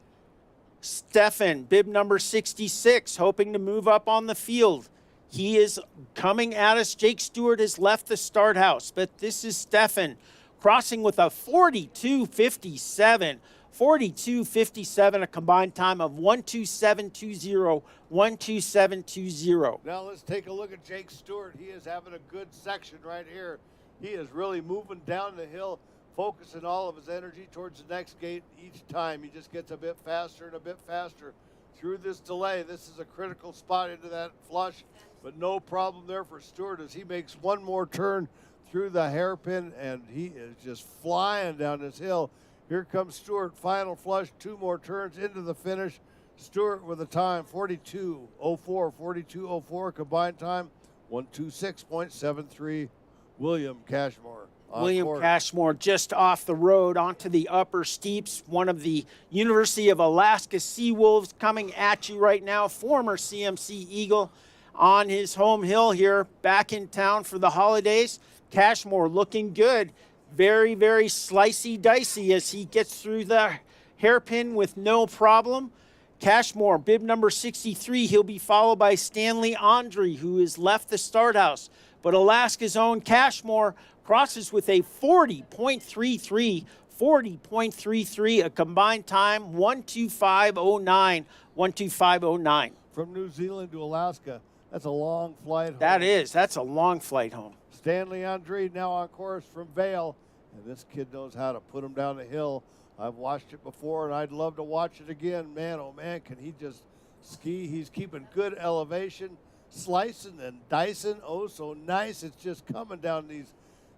Stefan, bib number 66, hoping to move up on the field. He is coming at us. Jake Stewart has left the start house, but this is Stefan crossing with a 42.57. 42.57, a combined time of 127.20, 127.20. Now let's take a look at Jake Stewart. He is having a good section right here. He is really moving down the hill, focusing all of his energy towards the next gate each time. He just gets a bit faster and a bit faster through this delay. This is a critical spot into that flush, but no problem there for Stewart as he makes one more turn through the hairpin, and he is just flying down this hill. Here comes Stewart, final flush, 2 more turns into the finish. Stewart with a time, 42.04, 42.04 combined time, 126.73. William Cashmore. William Cashmore just off the road onto the upper steeps. One of the University of Alaska Seawolves coming at you right now. Former CMC Eagle on his home hill here, back in town for the holidays. Cashmore looking good. Very, very slicey dicey as he gets through the hairpin with no problem. Cashmore, bib number 63, he'll be followed by Stanley Andre, who has left the start house. But Alaska's own Cashmore crosses with a 40.33, 40.33, a combined time, 125.09, 125.09. From New Zealand to Alaska, that's a long flight home. That's a long flight home. Stanley Andre now on course from Vail, and this kid knows how to put him down the hill. I've watched it before, and I'd love to watch it again. Man, oh man, can he just ski. He's keeping good elevation, slicing and dicing. Oh, so nice. It's just coming down these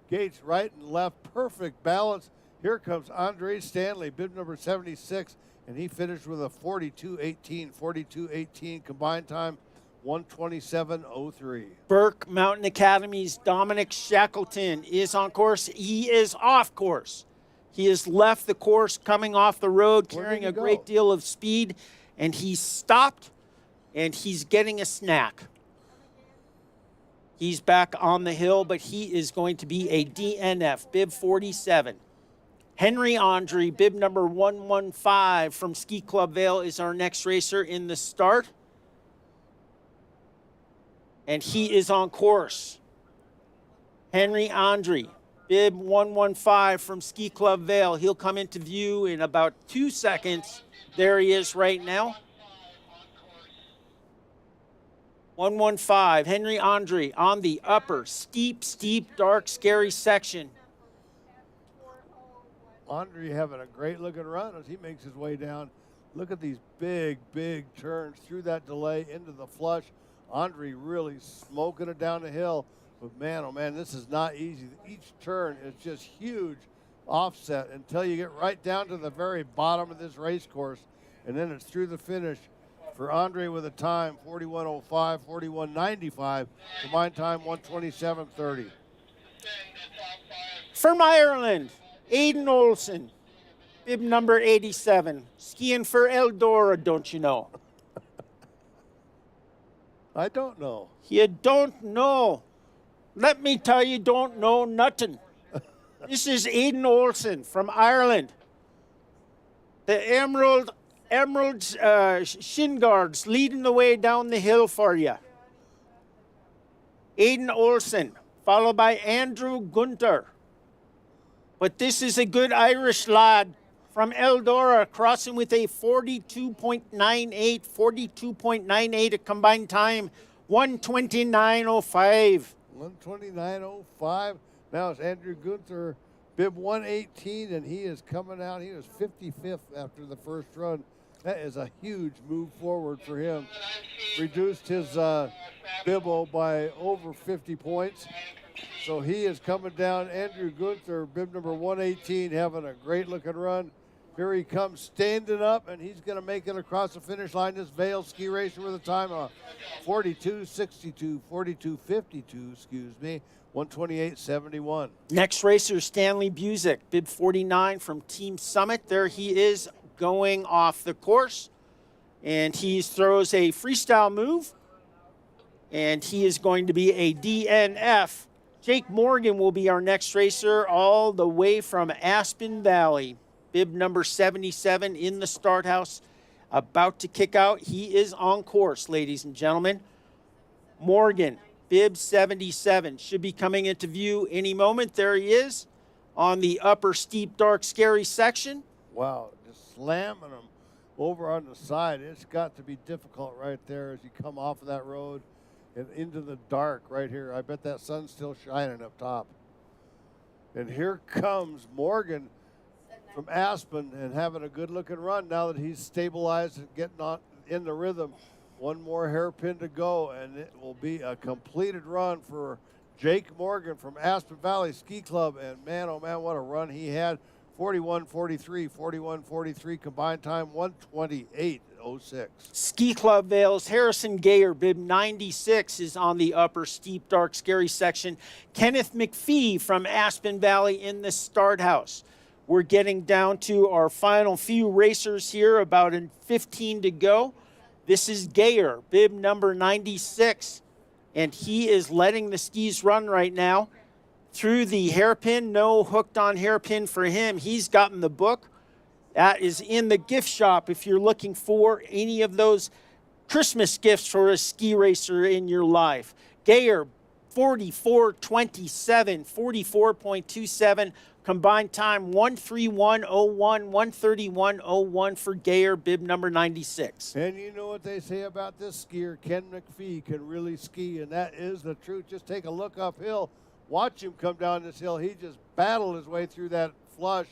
gates right and left. Perfect balance. Here comes Andre Stanley, bib number 76, and he finished with a 42.18, 42.18 combined time, 127.03. Burke Mountain Academy's Dominic Shackleton is on course. He is off course. He has left the course coming off the road, carrying a great deal of speed, and he's stopped, and he's getting a snack. He's back on the hill, but he is going to be a DNF, bib 47. Henry Andre, bib number 115 from Ski Club Vail, is our next racer in the start. And he is on course. Henry Andre, bib 115 from Ski Club Vail. He'll come into view in about 2 seconds. There he is right now. 115, Henry Andre on the upper, steep, dark, scary section. Andre having a great looking run as he makes his way down. Look at these big turns through that delay into the flush. Andre really smoking it down the hill. But man, oh man, this is not easy. Each turn is just huge offset until you get right down to the very bottom of this race course. And then it's through the finish for Andre with a time, 41.05, 41.95. Combined time, 127.30. From Ireland, Aidan Olsen, bib number 87. Skiing for Eldora, don't you know? I don't know. You don't know. Let me tell you, don't know nothing. This is Aidan Olsen from Ireland. The Emerald shin guards leading the way down the hill for you. Aidan Olsen, followed by Andrew Gunter. But this is a good Irish lad from Eldora, crossing with a 42.98, 42.98, a combined time, 129.05. 129.05. Now it's Andrew Gunther, bib 118, and he is coming out. He was 55th after the first run. That is a huge move forward for him. Reduced his bibbo by over 50 points. So he is coming down. Andrew Gunther, bib number 118, having a great looking run. Here he comes standing up, and he's going to make it across the finish line. This Vail ski racer with a time of 42.62, 42.52, excuse me, 128.71. Next racer, Stanley Busick, bib 49 from Team Summit. There he is going off the course, and he throws a freestyle move, and he is going to be a DNF. Jake Morgan will be our next racer all the way from Aspen Valley. Bib number 77 in the start house, about to kick out. He is on course, ladies and gentlemen. Morgan, bib 77, should be coming into view any moment. There he is on the upper steep, dark, scary section. Wow, just slamming him over on the side. It's got to be difficult right there as you come off of that road and into the dark right here. I bet that sun's still shining up top. And here comes Morgan from Aspen and having a good looking run now that he's stabilized and getting on in the rhythm. One more hairpin to go, and it will be a completed run for Jake Morgan from Aspen Valley Ski Club. And man, oh man, what a run he had. 41.43, 41.43 combined time, 128.06. Ski Club Vail's Harrison Gayer, bib 96, is on the upper steep, dark, scary section. Kenneth McPhee from Aspen Valley in the start house. We're getting down to our final few racers here, about 15 to go. This is Gayer, bib number 96, and he is letting the skis run right now. Through the hairpin, no hooked on hairpin for him. He's gotten the book. That is in the gift shop if you're looking for any of those Christmas gifts for a ski racer in your life. Gayer, 44.27, 44.27. Combined time, 131.01, 131.01 for Gayer, bib number 96. And you know what they say about this skier, Ken McPhee can really ski, and that is the truth. Just take a look uphill. Watch him come down this hill. He just battled his way through that flush,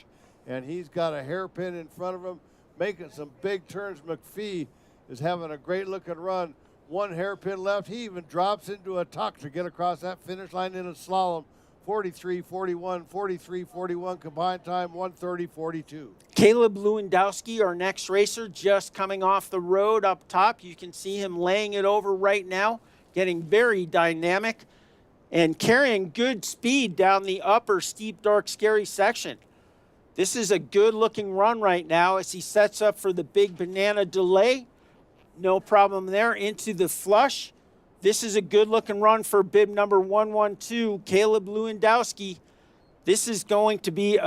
and he's got a hairpin in front of him, making some big turns. McPhee is having a great-looking run. One hairpin left. He even drops into a tuck to get across that finish line in a slalom. 43.41, 43.41 combined time, 130.42. Caleb Lewandowski, our next racer, just coming off the road up top. You can see him laying it over right now, getting very dynamic and carrying good speed down the upper steep, dark, scary section. This is a good-looking run right now as he sets up for the big banana delay. No problem there, into the flush. This is a good-looking run for bib number 112, Caleb Lewandowski. This is going to be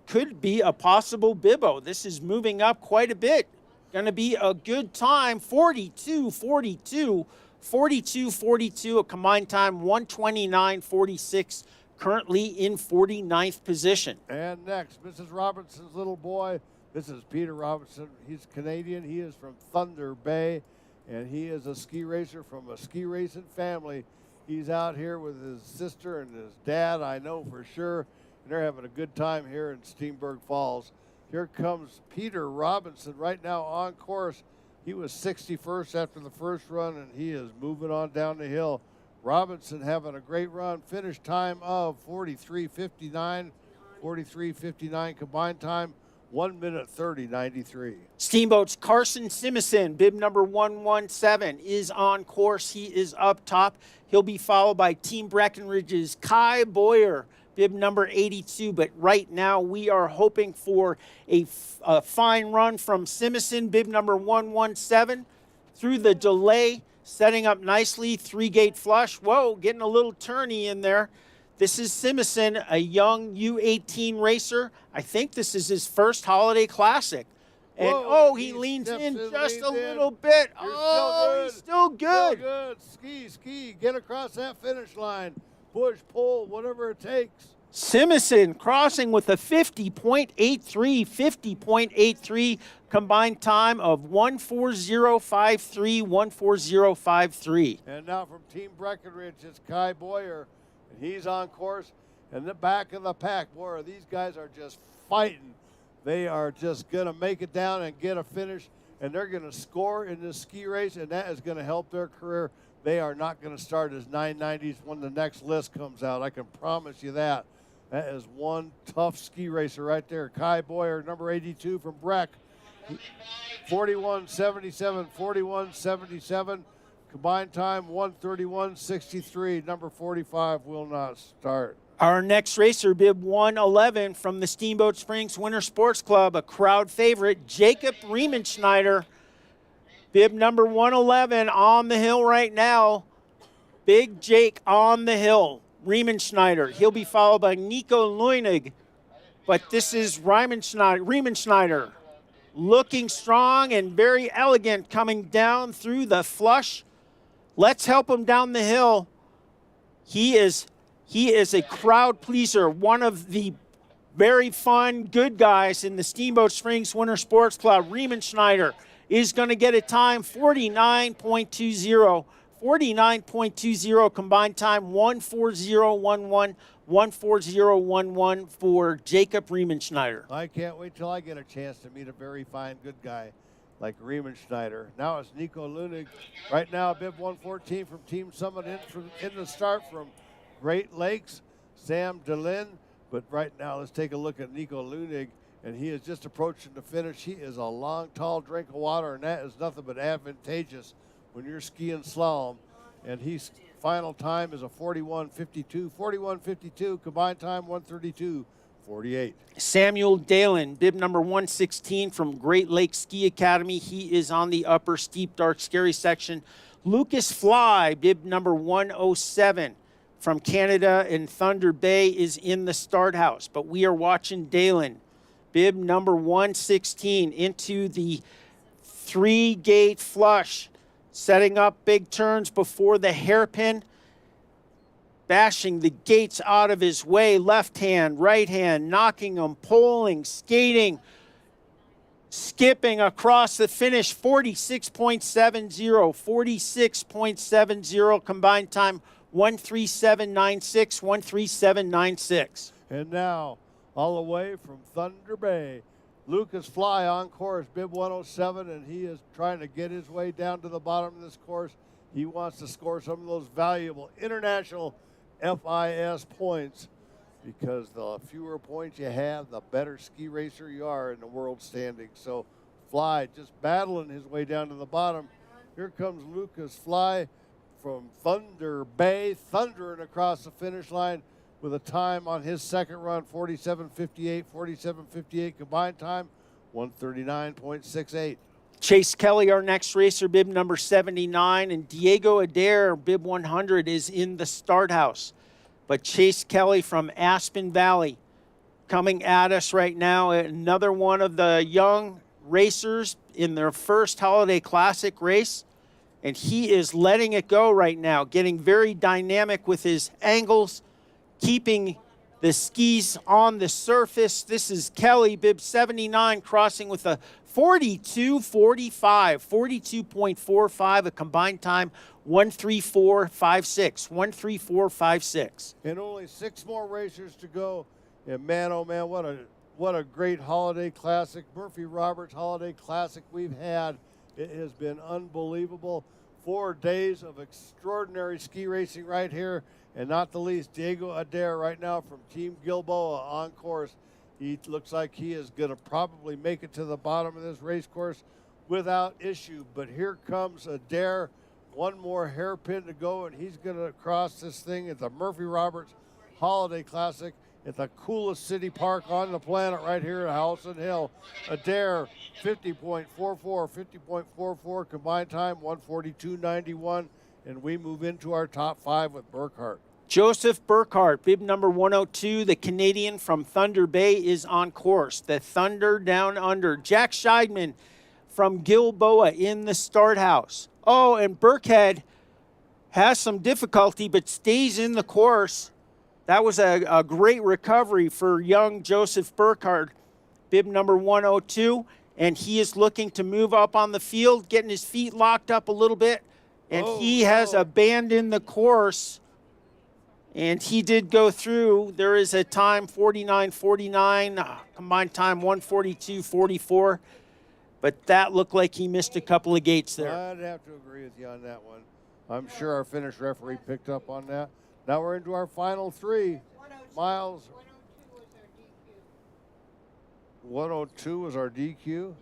could be a possible bibbo. This is moving up quite a bit. Going to be a good time, 42.42, 42.42, a combined time, 129.46, currently in 49th position. And next, Mrs. Robinson's little boy. This is Peter Robinson. He's Canadian. He is from Thunder Bay. And he is a ski racer from a ski racing family. He's out here with his sister and his dad, I know for sure. And they're having a good time here in Steenberg Falls. Here comes Peter Robinson right now on course. He was 61st after the first run, and he is moving on down the hill. Robinson having a great run. Finish time of 43.59, 43.59 combined time. 1 minute 30.93. Steamboat's Carson Simison, bib number 117, is on course. He is up top. He'll be followed by Team Breckenridge's Kai Boyer, bib number 82. But right now we are hoping for a fine run from Simison, bib number 117, through the delay, setting up nicely, three-gate flush. Whoa, getting a little turny in there. This is Simison, a young U18 racer. I think this is his first holiday classic. And, whoa, he leans in leans just a little bit. He's still good. Still good. Ski. Get across that finish line. Push, pull, whatever it takes. Simison crossing with a 50.83, 50.83 combined time of 140.53, 140.53. And now from Team Breckenridge, it's Kai Boyer. And he's on course in the back of the pack. Boy, these guys are just fighting. They are just going to make it down and get a finish. and they're going to score in this ski race, and that is going to help their career. They are not going to start as 990s when the next list comes out. I can promise you that. That is one tough ski racer right there. Kai Boyer, number 82 from Breck. 41.77, 41.77. Combined time 131.63. Number 45 will not start. Our next racer, bib 111 from the Steamboat Springs Winter Sports Club, a crowd favorite, Jacob Riemenschneider. Bib number 111 on the hill right now. Big Jake on the hill. Riemenschneider. He'll be followed by Nico Leunig. But this is Riemenschneider looking strong and very elegant coming down through the flush. Let's help him down the hill. He is a crowd pleaser, one of the very fun, good guys in the Steamboat Springs Winter Sports Club. Riemenschneider is going to get a time 49.20. 49.20 combined time, 140.11, 140.11 for Jacob Riemenschneider. I can't wait till I get a chance to meet a very fine, good guy like Riemenschneider. Now it's Nico Leunig. Right now, bib 114 from Team Summit in the start from Great Lakes, Sam DeLynn. But right now, let's take a look at Nico Leunig, and he is just approaching the finish. He is a long, tall drink of water, and that is nothing but advantageous when you're skiing slalom. And his final time is a 41.52. 41.52, combined time 132.48. Samuel Dalen, bib number 116 from Great Lakes Ski Academy. He is on the upper steep, dark, scary section. Lucas Fly, bib number 107 from Canada and Thunder Bay, is in the start house. But we are watching Dalen, bib number 116, into the 3-gate flush. Setting up big turns before the hairpin, bashing the gates out of his way, left hand, right hand, knocking them, pulling, skating, skipping across the finish, 46.70, 46.70 combined time, 137.96, 137.96. And now, all the way from Thunder Bay, Lucas Fly on course, bib 107, and he is trying to get his way down to the bottom of this course. He wants to score some of those valuable international FIS points, because the fewer points you have, the better ski racer you are in the world standings. So Fly just battling his way down to the bottom. Here comes Lucas Fly from Thunder Bay, thundering across the finish line with a time on his second run, 47.58, 47.58 combined time, 139.68. Chase Kelly, our next racer, bib number 79, and Diego Adair, bib 100, is in the start house. But Chase Kelly from Aspen Valley coming at us right now, another one of the young racers in their first Holiday Classic race, and he is letting it go right now, getting very dynamic with his angles, keeping the skis on the surface. This is Kelly, bib 79, crossing with a 42.45, 42.45, a combined time, 134.56, 134.56. And only 6 more racers to go. And man, oh man, what a great Holiday Classic, Murphy Roberts Holiday Classic we've had. It has been unbelievable. 4 days of extraordinary ski racing right here. And not the least, Diego Adair right now from Team Gilboa on course. He looks like he is going to probably make it to the bottom of this race course without issue. But here comes Adair. One more hairpin to go, and he's going to cross this thing at the Murphy Roberts Holiday Classic at the coolest city park on the planet right here at Howelsen Hill. Adair, 50.44, 50.44 combined time, 142.91. And we move into our top 5 with Burkhart. Joseph Burkhart, bib number 102, the Canadian from Thunder Bay, is on course. The Thunder Down Under. Jack Scheidman from Gilboa in the start house. Oh, and Burkhead has some difficulty but stays in the course. That was a great recovery for young Joseph Burkhart, bib number 102. And he is looking to move up on the field, getting his feet locked up a little bit. And he has abandoned the course. And he did go through. There is a time, 49.49, combined time, 142.44. but that looked like he missed a couple of gates there. I'd have to agree with you on that one. I'm sure our finish referee picked up on that. Now we're into our final three. Miles. 102 was our DQ.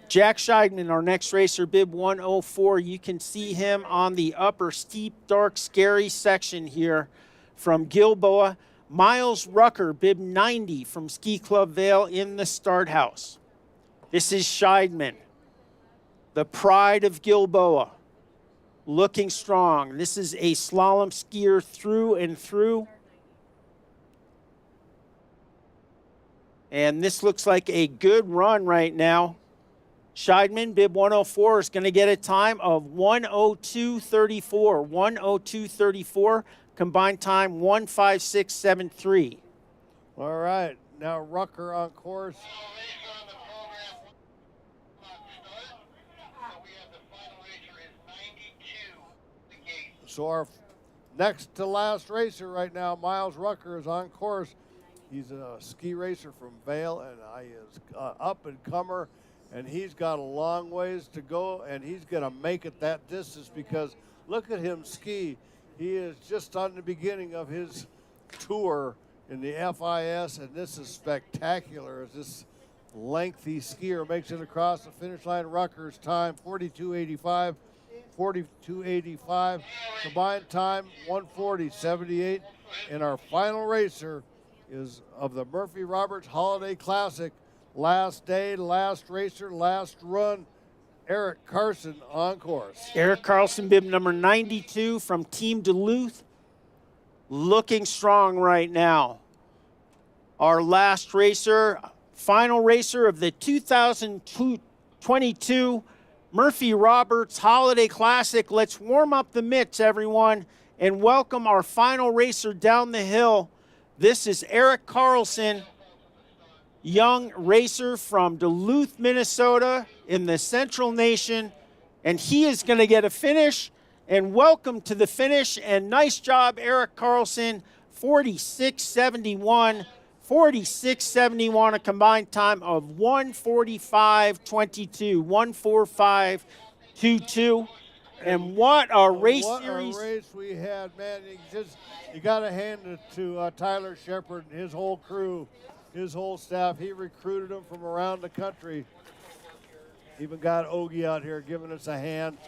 Jack Scheidman, our next racer, bib 104. You can see him on the upper steep, dark, scary section here from Gilboa. Miles Rucker, bib 90 from Ski Club Vale in the start house. This is Scheidman, the pride of Gilboa, looking strong. This is a slalom skier through and through. And this looks like a good run right now. Scheidman, bib 104, is going to get a time of 1:02:34. 1:02:34, combined time 1:56:73. All right, now Rucker on course. So our next to last racer right now, Miles Rucker, is on course. He's a ski racer from Vale, and he is up and comer, and he's got a long ways to go, and he's going to make it that distance because look at him ski. He is just on the beginning of his tour in the FIS, and this is spectacular as this lengthy skier makes it across the finish line. Rucker's time, 42:85. 42:85. Combined time, 1:40:78. And our final racer is of the Murphy Roberts Holiday Classic. Last day, last racer, last run, Eric Carson on course. Eric Carlson, bib number 92 from Team Duluth, looking strong right now. Our last racer, final racer of the 2022 Murphy Roberts Holiday Classic. Let's warm up the mitts, everyone, and welcome our final racer down the hill. This is Eric Carlson, young racer from Duluth, Minnesota in the Central Nation, and he is going to get a finish. And welcome to the finish, and nice job, Eric Carlson, 46:71. 46:71, a combined time of 1:45:22. 1:45:22. And what a race series. What a race we had, man. You got to hand it to Tyler Shepard and his whole crew, his whole staff. He recruited them from around the country. Even got Ogie out here giving us a hand.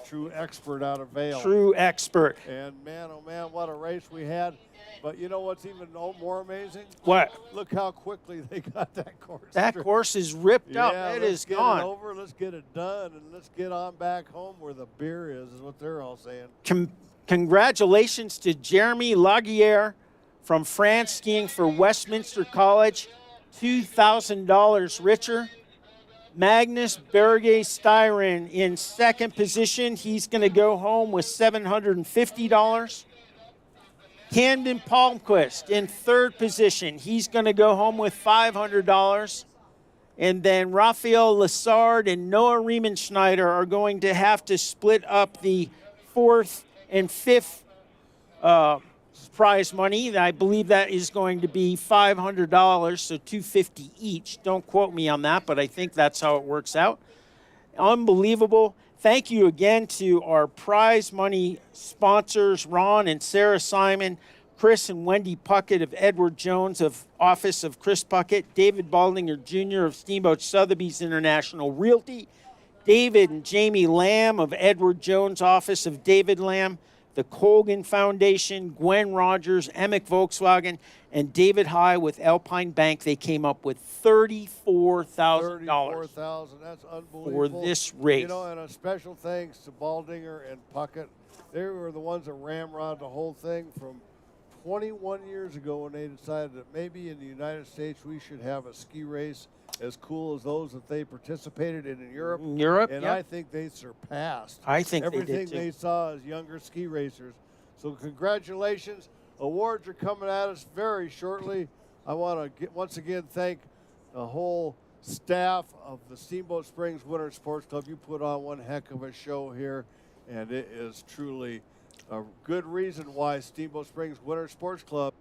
True expert out of Vale. True expert. And man, oh man, what a race we had. But you know what's even more amazing? What? Look how quickly they got that course. That course is ripped up. It is gone. Let's get it over. Let's get it done, and let's get on back home where the beer is what they're all saying. Congratulations to Jeremy Laguerre from France, skiing for Westminster College. $2,000 richer. Magnus Berge-Styren in second position. He's going to go home with $750. Camden Palmquist in third position. He's going to go home with $500. And then Raphael Lassard and Noah Riemenschneider are going to have to split up the fourth and fifth prize money. I believe that is going to be $500, so $250 each. Don't quote me on that, but I think that's how it works out. Unbelievable. Thank you again to our prize money sponsors, Ron and Sarah Simon, Chris and Wendy Puckett of Edward Jones of Office of Chris Puckett, David Baldinger Jr. of Steamboat Sotheby's International Realty, David and Jamie Lamb of Edward Jones Office of David Lamb, the Colgan Foundation, Gwen Rogers, Emick Volkswagen, and David High with Alpine Bank. They came up with $34,000. $34,000, that's unbelievable. For this race. You know, and a special thanks to Baldinger and Puckett. They were the ones that ramrod the whole thing from 21 years ago when they decided that maybe in the United States we should have a ski race as cool as those that they participated in Europe. And yep. I think they surpassed everything they did they saw as younger ski racers. So congratulations. Awards are coming at us very shortly. I want to once again thank the whole staff of the Steamboat Springs Winter Sports Club. You put on one heck of a show here, and it is truly a good reason why Steamboat Springs Winter Sports Club